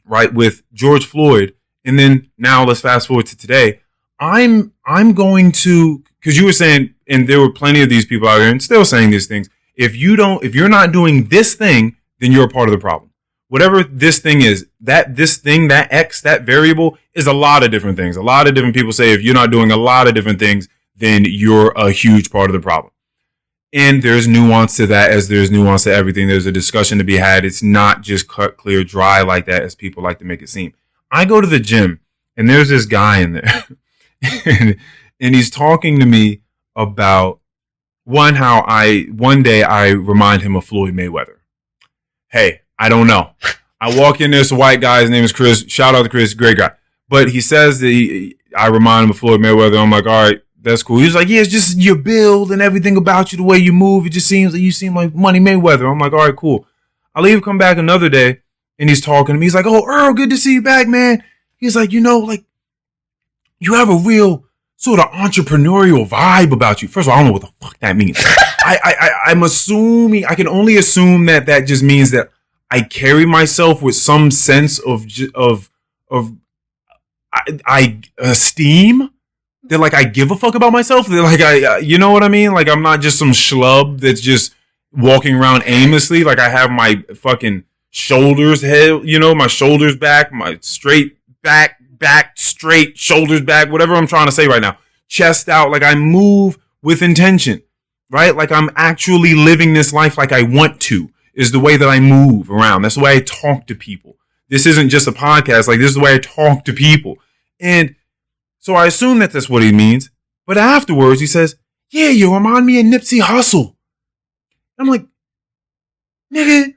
right, with George Floyd, and then now let's fast forward to today. I'm going to, because you were saying, and there were plenty of these people out here and still saying these things. If you're not doing this thing, then you're a part of the problem. Whatever this thing is, that X, that variable is a lot of different things. A lot of different people say if you're not doing a lot of different things, then you're a huge part of the problem. And there's nuance to that, as there's nuance to everything. There's a discussion to be had. It's not just cut, clear, dry like that, as people like to make it seem. I go to the gym, and there's this guy in there, and he's talking to me about one day I remind him of Floyd Mayweather. Hey, I don't know. I walk in there, this white guy, his name is Chris. Shout out to Chris, great guy. But he says that I remind him of Floyd Mayweather. I'm like, all right, that's cool. He's like, yeah, it's just your build and everything about you, the way you move. It just seems like you seem like Money Mayweather. I'm like, all right, cool. I leave, come back another day, and he's talking to me. He's like, oh, Earl, good to see you back, man. He's like, like, you have a real sort of entrepreneurial vibe about you. First of all, I don't know what the fuck that means. I'm assuming, I can only assume that just means that I carry myself with some sense of esteem. They're like, I give a fuck about myself. They're like, you know what I mean? Like, I'm not just some schlub that's just walking around aimlessly. Like, I have my fucking shoulders my shoulders back, my straight back straight, shoulders back, whatever I'm trying to say right now. Chest out. Like, I move with intention, right? Like, I'm actually living this life like I want to, is the way that I move around. That's the way I talk to people. This isn't just a podcast. Like, this is the way I talk to people. And so I assume that that's what he means. But afterwards, he says, yeah, you remind me of Nipsey Hussle. I'm like, nigga,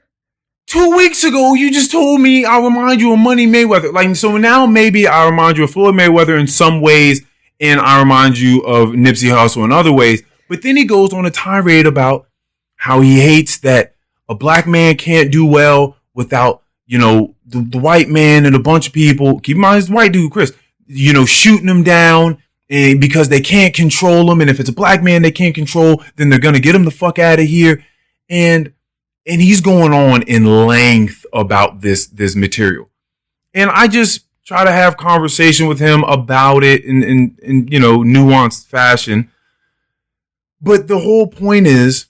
2 weeks ago, you just told me I remind you of Money Mayweather. Like, so now maybe I remind you of Floyd Mayweather in some ways, and I remind you of Nipsey Hussle in other ways. But then he goes on a tirade about how he hates that a black man can't do well without, the white man and a bunch of people. Keep in mind, this white dude, Chris, shooting him down, and because they can't control him. And if it's a black man they can't control, then they're going to get him the fuck out of here. And And he's going on in length about this material. And I just try to have conversation with him about it in nuanced fashion. But the whole point is,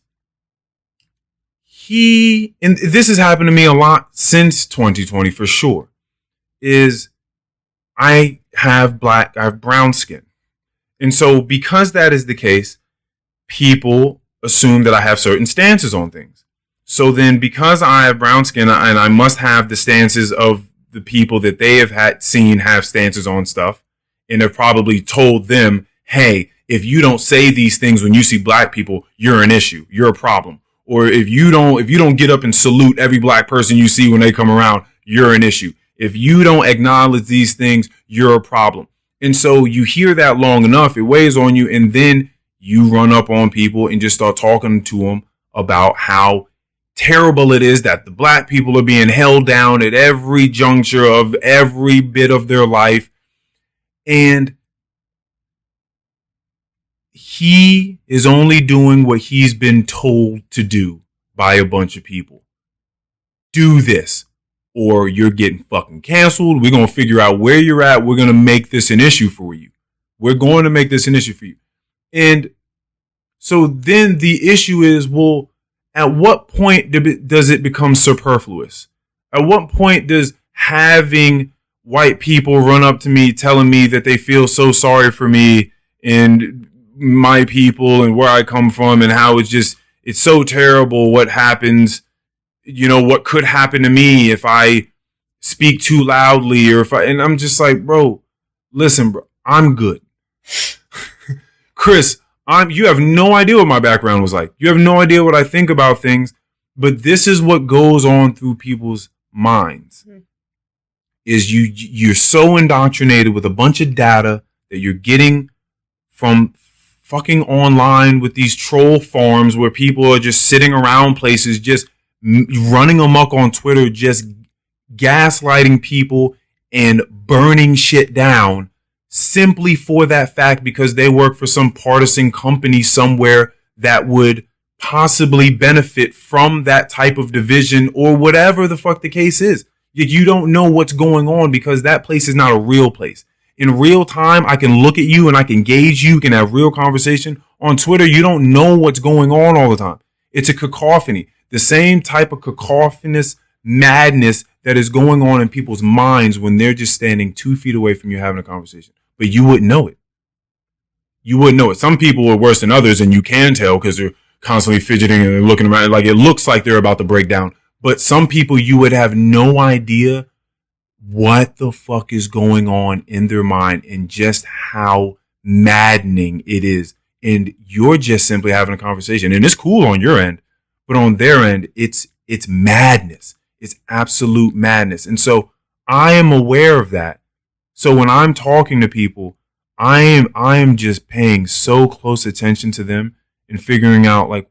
and this has happened to me a lot since 2020 for sure, is I have brown skin. And so because that is the case, people assume that I have certain stances on things. So then because I have brown skin and I must have the stances of the people that they have seen have stances on stuff, and have probably told them, hey, if you don't say these things when you see black people, you're an issue. You're a problem. Or if you don't get up and salute every black person you see when they come around, you're an issue. If you don't acknowledge these things, you're a problem. And so you hear that long enough, it weighs on you, and then you run up on people and just start talking to them about how terrible it is that the black people are being held down at every juncture of every bit of their life. And he is only doing what he's been told to do by a bunch of people. Do this, or you're getting fucking canceled. We're going to figure out where you're at. We're going to make this an issue for you. We're going to make this an issue for you. And so then the issue is, well, at what point does it become superfluous? At what point does having white people run up to me telling me that they feel so sorry for me and my people and where I come from and how it's so terrible what happens, what could happen to me if I speak too loudly and I'm just like, bro, listen, bro, I'm good. Chris, you have no idea what my background was like. You have no idea what I think about things, but this is what goes on through people's minds. Mm-hmm. Is you're so indoctrinated with a bunch of data that you're getting from fucking online with these troll farms where people are just sitting around places, just running amok on Twitter, just gaslighting people and burning shit down simply for that fact because they work for some partisan company somewhere that would possibly benefit from that type of division or whatever the fuck the case is. You don't know what's going on because that place is not a real place. In real time, I can look at you and I can gauge you, can have real conversation. On Twitter, you don't know what's going on all the time. It's a cacophony. The same type of cacophonous madness that is going on in people's minds when they're just standing 2 feet away from you having a conversation. But you wouldn't know it. You wouldn't know it. Some people are worse than others, and you can tell because they're constantly fidgeting and they're looking around. Like it looks like they're about to break down. But some people, you would have no idea what the fuck is going on in their mind and just how maddening it is. And you're just simply having a conversation. And it's cool on your end, but on their end, it's madness. It's absolute madness. And so I am aware of that. So when I'm talking to people, I am just paying so close attention to them and figuring out like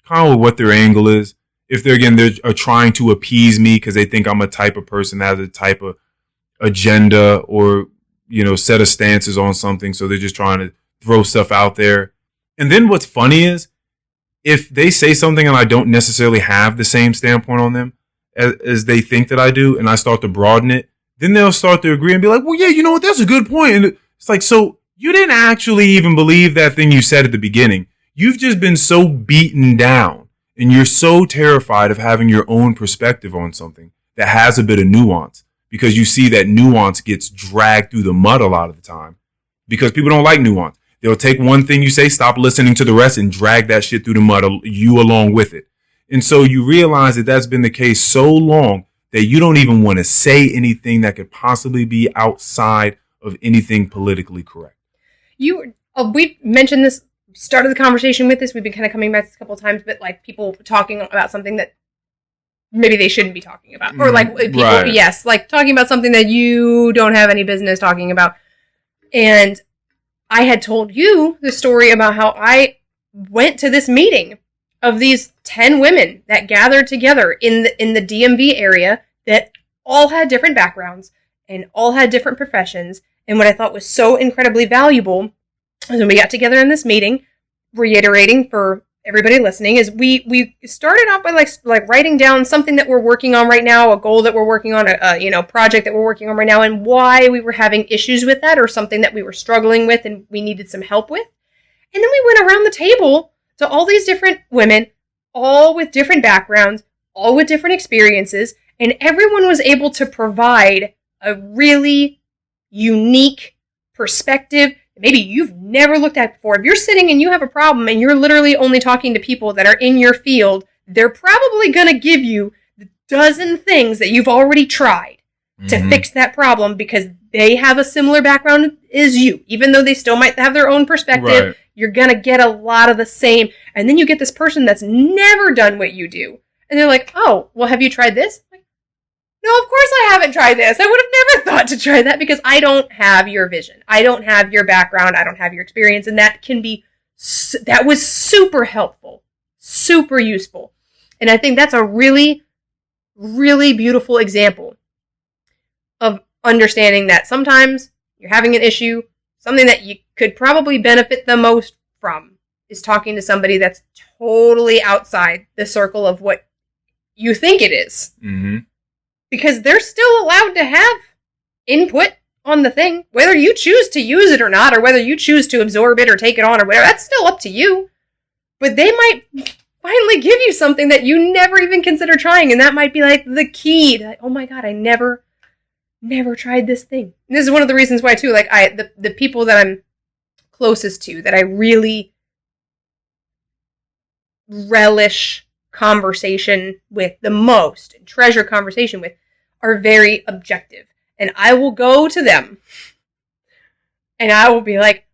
kind of what their angle is. If they're trying to appease me because they think I'm a type of person that has a type of agenda or, set of stances on something. So they're just trying to throw stuff out there. And then what's funny is if they say something and I don't necessarily have the same standpoint on them as they think that I do, and I start to broaden it, then they'll start to agree and be like, well, yeah, you know what? That's a good point. And it's like, so you didn't actually even believe that thing you said at the beginning. You've just been so beaten down. And you're so terrified of having your own perspective on something that has a bit of nuance because you see that nuance gets dragged through the mud a lot of the time because people don't like nuance. They'll take one thing you say, stop listening to the rest and drag that shit through the mud, you along with it. And so you realize that that's been the case so long that you don't even want to say anything that could possibly be outside of anything politically correct.
We mentioned this. Started the conversation with this. We've been kind of coming back a couple of times, but like people talking about something that maybe they shouldn't be talking about, or like people, right. Yes, like talking about something that you don't have any business talking about. And I had told you the story about how I went to this meeting of these 10 women that gathered together in the DMV area that all had different backgrounds and all had different professions. And what I thought was so incredibly valuable was when we got together in this meeting, reiterating for everybody listening, is we started off by like writing down something that we're working on right now, a goal that we're working on, a project that we're working on right now, and why we were having issues with that, or something that we were struggling with and we needed some help with. And then we went around the table to all these different women, all with different backgrounds, all with different experiences, and everyone was able to provide a really unique perspective maybe you've never looked at before. If you're sitting and you have a problem and you're literally only talking to people that are in your field, they're probably going to give you the dozen things that you've already tried to fix that problem because they have a similar background as you. Even though they still might have their own perspective, you're going to get a lot of the same. And then you get this person that's never done what you do. And they're like, oh, well, have you tried this? No, of course I haven't tried this. I would have never thought to try that because I don't have your vision. I don't have your background. I don't have your experience. And that was super helpful, super useful. And I think that's a really, really beautiful example of understanding that sometimes you're having an issue, something that you could probably benefit the most from is talking to somebody that's totally outside the circle of what you think it is. Mm-hmm. Because they're still allowed to have input on the thing. Whether you choose to use it or not, or whether you choose to absorb it or take it on or whatever, that's still up to you. But they might finally give you something that you never even consider trying. And that might be like the key to, like, oh my God, I never tried this thing. And this is one of the reasons why, too, like the people that I'm closest to, that I really relish conversation with the most and treasure conversation with are very objective. And I will go to them and I will be like,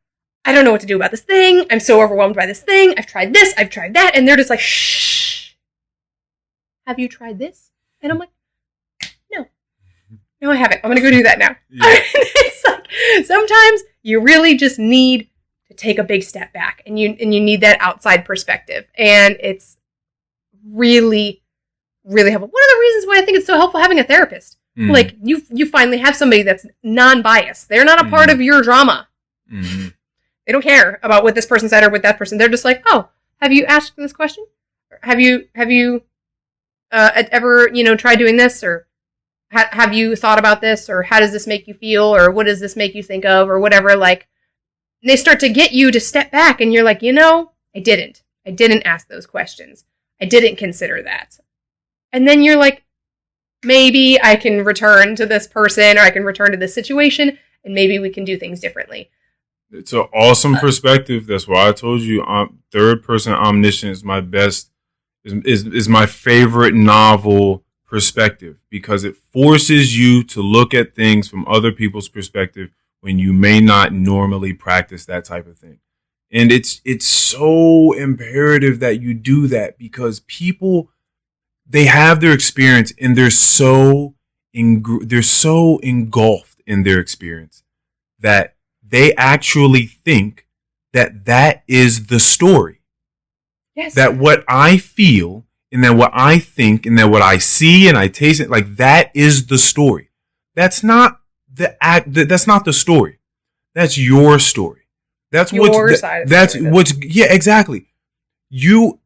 I don't know what to do about this thing. I'm so overwhelmed by this thing. I've tried this. I've tried that. And they're just like, shh. Have you tried this? And I'm like, no, I haven't. I'm going to go do that now. Yeah. It's like, sometimes you really just need to take a big step back and you need that outside perspective. And it's really, really helpful. One of the reasons why I think it's so helpful having a therapist. Like, you finally have somebody that's non-biased. They're not a part of your drama. Mm-hmm. They don't care about what this person said or what that person. They're just like, oh, have you asked this question? Have you ever, tried doing this? Or have you thought about this? Or how does this make you feel? Or what does this make you think of? Or whatever. Like, they start to get you to step back and you're like, I didn't ask those questions. I didn't consider that. And then you're like, maybe I can return to this person or I can return to this situation and maybe we can do things differently.
It's an awesome perspective. That's why I told you third person omniscient is my best, is my favorite novel perspective because it forces you to look at things from other people's perspective when you may not normally practice that type of thing. And it's so imperative that you do that because people, they have their experience and they're so engulfed in their experience that they actually think that is the story. Yes. That what I feel and that what I think and that what I see and I taste it, like that is the story. That's not that's not the story. That's your story. That's your side of the story. Yeah, exactly.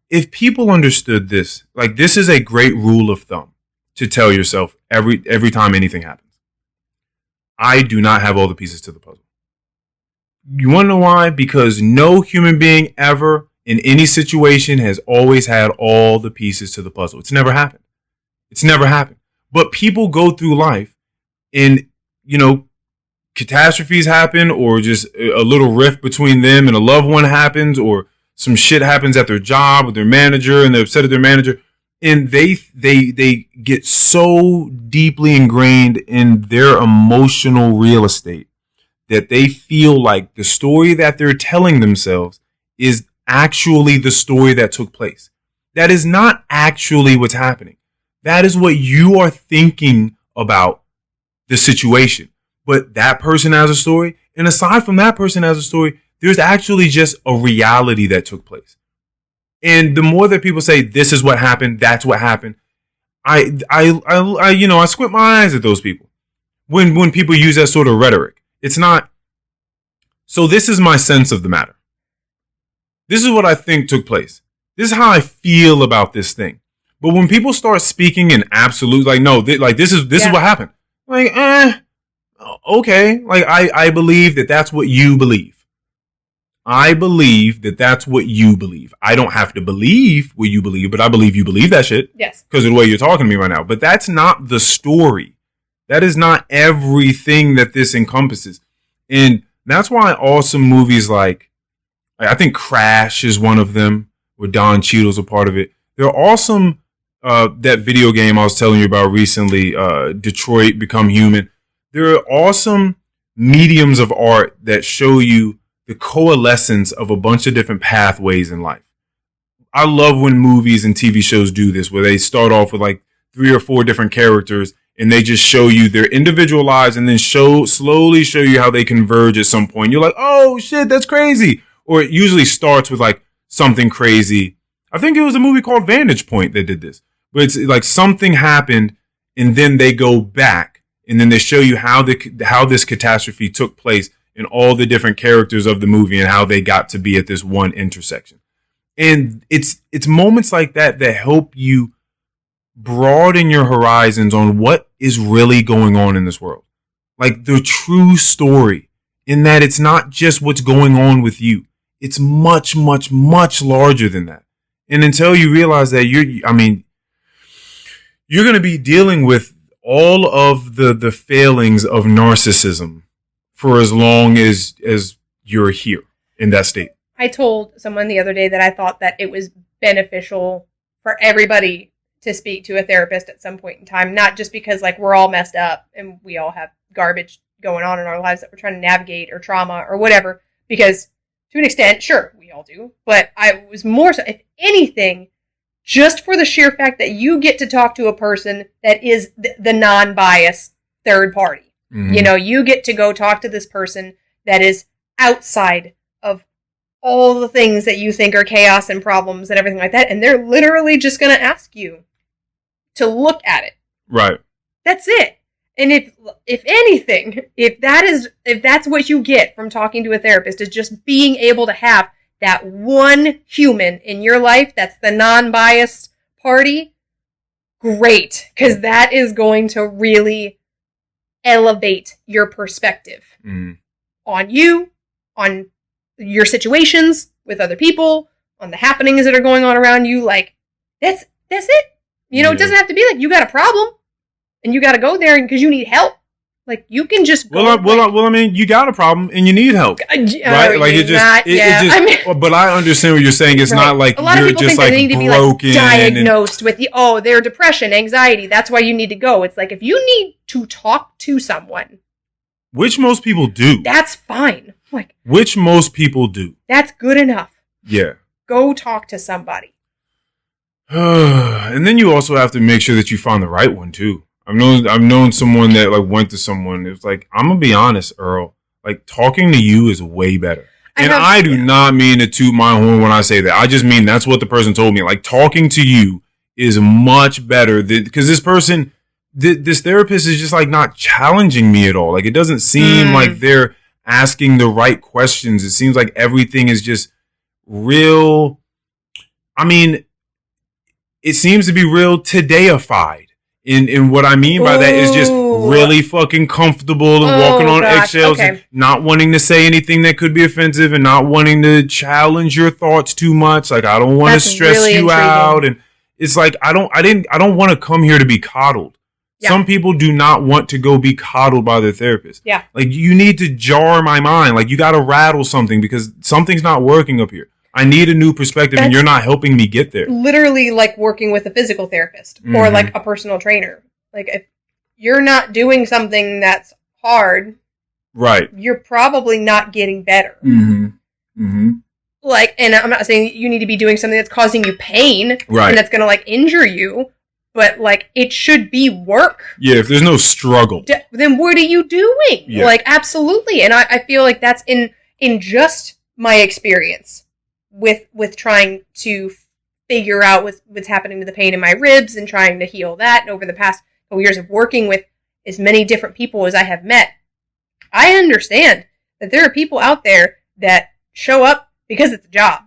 If people understood this, like this is a great rule of thumb to tell yourself every time anything happens. I do not have all the pieces to the puzzle. You want to know why? Because no human being ever in any situation has always had all the pieces to the puzzle. It's never happened. It's never happened. But people go through life and, catastrophes happen or just a little rift between them and a loved one happens or some shit happens at their job with their manager and they're upset at their manager. And they get so deeply ingrained in their emotional real estate that they feel like the story that they're telling themselves is actually the story that took place. That is not actually what's happening. That is what you are thinking about the situation. But that person has a story. And aside from that person has a story, there's actually just a reality that took place. And the more that people say, this is what happened, that's what happened, I squint my eyes at those people. When people use that sort of rhetoric. It's not. So this is my sense of the matter. This is what I think took place. This is how I feel about this thing. But when people start speaking in absolute, like, no, this is what happened. Like, okay. Like, I believe that that's what you believe. I believe that that's what you believe. I don't have to believe what you believe, but I believe you believe that shit.
Yes.
Because of the way you're talking to me right now. But that's not the story. That is not everything that this encompasses. And that's why awesome movies like, I think Crash is one of them, where Don Cheadle's a part of it. They're awesome. That video game I was telling you about recently, Detroit Become Human. There are awesome mediums of art that show you the coalescence of a bunch of different pathways in life. I love when movies and TV shows do this, where they start off with like 3 or 4 different characters and they just show you their individual lives and then slowly show you how they converge at some point. You're like, oh shit, that's crazy. Or it usually starts with like something crazy. I think it was a movie called Vantage Point that did this. But it's like something happened and then they go back and then they show you how this catastrophe took place in all the different characters of the movie and how they got to be at this one intersection. And it's moments like that that help you broaden your horizons on what is really going on in this world. Like the true story, in that it's not just what's going on with you. It's much, much, much larger than that. And until you realize that you're going to be dealing with all of the failings of narcissism for as long as you're here in that state.
I told someone the other day that I thought that it was beneficial for everybody to speak to a therapist at some point in time, not just because like we're all messed up and we all have garbage going on in our lives that we're trying to navigate or trauma or whatever, because to an extent, sure, we all do, but I was more so, if anything, just for the sheer fact that you get to talk to a person that is the non-biased third party. Mm-hmm. You know, you get to go talk to this person that is outside of all the things that you think are chaos and problems and everything like that. And they're literally just going to ask you to look at it.
Right.
That's it. And if anything, if that's what you get from talking to a therapist, is just being able to have that one human in your life that's the non-biased party, great. Because that is going to really elevate your perspective on you, on your situations with other people, on the happenings that are going on around you. Like, that's it. You know, It doesn't have to be like you got a problem and you got to go there because you need help. Like, you can just go.
Well, I mean, you got a problem and you need help, right? Like, but I understand what you're saying. It's not like you're just like broken. Be like
diagnosed with their depression, anxiety. That's why you need to go. It's like, if you need to talk to someone,
which most people do,
that's fine. Like,
which most people do,
that's good enough.
Yeah,
go talk to somebody.
And then you also have to make sure that you find the right one too. I've known someone that like went to someone. It was like, I'm gonna be honest, Earl. Like, talking to you is way better. I do not mean to toot my horn when I say that. I just mean that's what the person told me. Like, talking to you is much better because this person, this therapist is just like not challenging me at all. Like, it doesn't seem like they're asking the right questions. It seems like everything is just real. I mean, it seems to be real todayified. And what I mean by that is just really fucking comfortable and walking on eggshells, and not wanting to say anything that could be offensive and not wanting to challenge your thoughts too much. Like, I don't want to stress really you out. And it's like, I don't want to come here to be coddled. Yeah. Some people do not want to go be coddled by their therapist.
Yeah.
Like, you need to jar my mind. Like, you got to rattle something because something's not working up here. I need a new perspective, and you're not helping me get there.
Literally like working with a physical therapist or like a personal trainer. Like, if you're not doing something that's hard,
right,
you're probably not getting better. Like, and I'm not saying you need to be doing something that's causing you pain,
right,
and that's going to like injure you, but like, it should be work.
Yeah, if there's no struggle,
then what are you doing? Yeah. Like, absolutely. And I feel like that's in just my experience with trying to figure out what's happening to the pain in my ribs and trying to heal that. And over the past couple years of working with as many different people as I have met, I understand that there are people out there that show up because it's a job.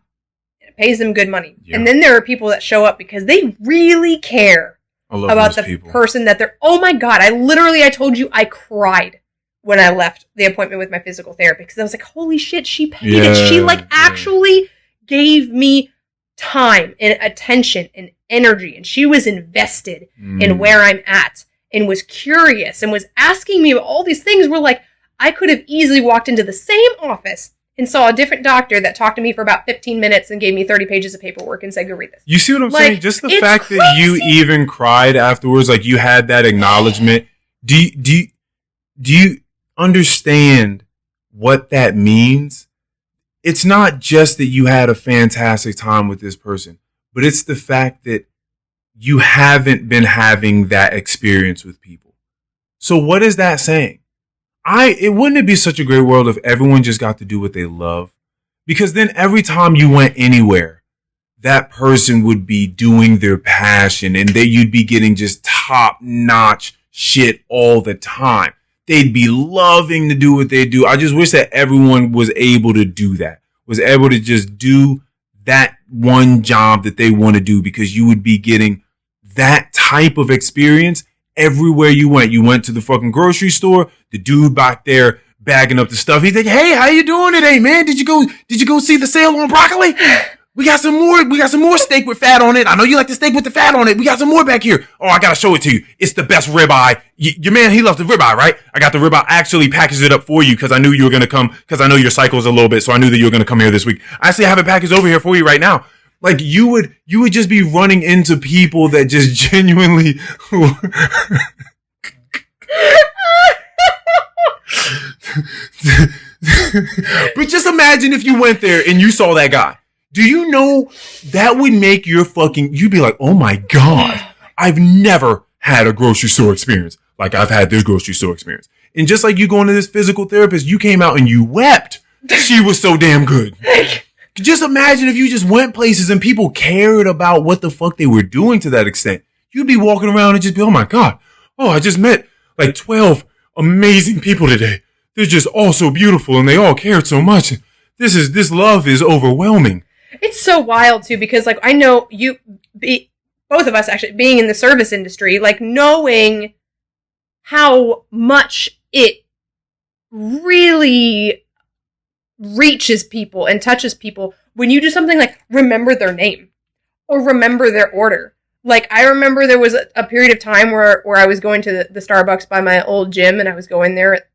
And it pays them good money.
Yeah.
And then there are people that show up because they really care about the person that they're, oh my God, I told you I cried when I left the appointment with my physical therapist because I was like, holy shit, she paid it. She actually gave me time and attention and energy, and she was invested in where I'm at and was curious and was asking me about all these things where like I could have easily walked into the same office and saw a different doctor that talked to me for about 15 minutes and gave me 30 pages of paperwork and said, go read this.
You see what I'm saying? Just the fact that you even cried afterwards, like you had that acknowledgement. Do you understand what that means? It's not just that you had a fantastic time with this person, but it's the fact that you haven't been having that experience with people. So what is that saying? Wouldn't it be such a great world if everyone just got to do what they love? Because then every time you went anywhere, that person would be doing their passion and you'd be getting just top-notch shit all the time. They'd be loving to do what they do. I just wish that everyone was able to do that, was able to just do that one job that they want to do, because you would be getting that type of experience everywhere you went. You went to the fucking grocery store, the dude back there bagging up the stuff. He's like, hey, how you doing today, man? Did you go see the sale on broccoli? We got some more steak with fat on it. I know you like the steak with the fat on it. We got some more back here. Oh, I gotta show it to you. It's the best ribeye. Your man, he loves the ribeye, right? I got the ribeye. I actually packaged it up for you because I knew you were gonna come, because I know your cycle's a little bit, so I knew that you were gonna come here this week. I actually have it packaged over here for you right now. Like you would just be running into people that just genuinely But just imagine if you went there and you saw that guy. Do you know that would make you'd be like, oh my God, I've never had a grocery store experience like I've had this grocery store experience. And just like you going to this physical therapist, you came out and you wept. She was so damn good. Just imagine if you just went places and people cared about what the fuck they were doing to that extent. You'd be walking around and just be, oh my God, I just met like 12 amazing people today. They're just all so beautiful and they all cared so much. This love is overwhelming.
It's so wild too, because like I know both of us actually being in the service industry, like knowing how much it really reaches people and touches people when you do something like remember their name or remember their order. Like I remember there was a period of time where I was going to the Starbucks by my old gym, and I was going there at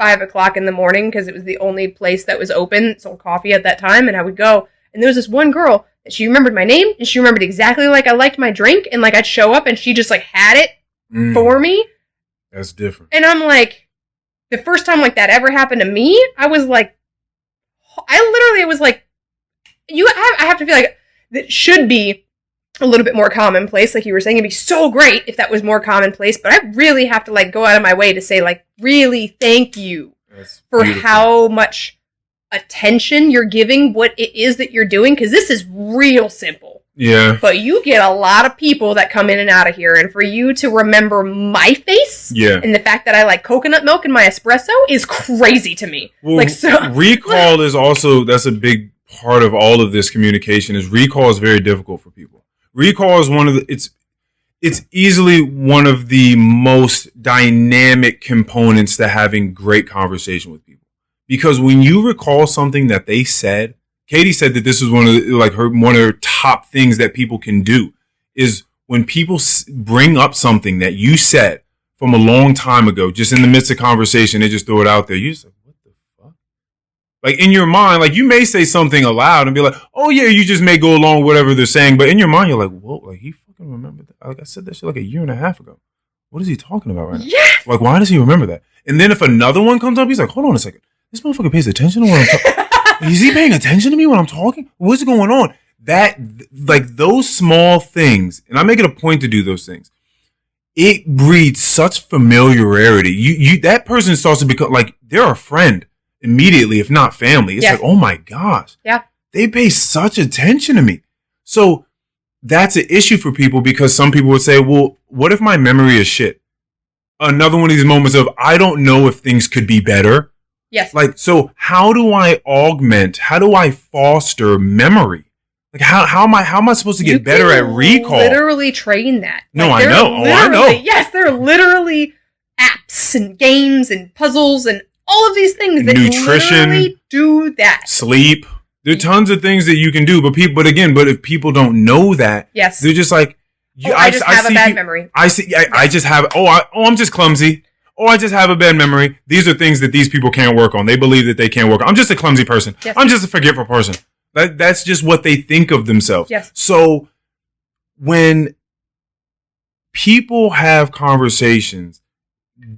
5:00 in the morning because it was the only place that was open, sold coffee at that time, and I would go. And there was this one girl that she remembered my name, and she remembered exactly like I liked my drink, and like I'd show up and she just like had it for me.
That's different.
And I'm like, the first time like that ever happened to me, I was like, I have to feel like that should be a little bit more commonplace. Like you were saying, it'd be so great if that was more commonplace, but I really have to like go out of my way to say like, really thank you for how much attention you're giving what it is that you're doing, because this is real simple.
Yeah.
But you get a lot of people that come in and out of here, and for you to remember my face and the fact that I like coconut milk in my espresso is crazy to me.
Well,
like so
recall is also, that's a big part of all of this communication, is recall is very difficult for people. Recall is it's easily one of the most dynamic components to having great conversation with people. Because when you recall something that they said, Katie said that this is one of her top things that people can do is when people bring up something that you said from a long time ago, just in the midst of conversation, they just throw it out there. You just like, what the fuck? Like in your mind, like you may say something aloud and be like, oh yeah, you just may go along with whatever they're saying. But in your mind, you're like, whoa, like he fucking remembered that. Like I said that shit like a year and a half ago. What is he talking about right now?
Yes!
Like, why does he remember that? And then if another one comes up, he's like, hold on a second. This motherfucker pays attention to what I'm talking. Is he paying attention to me when I'm talking? What's going on? That, like those small things, and I make it a point to do those things, it breeds such familiarity. That person starts to become like, they're a friend immediately, if not family. It's like, oh my gosh.
Yeah.
They pay such attention to me. So that's an issue for people, because some people would say, well, what if my memory is shit? Another one of these moments of, I don't know if things could be better.
Yes.
Like, so how do I foster memory? Like how am I supposed to get better at recall?
Literally train that.
No,
like,
I know. I know.
Yes, there are literally apps and games and puzzles and all of these things that
nutrition,
literally do that.
Sleep. There are tons of things that you can do, but if people don't know that,
yes,
they're just like,
I just have a bad memory.
I just have. I'm just clumsy. I just have a bad memory. These are things that these people can't work on. They believe that they can't work on. I'm just a clumsy person. Yes. I'm just a forgetful person. That's just what they think of themselves.
Yes.
So when people have conversations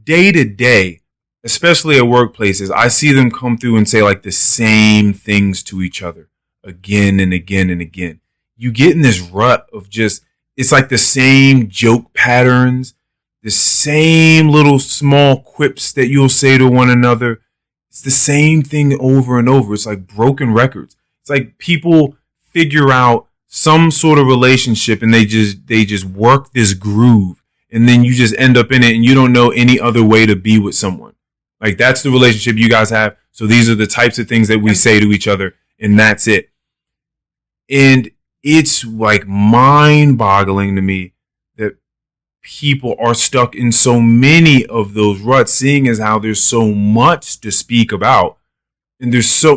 day to day, especially at workplaces, I see them come through and say like the same things to each other again and again and again. You get in this rut of just, it's like the same joke patterns, the same little small quips that you'll say to one another. It's the same thing over and over. It's like broken records. It's like people figure out some sort of relationship and they just work this groove, and then you just end up in it and you don't know any other way to be with someone. Like, that's the relationship you guys have. So these are the types of things that we say to each other, and that's it. And it's like mind-boggling to me that people are stuck in so many of those ruts, seeing as how there's so much to speak about. And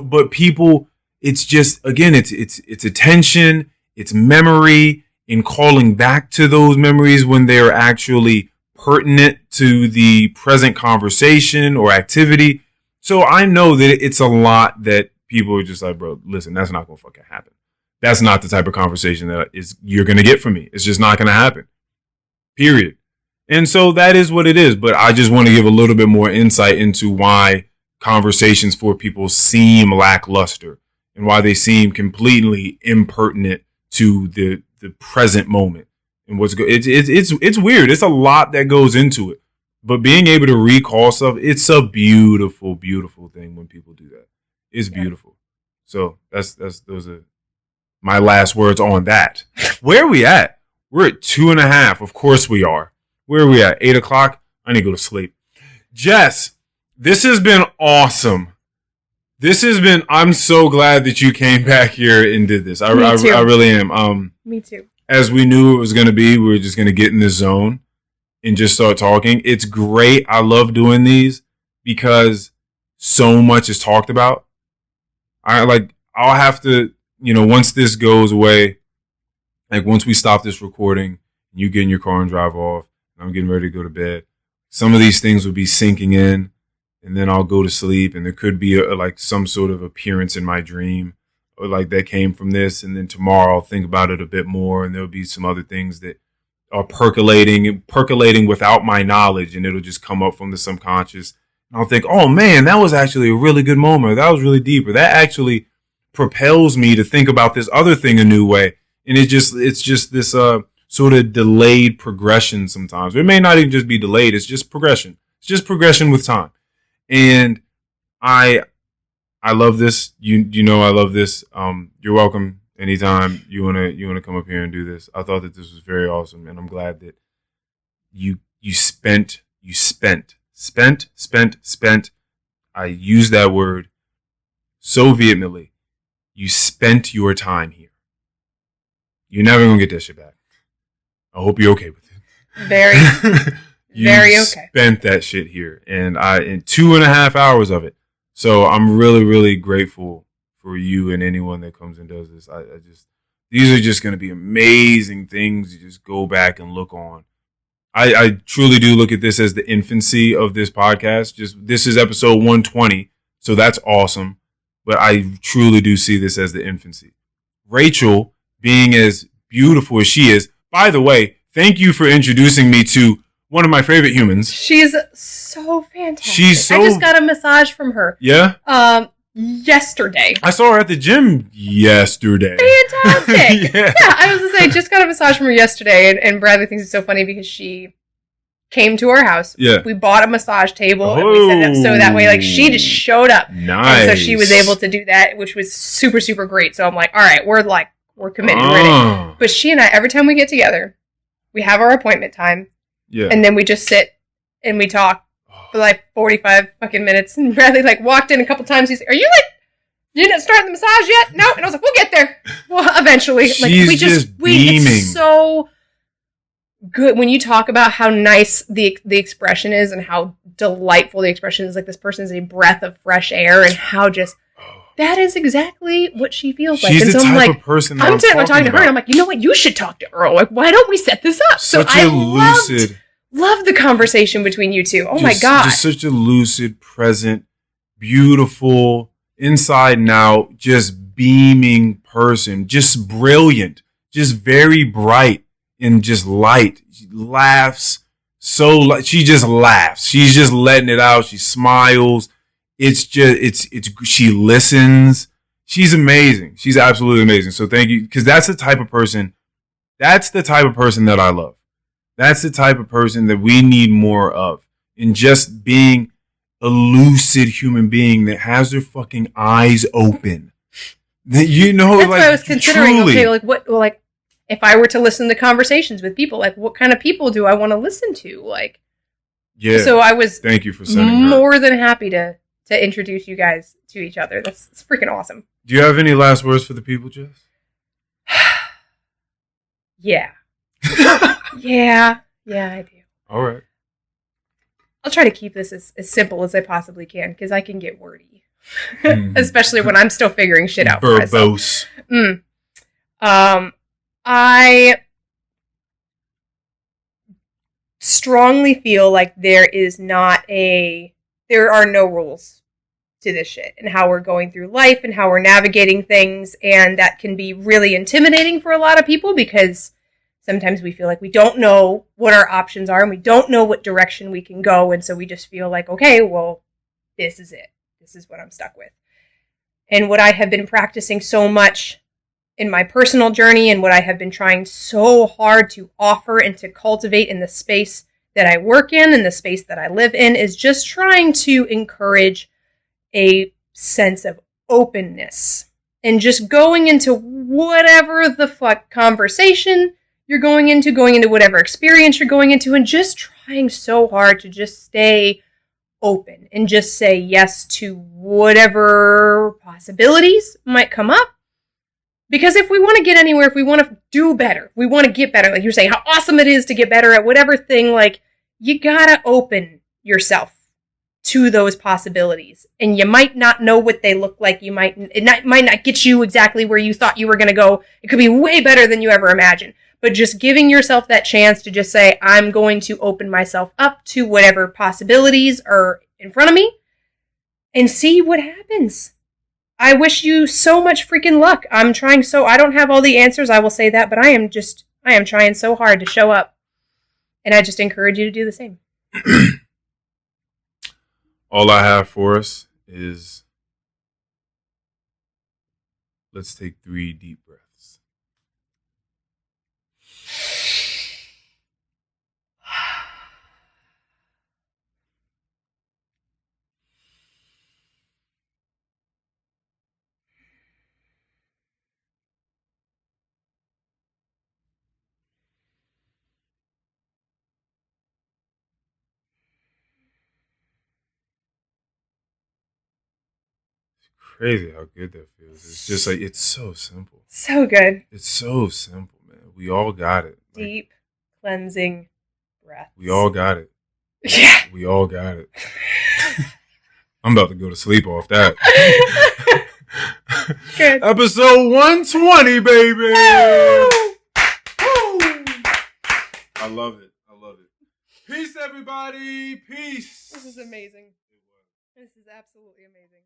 but people, it's just, again, it's attention, it's memory, and calling back to those memories when they're actually pertinent to the present conversation or activity. So I know that it's a lot that people are just like, bro, listen, that's not going to fucking happen. That's not the type of conversation that you're going to get from me. It's just not going to happen. Period. And so that is what it is. But I just want to give a little bit more insight into why conversations for people seem lackluster and why they seem completely impertinent to the present moment. And it's weird. It's a lot that goes into it. But being able to recall stuff, it's a beautiful, beautiful thing when people do that. It's beautiful. So those are my last words on that. Where are we at? We're at 2.5. Of course we are. Where are we at? 8 o'clock? I need to go to sleep. Jess, this has been awesome. I'm so glad that you came back here and did this. I really am.
Me too.
As we knew it was going to be, we were just going to get in this zone and just start talking. It's great. I love doing these because so much is talked about. I'll have to, once this goes away, like once we stop this recording, you get in your car and drive off, and I'm getting ready to go to bed, some of these things will be sinking in, and then I'll go to sleep, and there could be some sort of appearance in my dream, or like that came from this, and then tomorrow I'll think about it a bit more, and there'll be some other things that are percolating without my knowledge, and it'll just come up from the subconscious, and I'll think, oh man, that was actually a really good moment, that was really deep, or that actually propels me to think about this other thing a new way, and it's just this sort of delayed progression sometimes. It may not even just be delayed, it's just progression. It's just progression with time. And I love this. You know I love this. You're welcome anytime you wanna come up here and do this. I thought that this was very awesome, and I'm glad that you spent. I use that word so vehemently. You spent your time here. You're never gonna get that shit back. I hope you're okay with it.
Very, very okay.
Spent that shit here, and in 2.5 hours of it. So I'm really, really grateful for you and anyone that comes and does this. These are just going to be amazing things to just go back and look on. I truly do look at this as the infancy of this podcast. This is episode 120, so that's awesome. But I truly do see this as the infancy. Rachel, being as beautiful as she is, by the way, thank you for introducing me to one of my favorite humans. She's
so fantastic. I just got a massage from her.
Yeah?
Yesterday.
I saw her at the gym yesterday.
Fantastic. Yeah, I was going to say, just got a massage from her yesterday, and Bradley thinks it's so funny because she came to our house.
Yeah.
We bought a massage table, and we set it up so that way, she just showed up.
Nice.
And so she was able to do that, which was super, super great. So I'm like, all right, we're committed. We're ready. But she and I, every time we get together, we have our appointment time.
Yeah.
And then we just sit and we talk for 45 fucking minutes. And Bradley walked in a couple times. He's like, are you You didn't start the massage yet? No. And I was like, we'll get there. Well, eventually. Like,
She's beaming.
It's so good when you talk about how nice the expression is and how delightful the expression is. Like, this person is a breath of fresh air, and how just, that is exactly what she feels like.
She's
and
the
so
type
I'm
of person that
I'm talking to her, and I'm like, you know what? You should talk to Earl. Like, why don't we set this up?
Such
so
a
I
lucid.
loved the conversation between you two. Oh my God.
Just such a lucid, present, beautiful, inside and out, just beaming person. Just brilliant. Just very bright and just light. She laughs she just laughs. She's just letting it out. She smiles. It's just, she listens. She's amazing. She's absolutely amazing. So thank you. Cause that's the type of person that I love. That's the type of person that we need more of. In just being a lucid human being that has their fucking eyes open. That,
that's like, what I was considering. Truly. Okay, like what? Well, like if I were to listen to conversations with people, like what kind of people do I want to listen to? Like,
yeah.
So I was.
Thank you for sending
more than happy to introduce you guys to each other. It's freaking awesome.
Do you have any last words for the people, Jess?
Yeah. Yeah, I do.
All right.
I'll try to keep this as simple as I possibly can, because I can get wordy. Especially when I'm still figuring shit out for myself. I strongly feel like there are no rules to this shit and how we're going through life and how we're navigating things, and that can be really intimidating for a lot of people because sometimes we feel like we don't know what our options are and we don't know what direction we can go, and so we just feel like, okay, well, this is it. This is what I'm stuck with. And what I have been practicing so much in my personal journey and what I have been trying so hard to offer and to cultivate in the space that I work in and the space that I live in is just trying to encourage a sense of openness and just going into whatever the fuck conversation you're going into whatever experience you're going into, and just trying so hard to just stay open and just say yes to whatever possibilities might come up. Because if we want to get anywhere, if we want to do better, we want to get better, like you're saying, how awesome it is to get better at whatever thing, like, you gotta open yourself to those possibilities. And you might not know what they look like. It might not get you exactly where you thought you were going to go. It could be way better than you ever imagined. But just giving yourself that chance to just say, I'm going to open myself up to whatever possibilities are in front of me and see what happens. I wish you so much freaking luck. I don't have all the answers, I will say that, but I am trying so hard to show up. And I just encourage you to do the same.
All I have for us is, let's take 3 deep breaths. Crazy how good that feels. It's just like, it's so simple.
So good.
It's so simple, man. We all got it.
Deep, cleansing breaths.
We all got it.
Yeah.
We all got it. I'm about to go to sleep off that.
Good.
Episode 120, baby. I love it. Peace, everybody. Peace.
This is amazing. This is absolutely amazing.